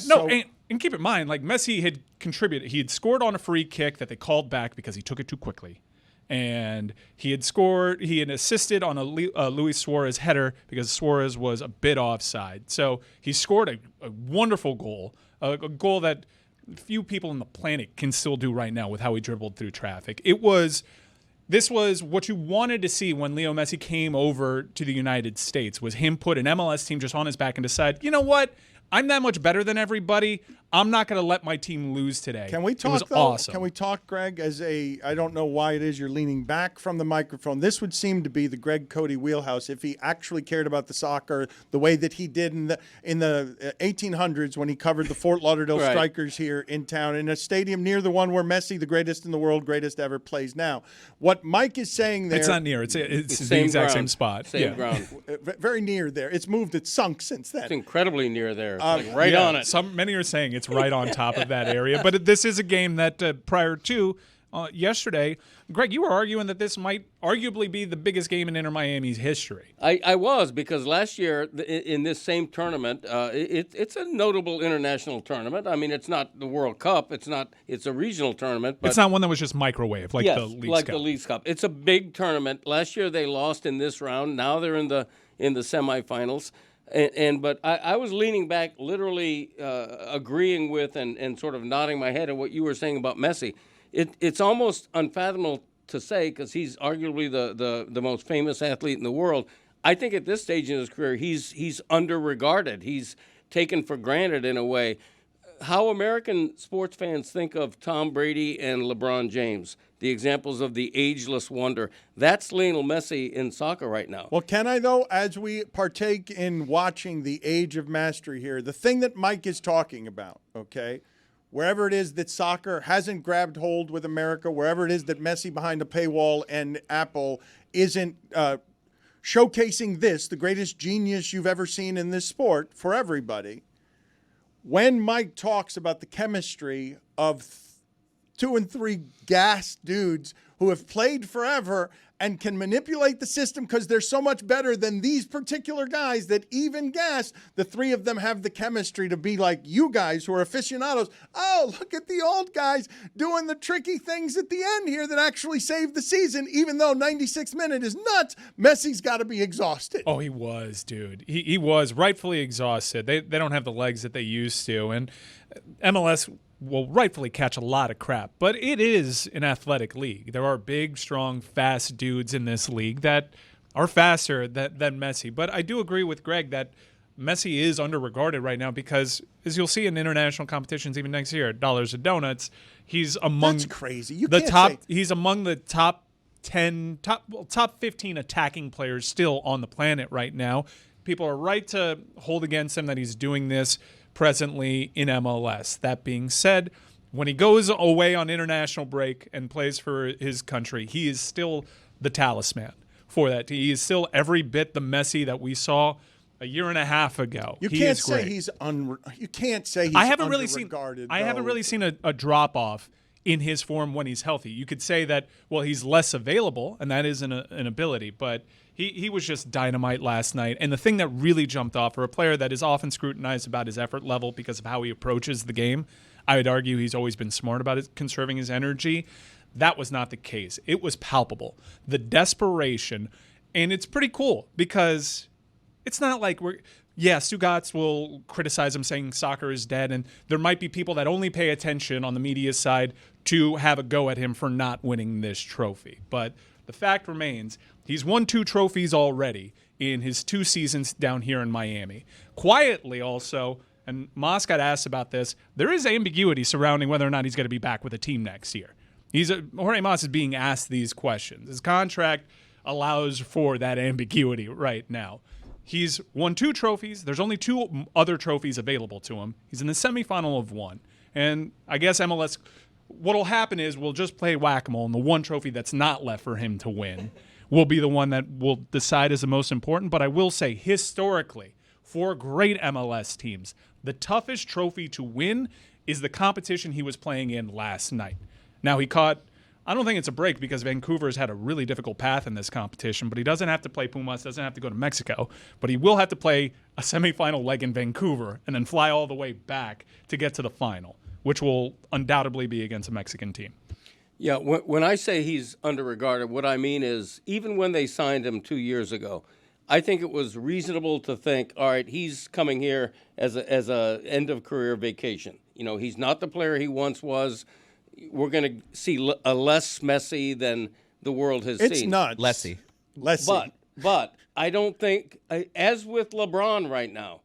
and keep in mind, like Messi had contributed. He had scored on a free kick that they called back because he took it too quickly. And he had assisted on a Luis Suarez header because Suarez was a bit offside. So he scored a wonderful goal, a goal that few people on the planet can still do right now with how he dribbled through traffic. This was what you wanted to see when Leo Messi came over to the United States, was him put an MLS team just on his back and decide, you know what? I'm that much better than everybody. I'm not going to let my team lose today. Can we talk, it was though? Awesome. Can we talk, Greg, I don't know why it is you're leaning back from the microphone. This would seem to be the Greg Cody wheelhouse if he actually cared about the soccer the way that he did in the 1800s when he covered the Fort Lauderdale Right. Strikers here in town in a stadium near the one where Messi, the greatest in the world, greatest ever, plays now. What Mike is saying there... It's not near. It's the same exact ground. same spot. Same ground. Very near there. It's moved. It's sunk since then. It's incredibly near there. It's like right on it. Many are saying it's right on top of that area. But this is a game that prior to yesterday, Greg, you were arguing that this might arguably be the biggest game in Inter Miami's history. I was, because last year in this same tournament, it's a notable international tournament. I mean, it's not the World Cup. It's a regional tournament. But it's not one that was just microwave like yes, the Leagues like Cup. the Leagues Cup. It's a big tournament. Last year they lost in this round. Now they're in the semifinals. But I was leaning back, literally agreeing with and sort of nodding my head at what you were saying about Messi. It's almost unfathomable to say, because he's arguably the most famous athlete in the world. I think at this stage in his career, he's under-regarded. He's taken for granted in a way. How American sports fans think of Tom Brady and LeBron James, the examples of the ageless wonder, that's Lionel Messi in soccer right now. Well, can I, though, as we partake in watching the age of mastery here, the thing that Mike is talking about, okay, wherever it is that soccer hasn't grabbed hold with America, wherever it is that Messi behind a paywall and Apple isn't showcasing this, the greatest genius you've ever seen in this sport for everybody, when Mike talks about the chemistry of 2 and 3 gas dudes who have played forever and can manipulate the system because they're so much better than these particular guys that even gas, the 3 of them have the chemistry to be like you guys who are aficionados. Oh, look at the old guys doing the tricky things at the end here that actually saved the season, even though 96th minute is nuts. Messi's got to be exhausted. Oh, he was, dude. He was rightfully exhausted. They don't have the legs that they used to. And MLS will rightfully catch a lot of crap. But it is an athletic league. There are big, strong, fast dudes in this league that are faster than Messi. But I do agree with Greg that Messi is underregarded right now because, as you'll see in international competitions even next year, Dollars and Donuts, he's among That's crazy. You the can't top. say- He's among the top 10, top 15 attacking players still on the planet right now. People are right to hold against him that he's doing this presently in MLS. That being said, when he goes away on international break and plays for his country, he is still the talisman for that. He is still every bit the Messi that we saw a year and a half ago. You He can't is say great. you can't say he's I haven't really seen underregarded, I haven't though. really seen a drop off in his form when he's healthy. You could say that, well, he's less available, and that is an ability, but he was just dynamite last night. And the thing that really jumped off for a player that is often scrutinized about his effort level because of how he approaches the game, I would argue he's always been smart about conserving his energy. That was not the case. It was palpable. The desperation, and it's pretty cool because it's not like Stugotz will criticize him saying soccer is dead, and there might be people that only pay attention on the media side to have a go at him for not winning this trophy. But the fact remains, he's won 2 trophies already in his 2 seasons down here in Miami. Quietly also, and Moss got asked about this, there is ambiguity surrounding whether or not he's going to be back with a team next year. Jorge Moss is being asked these questions. His contract allows for that ambiguity right now. He's won 2 trophies. There's only 2 other trophies available to him. He's in the semifinal of 1. And I guess MLS, what'll happen is we'll just play whack-a-mole, and the one trophy that's not left for him to win will be the one that will decide is the most important. But I will say, historically, for great MLS teams, the toughest trophy to win is the competition he was playing in last night. Now, I don't think it's a break because Vancouver's had a really difficult path in this competition, but he doesn't have to play Pumas, doesn't have to go to Mexico, but he will have to play a semifinal leg in Vancouver and then fly all the way back to get to the final, which will undoubtedly be against a Mexican team. Yeah, when I say he's underregarded, what I mean is even when they signed him 2 years ago, I think it was reasonable to think, all right, he's coming here as a end of career vacation. You know, he's not the player he once was. We're going to see a less Messi than the world has seen. It's nuts. Lessie. But I don't think, as with LeBron right now,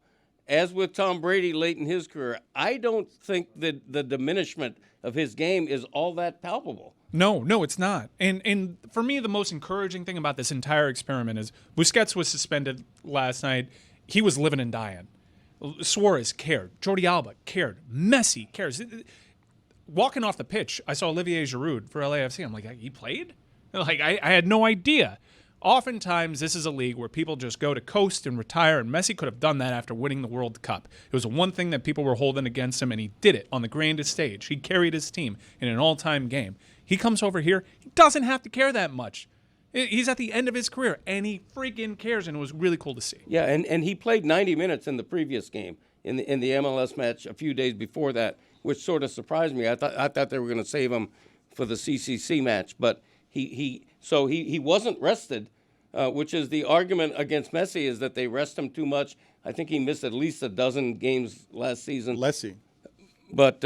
as with Tom Brady late in his career, I don't think that the diminishment of his game is all that palpable. No, it's not. And for me, the most encouraging thing about this entire experiment is Busquets was suspended last night. He was living and dying. Suarez cared. Jordi Alba cared. Messi cares. Walking off the pitch, I saw Olivier Giroud for LAFC. I'm like, he played? Like, I had no idea. Oftentimes, this is a league where people just go to coast and retire, and Messi could have done that after winning the World Cup. It was the one thing that people were holding against him, and he did it on the grandest stage. He carried his team in an all-time game. He comes over here, he doesn't have to care that much. He's at the end of his career, and he freaking cares, and it was really cool to see. Yeah, and he played 90 minutes in the previous game, in the MLS match a few days before that, which sort of surprised me. I thought they were going to save him for the CCC match, but he wasn't rested, which is the argument against Messi is that they rest him too much. I think he missed at least a dozen games last season. Messi. But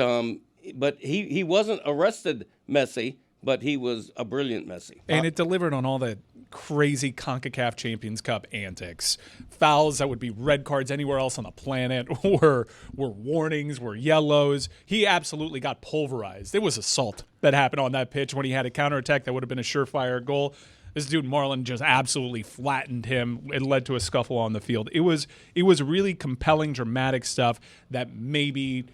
he wasn't a rested Messi, but he was a brilliant Messi. And it delivered on all the crazy CONCACAF Champions Cup antics. Fouls that would be red cards anywhere else on the planet were warnings, were yellows. He absolutely got pulverized. It was assault that happened on that pitch when he had a counterattack that would have been a surefire goal. This dude Marlon just absolutely flattened him. It led to a scuffle on the field. It was really compelling, dramatic stuff that maybe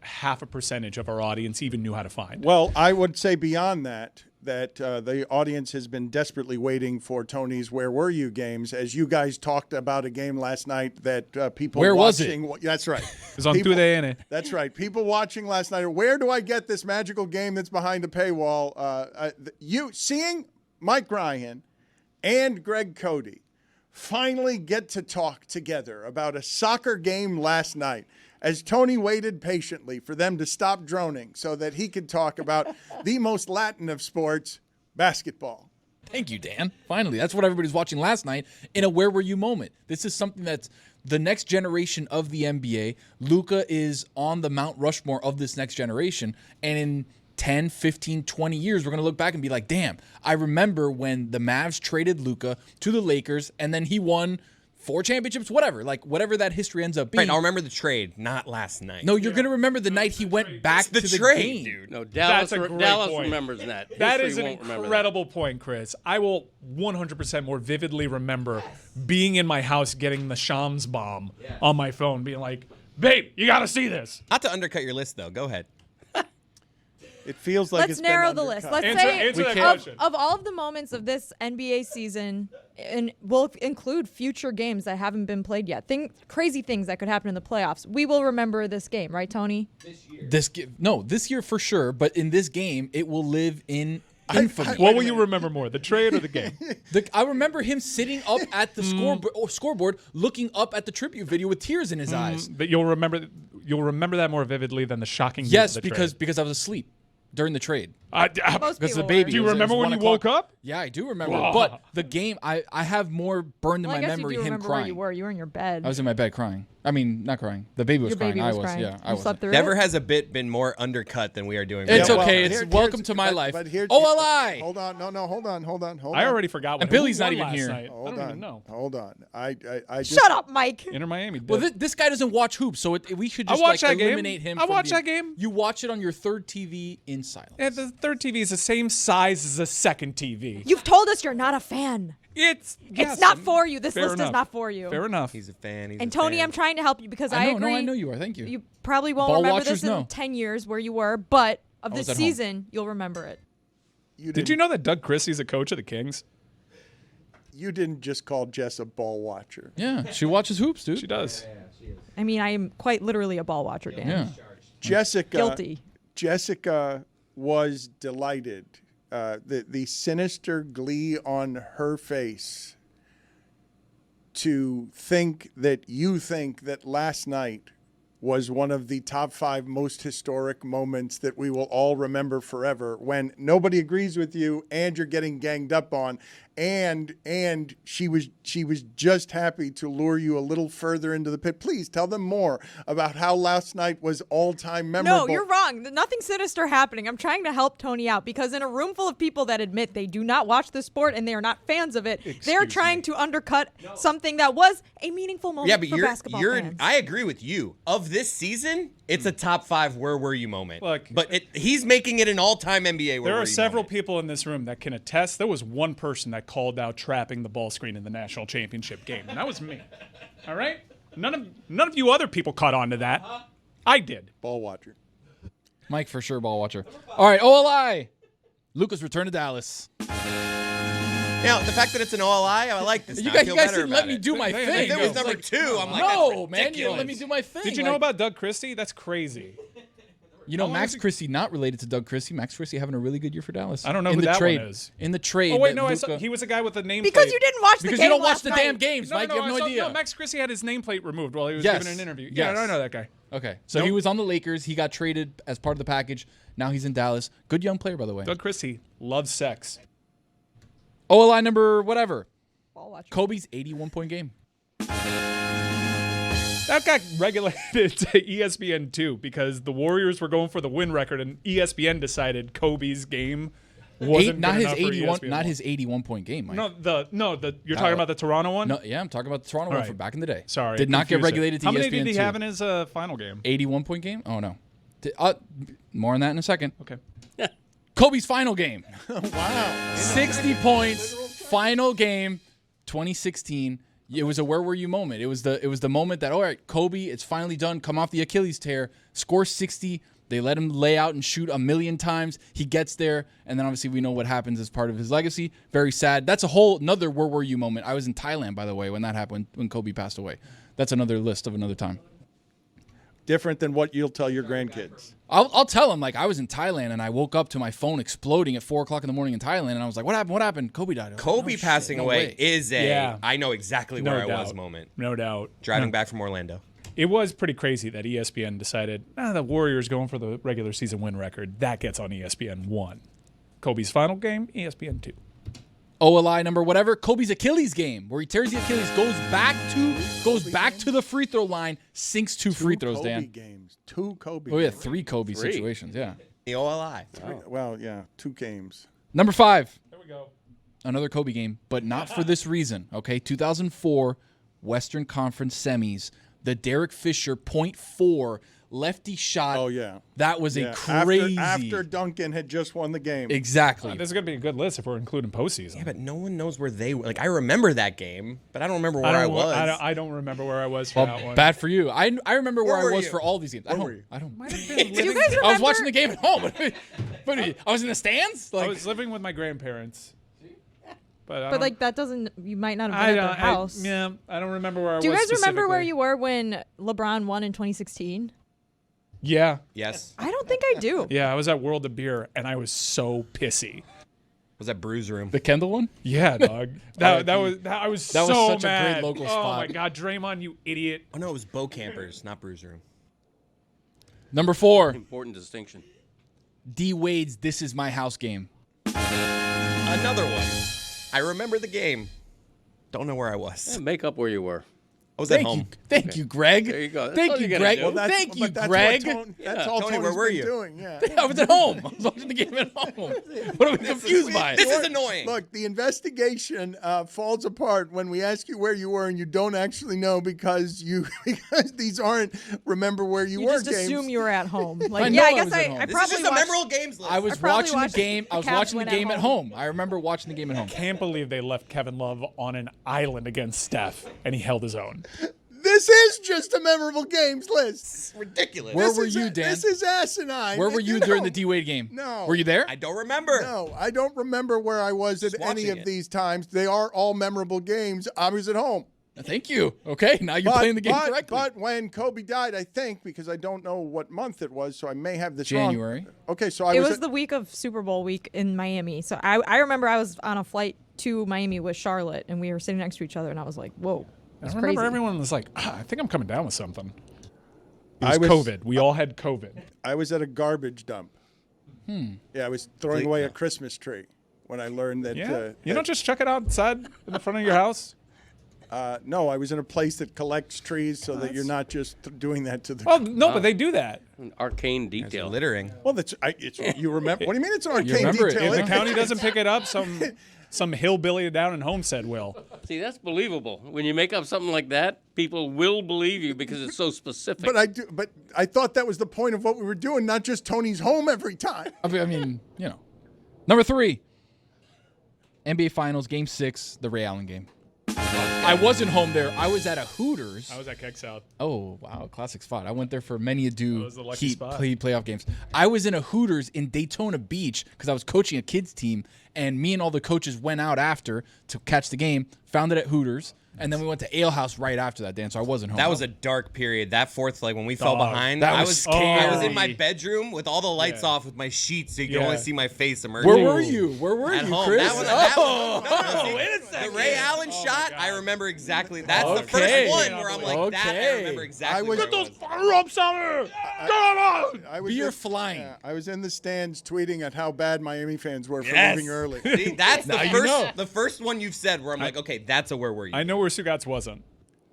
half a percentage of our audience even knew how to find. Well, I would say beyond that the audience has been desperately waiting for Tony's Where Were You games, as you guys talked about a game last night that people Where watching. was it? That's right. It was on TUDN. That's right. People watching last night, where do I get this magical game that's behind the paywall? You seeing Mike Ryan and Greg Cody finally get to talk together about a soccer game last night, as Tony waited patiently for them to stop droning so that he could talk about the most Latin of sports, basketball. Thank you, Dan. Finally, that's what everybody's watching last night in a Where Were You moment. This is something that's the next generation of the NBA. Luka is on the Mount Rushmore of this next generation. And in 10, 15, 20 years, we're going to look back and be like, damn, I remember when the Mavs traded Luka to the Lakers and then he won 4 championships, whatever. Like, whatever that history ends up being. Right, I'll remember the trade, not last night. No, you're going to remember the night he went back to the trade, game. dude. No, Dallas, That's a great Dallas point. remembers that. That History is an won't remember incredible point, Chris. I will 100% more vividly remember being in my house getting the Shams bomb on my phone, being like, babe, you got to see this. Not to undercut your list, though. Go ahead. It feels like Let's it's narrow been the list. undercut. Let's Answer say that question. of all of the moments of this NBA season, and we'll include future games that haven't been played yet. Crazy things that could happen in the playoffs. We will remember this game, right, Tony? This year for sure, but in this game, it will live in infamy. What will you remember more, the trade or the game? I remember him sitting up at the scoreboard, looking up at the tribute video with tears in his eyes. But you'll remember that more vividly than the shocking news Yes, of the because trade. I was asleep during the trade. Most Because the people baby. were. Do you it was remember when 1 you woke o'clock. up? Yeah, I do remember. Wow. But the game, I have more burned in Well, I my guess memory you do him remember crying. where you were. You were in your bed. I was in my bed crying. I mean, not crying. The baby was Your crying. baby was I was. crying. Yeah, I You was. slept through Never it? has a bit been more undercut than we are doing. It's right now. okay. Well, It's welcome to my life. But here's OLI. Hold on. No, hold on. I already forgot what And Billy's who not won even last here. night. I Hold don't on. even know. Hold on. I just, Shut up, Mike. Inter Miami did. Well, this guy doesn't watch hoops, so we should I just watch like that game. eliminate him. I from watch the- that game. You watch it on your third TV in silence. Yeah, the third TV is the same size as the second TV. You've told us you're not a fan. It's not for you. This Fair list is enough. not for you. Fair enough. He's a fan. And Tony, I'm trying to help you because I I know. agree. No, I know you are. Thank you. You probably won't Ball remember watchers this in know. 10 years where you were, but of I was this at home. season, you'll remember it. Did you know that Doug Christie's a coach of the Kings? You didn't just call Jess a ball watcher. Yeah, she watches hoops, dude. She does. I mean, I am quite literally a ball watcher, Dan. Yeah. Guilty. Jessica was delighted. The sinister glee on her face to think that last night was one of the top 5 most historic moments that we will all remember forever, when nobody agrees with you and you're getting ganged up on, and she was just happy to lure you a little further into the pit. Please tell them more about how last night was all-time memorable. No, you're wrong. Nothing sinister happening. I'm trying to help Tony out because in a room full of people that admit they do not watch the sport and they are not fans of it, they're trying to undercut something that was a meaningful moment Yeah, but for basketball fans. I agree with you. Of this season, it's a top 5 where were you moment. Look, but he's making it an all-time NBA where There were are you several moment. people in this room that can attest. There was one person that called out trapping the ball screen in the national championship game, and that was me. All right? None of you other people caught on to that. I did. Ball watcher. Mike for sure, ball watcher. All right, OLI. Luka's return to Dallas. Now, the fact that it's an OLI, I like this. You now. guys, I feel you guys better didn't about let me it. do my If thing. it was It's number like, 2, I'm like, no, that's man, you don't let me ridiculous. do my thing. Did you know about Doug Christie? That's crazy. You know, How long Max is he- Christie, not related to Doug Christie. Max Christie having a really good year for Dallas. I don't know in who the that trade, one is. In the trade. Oh wait, that no, I saw, Luka- he was a guy with a nameplate. Because you didn't watch the Because game you don't watch last the night. damn games, Mike. You have no idea. No, Max Christie had his nameplate removed while he was Yes. giving an interview. Yes. Yeah, I know that guy. Okay, so he was on the Lakers. He got traded as part of the package. Now he's in Dallas. Good young player, by the way. Doug Christie loves sex. OLI number whatever. Ball watcher. Kobe's 81-point game. That got regulated to ESPN2 because the Warriors were going for the win record, and ESPN decided Kobe's game wasn't Not good his enough for 81. ESPN1. Not his 81-point game, Mike. You're talking about the Toronto one? No, yeah, I'm talking about the Toronto All one right. from back in the day. Sorry, Did not get confused it. regulated to How ESPN2. many did he have in his final game? 81-point game? Oh no. More on that in a second. Okay. Kobe's final game. Wow. 60 points. Final game. 2016. It was a where were you moment. It was the moment that, all right, Kobe, it's finally done. Come off the Achilles tear. Score 60. They let him lay out and shoot 1,000,000 times. He gets there, and then obviously we know what happens as part of his legacy. Very sad. That's a whole another where were you moment. I was in Thailand, by the way, when that happened, when Kobe passed away. That's another list of another time. Different than what you'll tell your grandkids. I'll tell him, like, I was in Thailand and I woke up to my phone exploding at 4 o'clock in the morning in Thailand, and I was like, what happened? What happened? Kobe died. Kobe passing away is a Yeah. I know exactly No where I doubt. was moment. No doubt. Driving back from Orlando. It was pretty crazy that ESPN decided, the Warriors going for the regular season win record. That gets on ESPN 1. Kobe's final game, ESPN 2. OLI number whatever, Kobe's Achilles game, where he tears the Achilles, goes back to the free throw line, sinks two free throws, Kobe Dan. games. 2 Kobe Oh, yeah, games. 3 Kobe situations, yeah. The OLI. Well, yeah, 2 games. Number 5. There we go. Another Kobe game, but not for this reason, okay? 2004 Western Conference semis. The Derek Fisher .4 lefty shot. Oh, yeah. That was a crazy. After Duncan had just won the game. Exactly. This is going to be a good list if we're including postseason. Yeah, but no one knows where they were. Like, I remember that game, but I don't remember where I was. I don't remember where I was for that one. Bad for you. I remember where I were was you? for all these games. Where were you? I don't. Do you guys remember? I was watching the game at home. But I was in the stands. I was living with my grandparents. But like that doesn't. You might not have been at their house. I don't remember where I was. Do you guys remember where specifically. you were when LeBron won in 2016? Yeah. Yes. I don't think I do. Yeah, I was at World of Beer and I was so pissy. Was that Bruise Room? The Kendall one? Yeah, dog. I was so such mad. a great local spot. Oh my God, Draymond, you idiot! Oh no, it was Bo Campers, not Bruise Room. Number 4. Important distinction. D Wade's This Is My House game. Another one. I remember the game. Don't know where I was. Yeah, make up where you were. I was at home. Thank you, Greg. There you go. That's Thank all you, you're gonna Greg. do. Thank you, That's Greg. That's all Tony, Tony's where were been you? doing. Yeah. I was at home. I was watching the game at home. What are we confused by? This is annoying. Look, the investigation falls apart when we ask you where you were and you don't actually know because these aren't remember where you You were just games. assume you were at home. I Like, know yeah, I I guess was at I home. probably This is just a watched. memorable games list. I was probably watching the watched game. I was Cavs watching the win at game at home. home. I remember watching the game at home. Can't believe they left Kevin Love on an island against Steph and he held his own. This is just a memorable games list. Ridiculous. Where were you, Dan? This is asinine. Where were you know, during the D Wade game? No. Were you there? I don't remember. No, I don't remember where I was at Just any watching of it. these times. They are all memorable games. I was at home. Thank you. Okay, now you're playing the game correctly. But when Kobe died, I think, because I don't know what month it was, so I may have this January. wrong. Okay, so I It was was at, the week of Super Bowl week in Miami. So I remember I was on a flight to Miami with Charlotte, and we were sitting next to each other, and I was like, "Whoa, I that's remember crazy." everyone was like, I think I'm coming down with something. It I was was- COVID. We all had COVID. I was at a garbage dump. Yeah, I was throwing away a Christmas tree when I learned that. Yeah. You don't just chuck it outside in the front of your house? No, I was in a place that collects trees so that you're not just doing that to the. Oh, no, but they do that. An arcane detail. Littering. Well, it's you remember. What do you mean it's an arcane remember it. detail? If the county doesn't pick it up, some hillbilly down in Homestead will. See, that's believable. When you make up something like that, people will believe you because it's so specific. But I thought that was the point of what we were doing, not just Tony's home every time. I mean, you know. Number 3. NBA Finals, Game 6, the Ray Allen game. I wasn't home there. I was at a Hooters. I was at Keg South. Oh, wow. Classic spot. I went there for many That was the lucky Heat spot. playoff games. I was in a Hooters in Daytona Beach because I was coaching a kids team, and me and all the coaches went out after to catch the game, found it at Hooters, and then we went to Ale House right after that, Dan, so I wasn't home. That was a dark period. That fourth, like when we fell Dog. behind, That I was was scary. I was in my bedroom with all the lights off with my sheets, so you could Yeah. only see my face emerging. Where were you? Where were At you, home. Chris? That one, no, wait a second. The Ray Allen shot, I remember exactly. That's the Okay. first one where I'm like, that I remember exactly. was- where Get it was. Firearms out here! I was Beer in- flying. yeah, I was in the stands tweeting at how bad Miami fans were for Yes. leaving early. See, that's the Now you first, know. the first one you've said where I'm like, okay, that's a where were you? I know where Stugotz wasn't.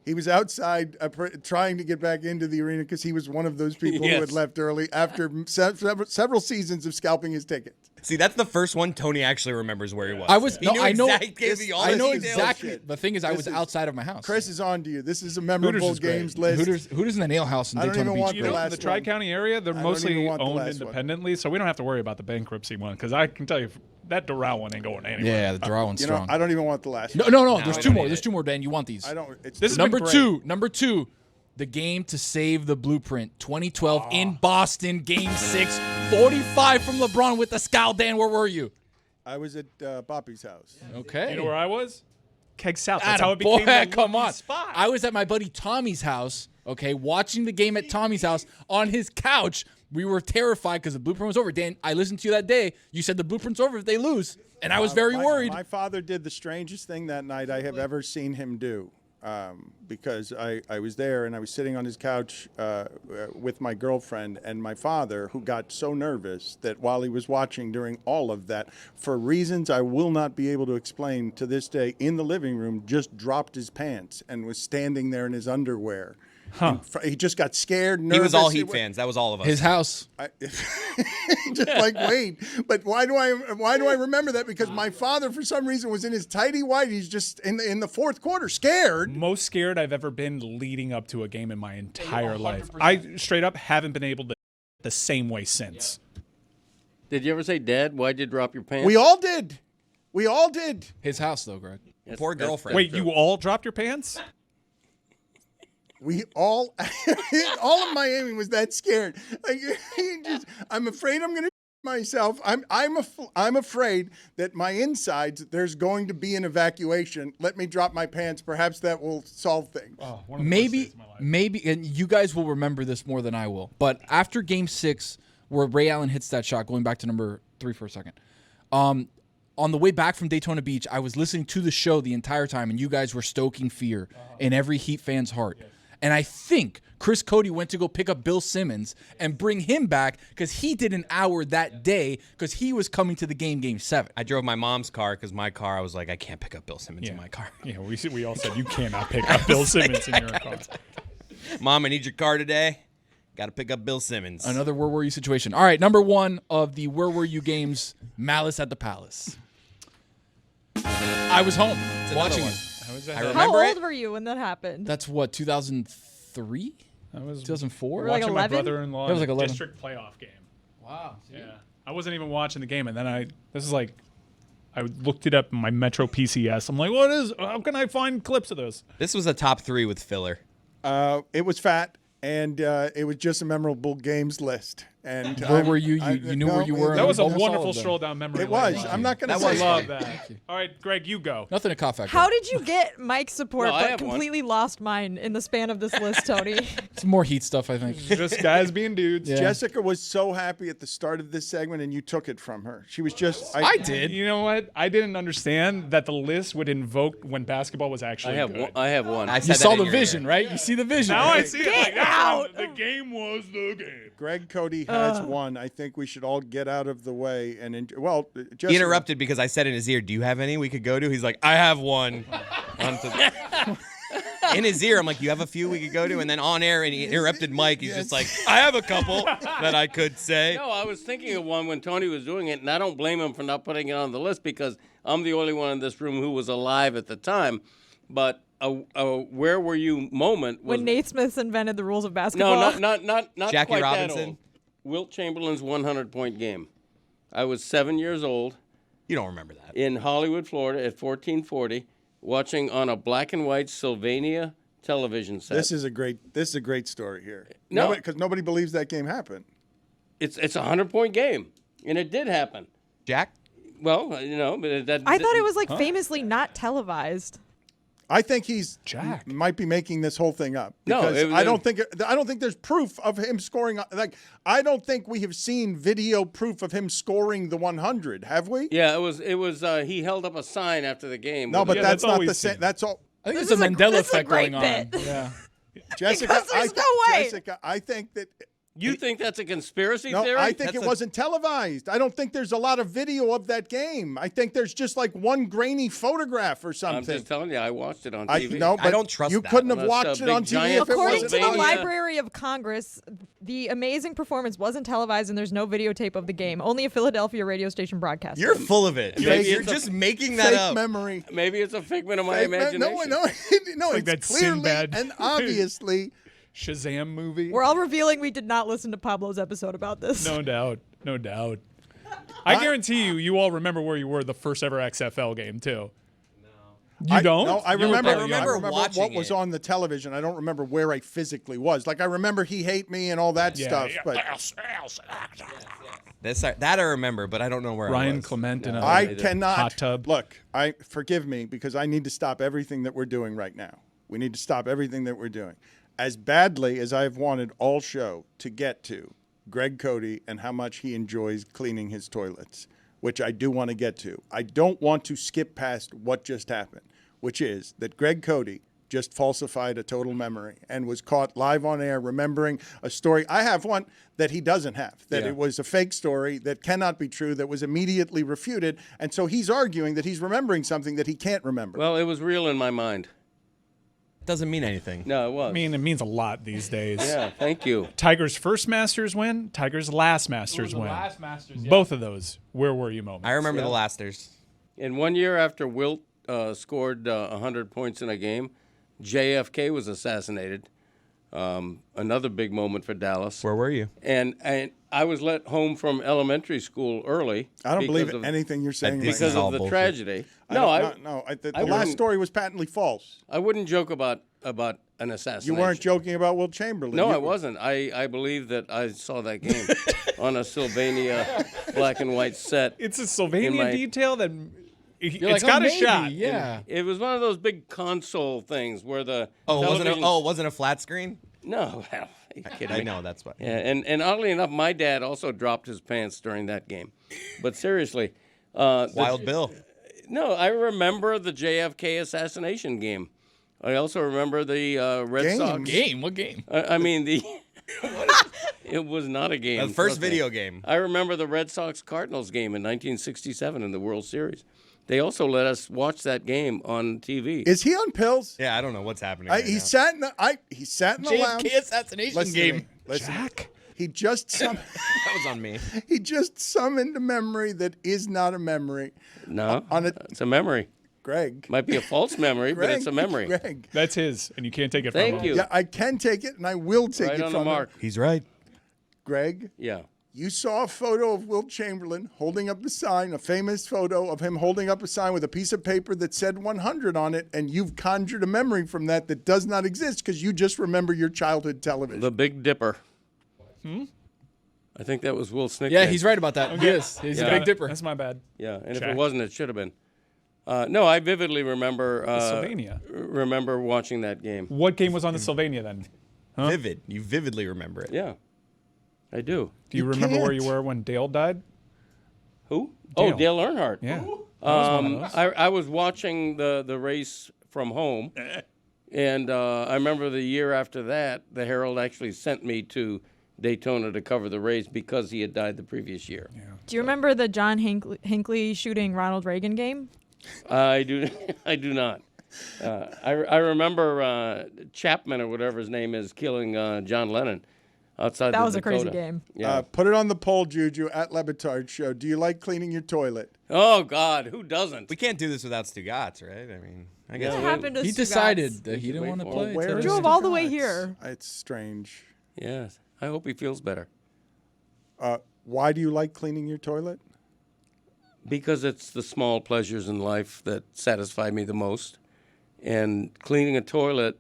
He was outside trying to get back into the arena because he was one of those people who had Yes. left early after several seasons of scalping his tickets. See, that's the first one Tony actually remembers where he was. I was. He No, knew I know. exact- gave me all I the know details. exactly. Shit. The thing is, I This was is- outside of my house. Chris is on to you. This is a memorable Hooters is great. games list. Hooters in the Nail House in I don't Daytona even Beach. want You the know, last in the Tri-County area, they're I don't mostly even want the owned last one. independently, so we don't have to worry about the bankruptcy one because I can tell you that Doral one ain't going anywhere. Yeah, the draw one's You know, strong. I don't even want the last No, one. no, no. No, There's I two don't more. need There's it. two more, Dan. You want these? I don't. It's This has Number been great. two. Number two. The game to save the blueprint. 2012 in Boston. Game 6. 45 from LeBron with the scowl. Dan, where were you? I was at Boppy's house. Okay. You know where I was? Keg South. That's how it became Boy, the come lucky on. spot. I was at my buddy Tommy's house, okay, watching the game at Tommy's house on his couch. We were terrified because the blueprint was over. Dan, I listened to you that day. You said the blueprint's over if they lose. And I was very worried. My father did the strangest thing that night I have ever seen him do. because I was there and I was sitting on his couch with my girlfriend and my father, who got so nervous that while he was watching during all of that, for reasons I will not be able to explain to this day, in the living room, just dropped his pants and was standing there in his underwear. He just got scared, nervous. He was all Heat fans. That was all of us. His house. Just like, wait, but why do I remember that? Because my father, for some reason, was in his tighty whities just in the fourth quarter, scared. Most scared I've ever been leading up to a game in my entire life. I straight up haven't been able to the same way since. Did you ever say, Dad, why'd you drop your pants? We all did. We all did. His house, though, Greg. Poor girlfriend. Wait, you all dropped your pants? We all of Miami was that scared. Like, I'm afraid I'm going to myself. I'm afraid that my insides, there's going to be an evacuation. Let me drop my pants. Perhaps that will solve things. Oh, Maybe, and you guys will remember this more than I will. But after Game 6, where Ray Allen hits that shot, going back to number 3 for a second, on the way back from Daytona Beach, I was listening to the show the entire time, and you guys were stoking fear in every Heat fan's heart. Yes. And I think Chris Cody went to go pick up Bill Simmons and bring him back because he did an hour that day because he was coming to the Game 7. I drove my mom's car because my car, I was like, I can't pick up Bill Simmons in my car. Yeah, we all said you cannot pick up Bill Simmons in your car. Mom, I need your car today. Got to pick up Bill Simmons. Another Where Were You situation. All right, number 1 of the Where Were You games, Malice at the Palace. I was home watching it. How old were you when that happened? That's what, 2003? That was 2004. Like watching 11? my brother-in-law That was in like a 11. district playoff game. Wow. Yeah, I wasn't even watching the game, and then I looked it up in my Metro PCS. I'm like, how can I find clips of this? This was a top 3 with filler. It was fat, and it was just a memorable games list. And where were you? You knew where you were. That was a wonderful stroll down memory lane. It was. I'm not going to say say I love that. All right, Greg, you go. Nothing to cough at. How did you get Mike's support No, I but have one. completely lost mine in the span of this list, Tony? It's more Heat stuff, I think. Just guys being dudes. Yeah. Jessica was so happy at the start of this segment, and you took it from her. She was just. I did. You know what? I didn't understand that the list would invoke when basketball was actually good. I have one. You saw the vision, right? You see the vision. Now right? I see it. Like, that's when the game was the game. Greg Cody has one. I think we should all get out of the way and Jessica, He interrupted because I said in his ear, do you have any we could go to? He's like, I have one. In his ear, I'm like, you have a few we could go to? And then on air, and he interrupted Mike. He's just like, I have a couple that I could say. No, I was thinking of one when Tony was doing it, and I don't blame him for not putting it on the list because I'm the only one in this room who was alive at the time. But a where were you moment was When Nate Smith invented the rules of basketball? No, not Jackie quite Robinson? that old. Wilt Chamberlain's 100-point game. I was 7 years old. You don't remember that. In Hollywood, Florida at 1440, watching on a black and white Sylvania television set. This is a great story here. No. Because nobody believes that game happened. It's a 100-point game, and it did happen. Jack? Well, but I thought it was famously not televised. I think he's Jack might be making this whole thing up No, because I don't think there's proof of him scoring. Like I don't think we have seen video proof of him scoring the 100. Have we? Yeah, it was. He held up a sign after the game. No, but Yeah, that's that's all not the we've same. seen. That's all. I think This there's a is a- Mandela this is a effect great going on. bit. Yeah. Jessica, Because there's no way. Jessica, I think that. You think that's a conspiracy No, theory? I think it wasn't televised. I don't think there's a lot of video of that game. I think there's just like one grainy photograph or something. I'm just telling you, I watched it on I TV. know, but I don't trust you that. couldn't have Unless watched a it on big TV giant if it According wasn't to the Sylvania- Library of Congress, the amazing performance wasn't televised and there's no videotape of the game. Only a Philadelphia radio station broadcast. You're full of it. Maybe You're it's a just making that fake up. memory. Maybe it's a figment of my Fake imagination. No, like that it's clearly Sinbad. and obviously. Shazam movie. We're all revealing we did not listen to Pablo's episode about this. No doubt. I guarantee you all remember where you were the first ever XFL game too. No. You don't? No, I You were remember. probably I younger. remember watching what was it. on the television. I don't remember where I physically was. Like I remember He Hate Me and all that stuff. Yeah. But That I remember, but I don't know where I Ryan was. Clement in a I cannot. hot tub. Look, forgive me because I need to stop everything that we're doing right now. We need to stop everything that we're doing. As badly as I've wanted all show to get to Greg Cody and how much he enjoys cleaning his toilets, which I do want to get to. I don't want to skip past what just happened, which is that Greg Cody just falsified a total memory and was caught live on air remembering a story. I have one that he doesn't have, that it was a fake story that cannot be true, that was immediately refuted. And so he's arguing that he's remembering something that he can't remember. Well, it was real in my mind. Doesn't mean anything. No, it was. I mean, it means a lot these days. Yeah, thank you. Tiger's first Masters win, Tiger's last Masters win. last Masters, yeah. Both of those, where were you moments? I remember the lasters. In 1 year after Wilt scored 100 points in a game, JFK was assassinated. Another big moment for Dallas. Where were you? And I was let home from elementary school early. I don't believe anything you're saying because right of now. the tragedy. The last story was patently false. I wouldn't joke about an assassination. You weren't joking about Wilt Chamberlain. No, I wasn't. I believe that I saw that game on a Sylvania black and white set. It's a Sylvania detail that it's like, got a maybe, shot. Yeah. It was one of those big console things where the it wasn't a flat screen? No, are you kidding me? I know, that's why. Yeah, and oddly enough, my dad also dropped his pants during that game. But seriously, Wild Bill. No, I remember the JFK assassination game. I also remember the Red Sox game. What game? I mean it was not a game. The first video game. I remember the Red Sox Cardinals game in 1967 in the World Series. They also let us watch that game on TV. Is he on pills? Yeah, I don't know what's happening. He sat in the lounge. JFK assassination game. Jack. He just that was on me. He just summoned a memory that is not a memory. No, it's a memory. Greg. Might be a false memory, but it's a memory. Greg. That's his, and you can't take it from him. Thank you. Yeah, I can take it, and I will take Right it on from the mark. him. He's right. Greg. Yeah. You saw a photo of Wilt Chamberlain holding up a sign, a famous photo of him holding up a sign with a piece of paper that said 100 on it, and you've conjured a memory from that does not exist because you just remember your childhood television. The Big Dipper. I think that was Will Snick. Yeah, he's right about that. Okay. Yes, he's a Big Dipper. That's my bad. Yeah, and if Check. it wasn't, it should have been. No, I vividly remember Sylvania. Remember watching that game. What game was on the Sylvania then? Huh? Vivid. You vividly remember it. Yeah, I do. Do you remember where you were when Dale died? Who? Dale. Oh, Dale Earnhardt. Yeah. I was watching the race from home, and I remember the year after that, the Herald actually sent me to Daytona to cover the race because he had died the previous year. Yeah. Do you remember the John Hinckley shooting Ronald Reagan game? I do not. I remember Chapman or whatever his name is killing John Lennon outside. That the was a crazy Dakota. game. Yeah. Put it on the poll, Juju, at Le Batard Show. Do you like cleaning your toilet? Oh God, who doesn't? We can't do this without Stugotz, right? I mean, I guess What happened to He Stugotz? decided that he didn't want to play. Where He is drove all the way Stugotz? here. It's strange. Yes. I hope he feels better. Why do you like cleaning your toilet? Because it's the small pleasures in life that satisfy me the most. And cleaning a toilet,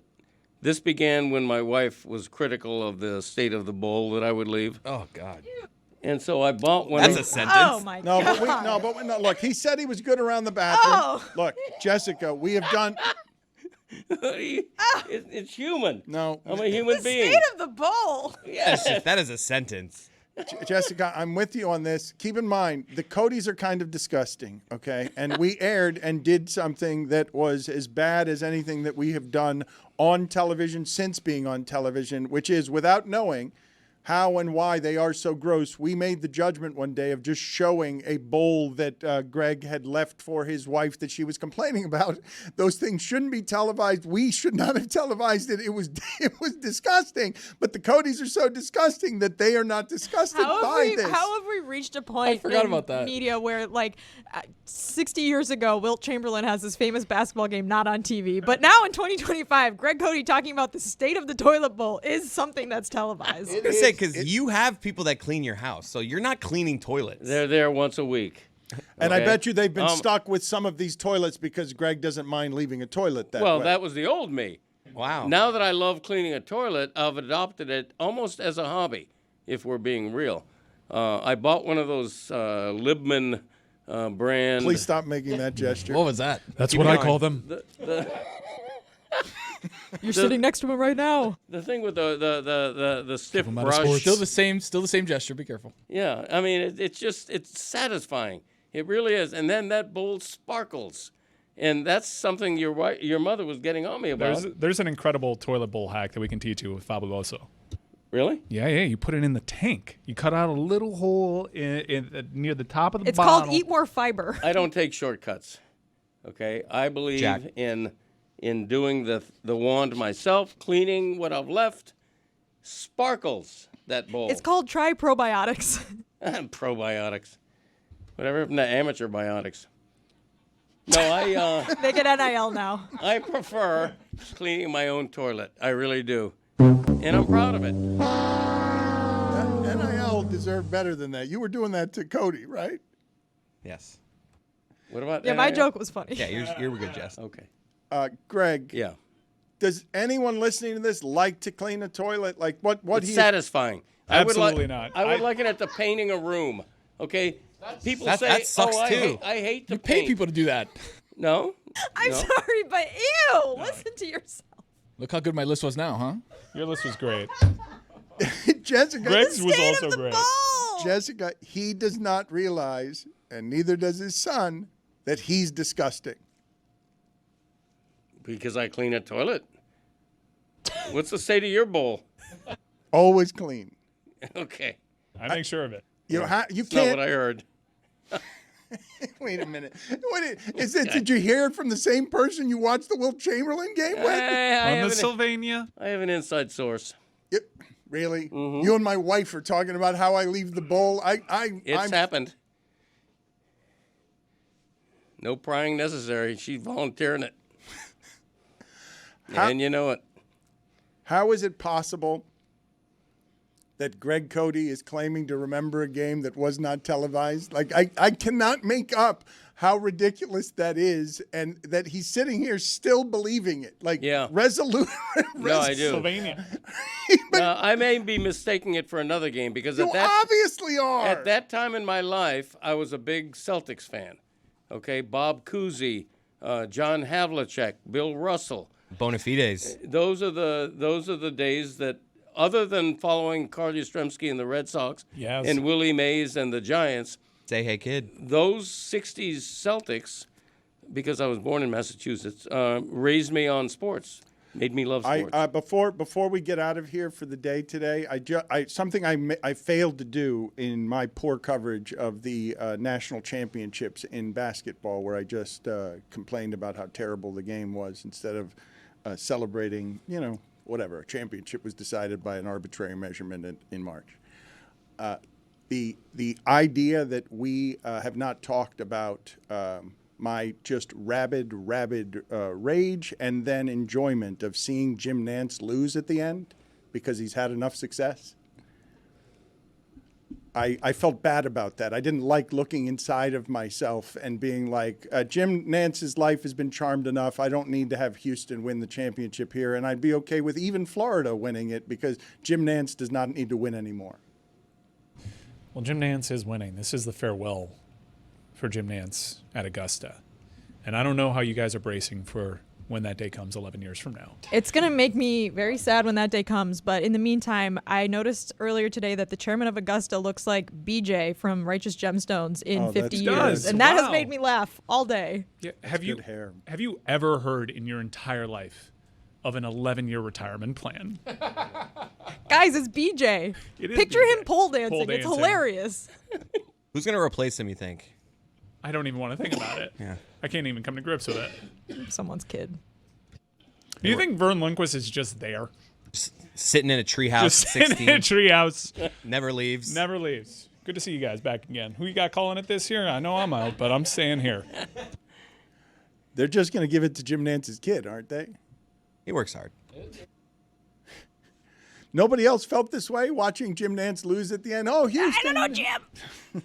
this began when my wife was critical of the state of the bowl that I would leave. Oh, God. And so I bought one. That's a sentence. Oh my No, God. but no. Look, he said he was good around the bathroom. Oh. Look, Jessica, we have done. It's human. No, I'm a human The being. state of the bowl. Yes. That is a sentence. Jessica, I'm with you on this. Keep in mind, the Codys are kind of disgusting, okay? And we aired and did something that was as bad as anything that we have done on television since being on television, which is without knowing how and why they are so gross. We made the judgment one day of just showing a bowl that Greg had left for his wife that she was complaining about. Those things shouldn't be televised. We should not have televised it. It was disgusting. But the Codys are so disgusting that they are not disgusted by this. How have we reached a point forgot in about that. media where, like, 60 years ago, Wilt Chamberlain has this famous basketball game not on TV, but now in 2025, Greg Cody talking about the state of the toilet bowl is something that's televised. I was going to say, because you have people that clean your house, so you're not cleaning toilets. They're there once a week. And I Okay? bet you they've been stuck with some of these toilets because Greg doesn't mind leaving a toilet that way. Well, that was the old me. Wow. Now that I love cleaning a toilet, I've adopted it almost as a hobby, if we're being real. I bought one of those Libman brand. Please stop making that gesture. What was that? That's Keep what I going. call them. You're sitting next to him right now. The thing with the stiff him out of brush. sports. Still the same gesture. Be careful. Yeah, I mean it's satisfying. It really is. And then that bowl sparkles, And that's something your mother was getting on me about. There's an incredible toilet bowl hack that we can teach you with Fabuloso. Really? Yeah. You put it in the tank. You cut out a little hole near the top of the It's bottle. called Eat More Fiber. I don't take shortcuts. Okay? I believe Jack. in doing the wand myself, cleaning what I've left. Sparkles that bowl. It's called Try Probiotics. Probiotics. Whatever, the amateur biotics. No, They get NIL now. I prefer cleaning my own toilet. I really do. And I'm proud of it. NIL deserved better than that. You were doing that to Cody, right? Yes. What about Yeah, my joke was funny. Yeah, you were good, Jess. Okay. Greg. Yeah. Does anyone listening to this like to clean a toilet? Like what It's satisfying. Absolutely not. I would liken it to painting a room. Okay? People say, that sucks too. I hate to You pay paint. people to do that. No. I'm No. sorry, but ew. Listen to yourself. Look how good my list was now, huh? Your list was great. Jessica. Greg's was also great. Jessica, he does not realize, and neither does his son, that he's disgusting. Because I clean a toilet. What's the state of your bowl? Always clean. Okay. I make sure of it. You That's can't. not what I heard. Wait a minute. Did you hear it from the same person you watched the Wilt Chamberlain game with? On the Sylvania. I have an inside source. Yep. Really? Mm-hmm. You and my wife are talking about how I leave the bowl. It's happened. No prying necessary. She's volunteering it. And you know it. How is it possible that Greg Cody is claiming to remember a game that was not televised? Like, I cannot make up how ridiculous that is, and that he's sitting here still believing it. Like, resolute. No, I do. Sylvania. I may be mistaking it for another game because You obviously are. At that time in my life, I was a big Celtics fan. Okay, Bob Cousy, John Havlicek, Bill Russell. Bonafides. Those are the days that, other than following Carl Yastrzemski and the Red Sox and Willie Mays and the Giants. Say hey kid. Those 60s Celtics, because I was born in Massachusetts, raised me on sports, made me love sports. Before we get out of here for the day today, something I failed to do in my poor coverage of the national championships in basketball, where I just complained about how terrible the game was instead of celebrating, whatever. A championship was decided by an arbitrary measurement in March. The idea that we have not talked about my just rabid rage and then enjoyment of seeing Jim Nantz lose at the end because he's had enough success. I felt bad about that. I didn't like looking inside of myself and being like, Jim Nantz's life has been charmed enough. I don't need to have Houston win the championship here, and I'd be okay with even Florida winning it because Jim Nantz does not need to win anymore. Well, Jim Nantz is winning. This is the farewell for Jim Nantz at Augusta. And I don't know how you guys are bracing for when that day comes 11 years from now. It's going to make me very sad when that day comes. But in the meantime, I noticed earlier today that the chairman of Augusta looks like BJ from Righteous Gemstones in 50 years. And that has made me laugh all day. Yeah. Have you ever heard in your entire life of an 11-year retirement plan? Guys, it's BJ. Picture him pole dancing. It's hilarious. Who's going to replace him, you think? I don't even want to think about it. Yeah. I can't even come to grips with it. Someone's kid. Do you think Vern Lundquist is just there? Just sitting in a treehouse Just at sitting 16. in a treehouse. Never leaves. Never leaves. Good to see you guys back again. Who you got calling it this year? I know I'm out, but I'm staying here. They're just going to give it to Jim Nantz's kid, aren't they? He works hard. Nobody else felt this way watching Jim Nantz lose at the end? Oh, Houston. I don't know, Jim.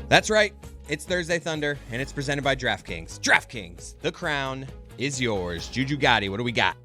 That's right. It's Thursday Thunder, and it's presented by DraftKings. DraftKings, the crown is yours. Juju Gotti, what do we got?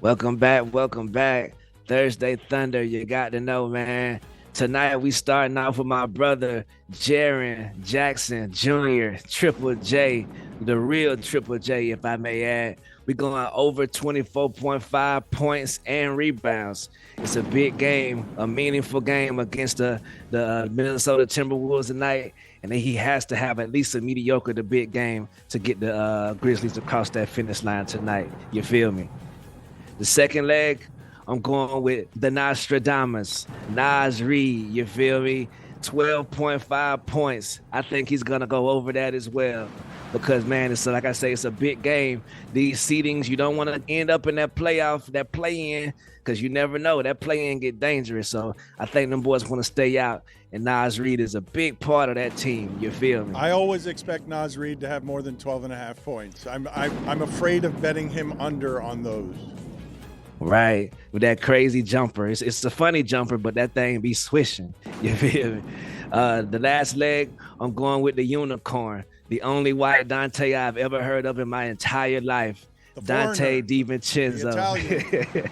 Welcome back. Thursday Thunder, you got to know, man. Tonight we starting off with my brother, Jaren Jackson Jr., Triple J, the real Triple J, if I may add. We going over 24.5 points and rebounds. It's a big game, a meaningful game against the Minnesota Timberwolves tonight. And then he has to have at least a mediocre to big game to get the Grizzlies across that finish line tonight. You feel me? The second leg, I'm going with the Nostradamus, Nas Reed. You feel me? 12.5 points. I think he's going to go over that as well. Because, man, it's like I say, it's a big game. These seedings, you don't want to end up in that playoff, that play-in, because you never know. That play-in get dangerous. So I think them boys want to stay out, and Nas Reed is a big part of that team. You feel me? I always expect Nas Reed to have more than 12.5 points. I'm afraid of betting him under on those. Right, with that crazy jumper. It's a funny jumper, but that thing be swishing. You feel me? The last leg, I'm going with the unicorn. The only white Dante I've ever heard of in my entire life. Dante DiVincenzo.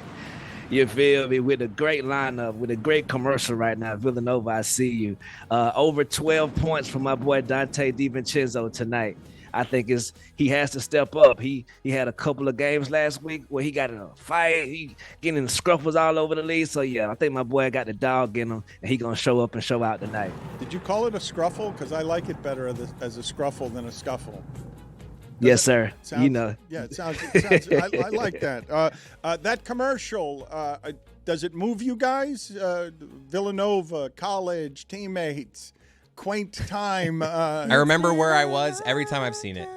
You feel me? With a great lineup, with a great commercial right now. Villanova, I see you. Over 12 points from my boy Dante DiVincenzo tonight. I think he has to step up. He had a couple of games last week where he got in a fight. He getting in the scruffles all over the league. So, yeah, I think my boy got the dog in him, and he going to show up and show out tonight. Did you call it a scruffle? Because I like it better as a scruffle than a scuffle. Yes, sir. Sounds, you know. Yeah, it sounds I like that. That commercial, does it move you guys? Villanova, college, teammates, quaint time. I remember where I was every time I've seen it.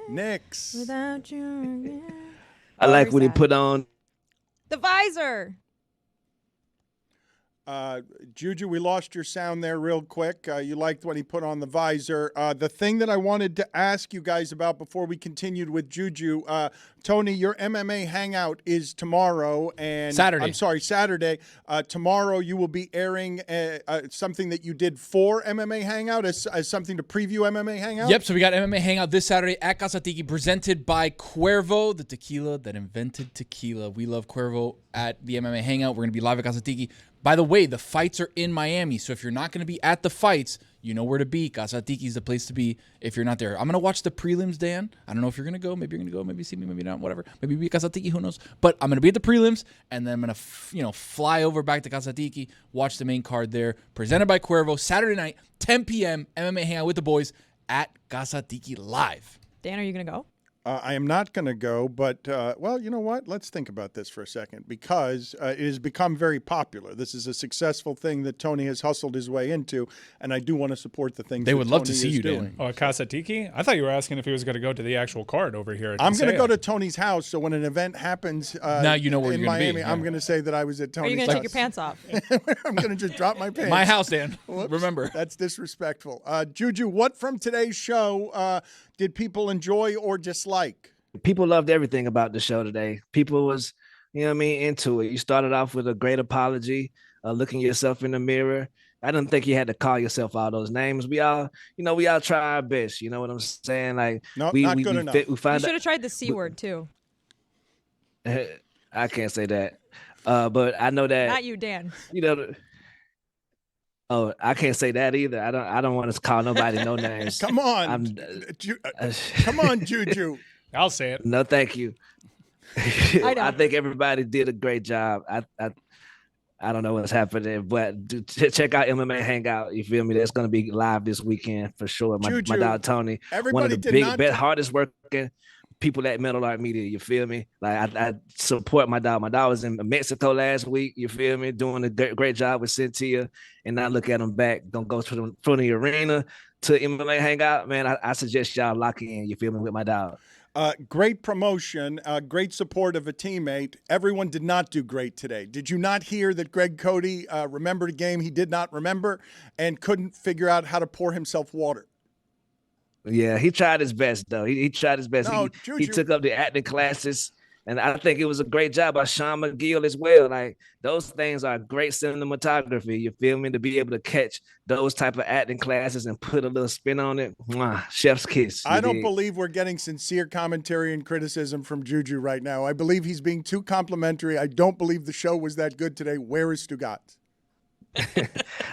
Knicks. Without you. I like when he put on The visor. Juju, we lost your sound there real quick. You liked when he put on the visor. The thing that I wanted to ask you guys about before we continued with Juju, Tony, your MMA hangout is tomorrow and Saturday. Tomorrow you will be airing something that you did for MMA Hangout as something to preview MMA Hangout. Yep. So we got MMA Hangout this Saturday at Casa Tiki, presented by Cuervo, the tequila that invented tequila. We love Cuervo at the MMA Hangout. We're gonna be live at Casa Tiki. By the way, the fights are in Miami, so if you're not going to be at the fights, you know where to be. Casa Tiki is the place to be if you're not there. I'm going to watch the prelims, Dan. I don't know if you're going to go. Maybe you're going to go. Maybe see me. Maybe not. Whatever. Maybe be at Casa Tiki. Who knows? But I'm going to be at the prelims, and then I'm going to fly over back to Casa Tiki, watch the main card there. Presented by Cuervo, Saturday night, 10 p.m., MMA Hangout with the boys at Casa Tiki live. Dan, are you going to go? I am not going to go, but, well, you know what? Let's think about this for a second because it has become very popular. This is a successful thing that Tony has hustled his way into, and I do want to support the things they that would love Tony to see is you, doing. Dan. Oh, at Casa Tiki? I thought you were asking if he was going to go to the actual card over here. I'm going to go to Tony's house, so when an event happens now you know where in you're gonna Miami, be. Yeah. I'm going to say that I was at Tony's house. Are you going to take your pants off? I'm going to just drop my pants. My house, Dan. Whoops, Remember. That's disrespectful. Juju, what from today's show did people enjoy or dislike? People loved everything about the show today. People was, into it. You started off with a great apology, looking yourself in the mirror. I didn't think you had to call yourself all those names. We all try our best. You know what I'm saying? Like, no, we, not we, good we enough. Fit, we You find should have tried the C word, too. I can't say that. But I know that. Not you, Dan. Oh, I can't say that either. I don't want to call nobody no names. Come on. Come on, Juju. I'll say it. No, thank you. I think everybody did a great job. I don't know what's happening, but check out MMA Hangout. You feel me? That's going to be live this weekend for sure. My dog Tony, one of the hardest working people at Metal Art Media. You feel me? Like I support my dog. My dog was in Mexico last week. You feel me? Doing a great job with Cynthia, and I look at him back. Don't go to the front of the arena to MMA Hangout, man. I suggest y'all lock in. You feel me? With my dog. Great promotion, great support of a teammate. Everyone did not do great today. Did you not hear that Greg Cody remembered a game he did not remember and couldn't figure out how to pour himself water? Yeah, he tried his best, though. He tried his best. No, he took up the acting classes, and I think it was a great job by Sean Magill as well. Like, those things are great cinematography. You feel me? To be able to catch those type of acting classes and put a little spin on it. Mwah, chef's kiss. I don't believe we're getting sincere commentary and criticism from Juju right now. I believe he's being too complimentary. I don't believe the show was that good today. Where is Stugotz?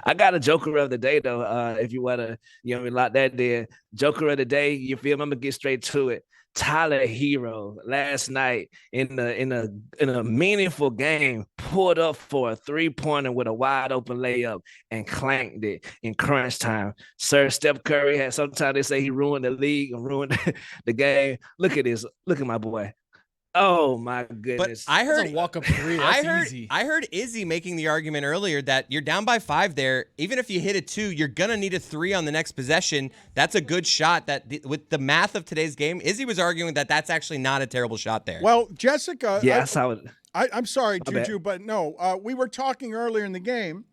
I got a Joker of the day, though. If you want to, lock that there. Joker of the day, you feel me? I'm going to get straight to it. Tyler Herro last night in a meaningful game pulled up for a 3-pointer with a wide open layup and clanked it in crunch time. Sir, Steph Curry had, sometimes they say he ruined the league and ruined the game. Look at this. Look at my boy. Oh my goodness! But I heard walk up 3. That's easy. I heard Izzy making the argument earlier that you're down by 5 there. Even if you hit a 2, you're gonna need a 3 on the next possession. That's a good shot. With the math of today's game, Izzy was arguing that that's actually not a terrible shot there. Well, Jessica. Yeah, that's how it. I'm sorry, Juju, but no. We were talking earlier in the game.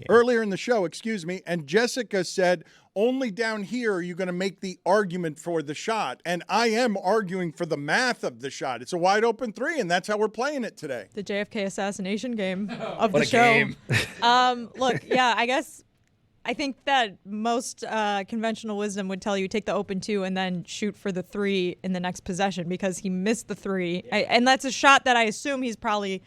Earlier in the show, excuse me, and Jessica said, only down here are you going to make the argument for the shot. And I am arguing for the math of the shot. It's a wide open 3, and that's how we're playing it today. The JFK assassination game of What the a show. game. Look, yeah, I think that most conventional wisdom would tell you take the open 2 and then shoot for the 3 in the next possession because he missed the 3. And that's a shot that I assume he's probably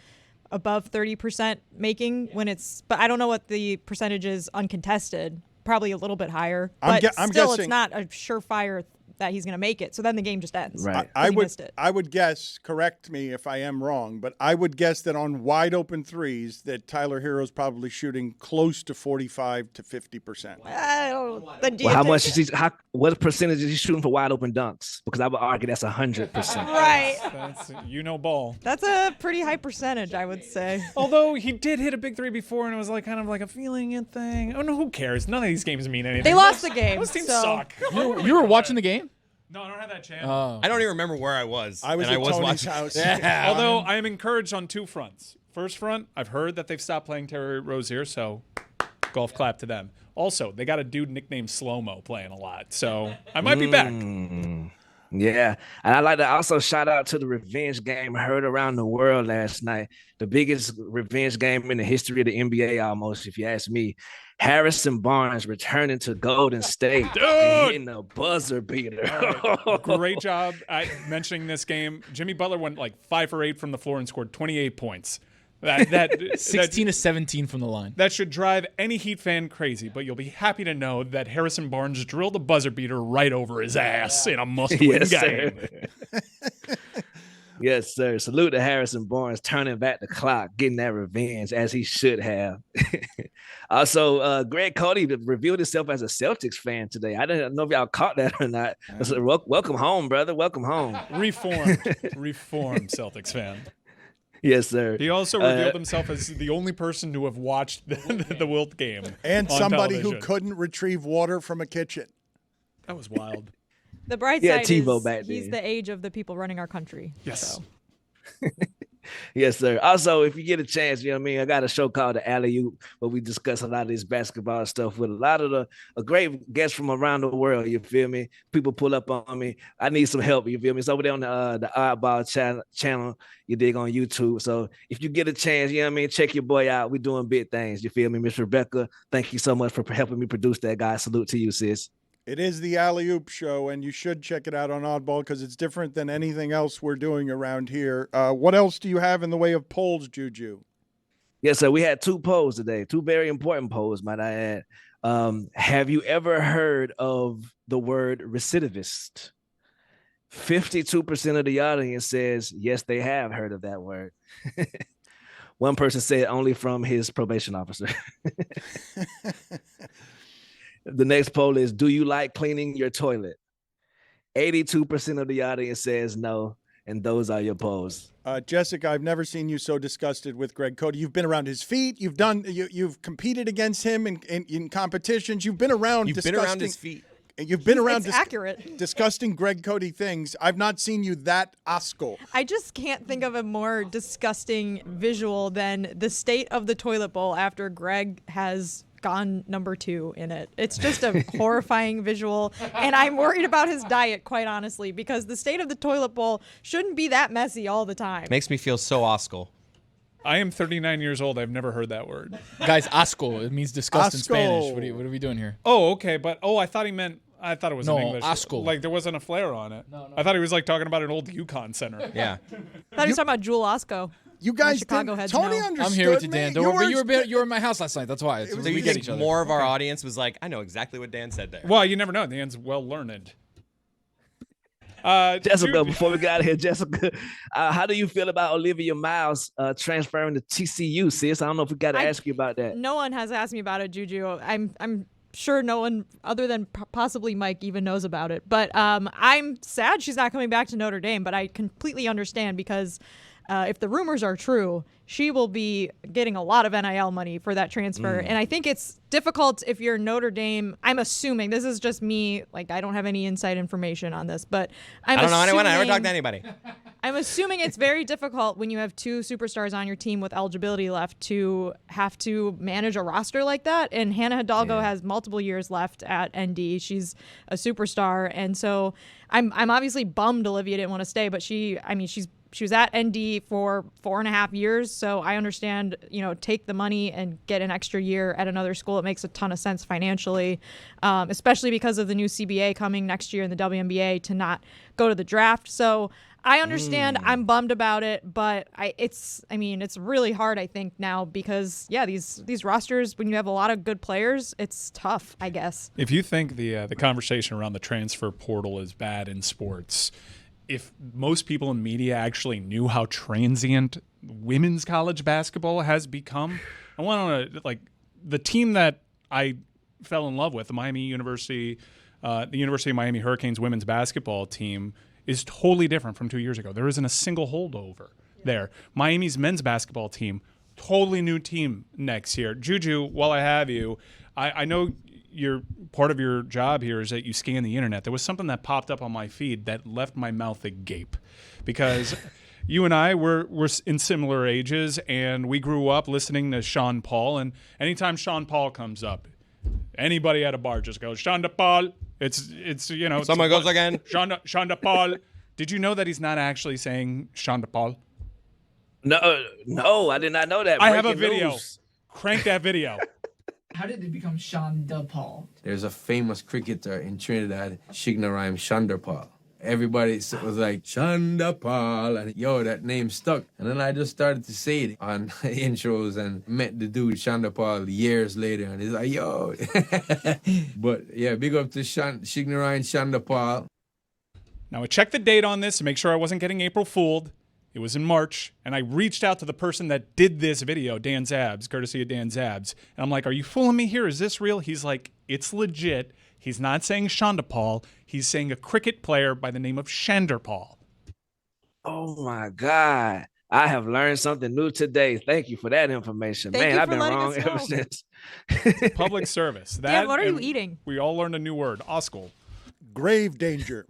above 30% making when it's, but I don't know what the percentage is uncontested. Probably a little bit higher, but I'm still, guessing, it's not a surefire that he's going to make it. So then the game just ends. Right. I would guess, correct me if I am wrong, but I would guess that on wide open 3s that Tyler Herro's probably shooting close to 45 to 50%. Well, how much is he? What percentage is he shooting for wide open dunks? Because I would argue that's 100%. Right. That's ball. That's a pretty high percentage, I would say. Although he did hit a big 3 before, and it was like kind of like a feeling it thing. Oh no, who cares? None of these games mean anything. They lost the game. Those teams so. suck. You were watching the game? No, I don't have that channel. I don't even remember where I was. I was at Tony's watching. house. Yeah. Although I am encouraged on 2 fronts. First front, I've heard that they've stopped playing Terry Rozier, so golf clap to them. Also, they got a dude nicknamed Slow-Mo playing a lot, so I might be back. Yeah, and I'd like to also shout out to the revenge game heard around the world last night. The biggest revenge game in the history of the NBA, almost, if you ask me. Harrison Barnes returning to Golden State and hitting a buzzer beater. Great job at mentioning this game. Jimmy Butler went like 5 for 8 from the floor and scored 28 points. That 16 to 17 from the line. That should drive any Heat fan crazy, but you'll be happy to know that Harrison Barnes drilled a buzzer beater right over his ass in a must-win game. Yes, sir. Salute to Harrison Barnes turning back the clock, getting that revenge as he should have. Also, Greg Gotti revealed himself as a Celtics fan today. I didn't know if y'all caught that or not. So, welcome home, brother. Welcome home. Reformed Celtics fan. Yes, sir. He also revealed himself as the only person to have watched the Wilt game. And on somebody television. who couldn't retrieve water from a kitchen. That was wild. The bright Yeah, side TiVo is back he's then. the age of the people running our country. Yes. So. Yes, sir. Also, if you get a chance, you know what I mean, I got a show called The Alley-Oop where we discuss a lot of this basketball stuff with a lot of a great guests from around the world, you feel me? People pull up on me. I need some help, you feel me? It's over there on the Oddball channel, you dig, on YouTube. So if you get a chance, you know what I mean, check your boy out. We're doing big things, you feel me? Miss Rebecca, thank you so much for helping me produce that, guy. Salute to you, sis. It is the Alley-Oop Show, and you should check it out on Oddball because it's different than anything else we're doing around here. What else do you have in the way of polls, Juju? Yes, sir. We had 2 polls today, 2 very important polls, might I add. Have you ever heard of the word recidivist? 52% of the audience says, yes, they have heard of that word. One person said only from his probation officer. The next poll is, do you like cleaning your toilet? 82% of the audience says no, and those are your polls. Jessica, I've never seen you so disgusted with Greg Gotti. You've been around his feet. You've competed against him in competitions. You've been around. You've been around his feet. You've been around accurate. disgusting Greg Gotti things. I've not seen you that Oscar. I just can't think of a more disgusting visual than the state of the toilet bowl after Greg has gone number 2 in it. It's just a horrifying visual, and I'm worried about his diet, quite honestly, because the state of the toilet bowl shouldn't be that messy all the time. Makes me feel so Oscar. I am 39 years old. I've never heard that word. Guys, asco. It means disgust in Asco. Spanish. What are we doing here? Oh, okay, but I thought it was in English. asco. Like there wasn't a flair on it. No. I thought he was like talking about an old Yukon center. Yeah. I thought he was talking about Jewel Osco. You guys Chicago didn't. heads Tony know. understood. I'm here with you, me. Dan. Don't worry, but you were in my house last night. That's why. So we you get think each other. more of our audience was like, I know exactly what Dan said there. Well, you never know. Dan's well learned. Jessica, before we get out of here, Jessica, how do you feel about Olivia Miles transferring to TCU, sis? I don't know if we got to ask you about that. No one has asked me about it, Juju. I'm sure no one other than possibly Mike even knows about it. But I'm sad she's not coming back to Notre Dame, but I completely understand because if the rumors are true, she will be getting a lot of NIL money for that transfer. And I think it's difficult if you're Notre Dame. I'm assuming, this is just me, like I don't have any inside information on this, but I don't know anyone. I never talked to anybody. I'm assuming it's very difficult when you have two superstars on your team with eligibility left to have to manage a roster like that. And Hannah Hidalgo has multiple years left at ND. She's a superstar. And so I'm obviously bummed Olivia didn't want to stay, but she was at ND for 4.5 years, so I understand, take the money and get an extra year at another school. It makes a ton of sense financially, especially because of the new CBA coming next year in the WNBA to not go to the draft. So I understand. I'm bummed about it, but it's really hard, I think, now because, these rosters, when you have a lot of good players, it's tough, I guess. If you think the conversation around the transfer portal is bad in sports, if most people in media actually knew how transient women's college basketball has become, I want to the team that I fell in love with, the University of Miami Hurricanes women's basketball team, is totally different from 2 years ago. There isn't a single holdover there. Miami's men's basketball team, totally new team next year. Juju, while I have you, I know part of your job here is that you scan the internet. There was something that popped up on my feed that left my mouth agape because you and I were in similar ages and we grew up listening to Sean Paul. And anytime Sean Paul comes up, anybody at a bar just goes, Sean Paul. Someone goes again. Sean Paul. Did you know that he's not actually saying Sean Paul? No, I did not know that. I have a video. Crank that video. How did it become Sean Paul? There's a famous cricketer in Trinidad, Shignarim Chanderpaul. Everybody was like, Chanderpaul, and that name stuck. And then I just started to say it on intros and met the dude Chanderpaul years later, and he's like, yo. But yeah, big up to Shignarim Chanderpaul. Now I checked the date on this to make sure I wasn't getting April Fooled. It was in March, and I reached out to the person that did this video, Dan Zabs, courtesy of Dan Zabs. And I'm like, are you fooling me here? Is this real? He's like, it's legit. He's not saying Chanderpaul. He's saying a cricket player by the name of Chanderpaul. Oh, my God. I have learned something new today. Thank you for that information. Man, I've been wrong ever since. Public service. Dan, what are you eating? We all learned a new word, Oskul. Grave danger.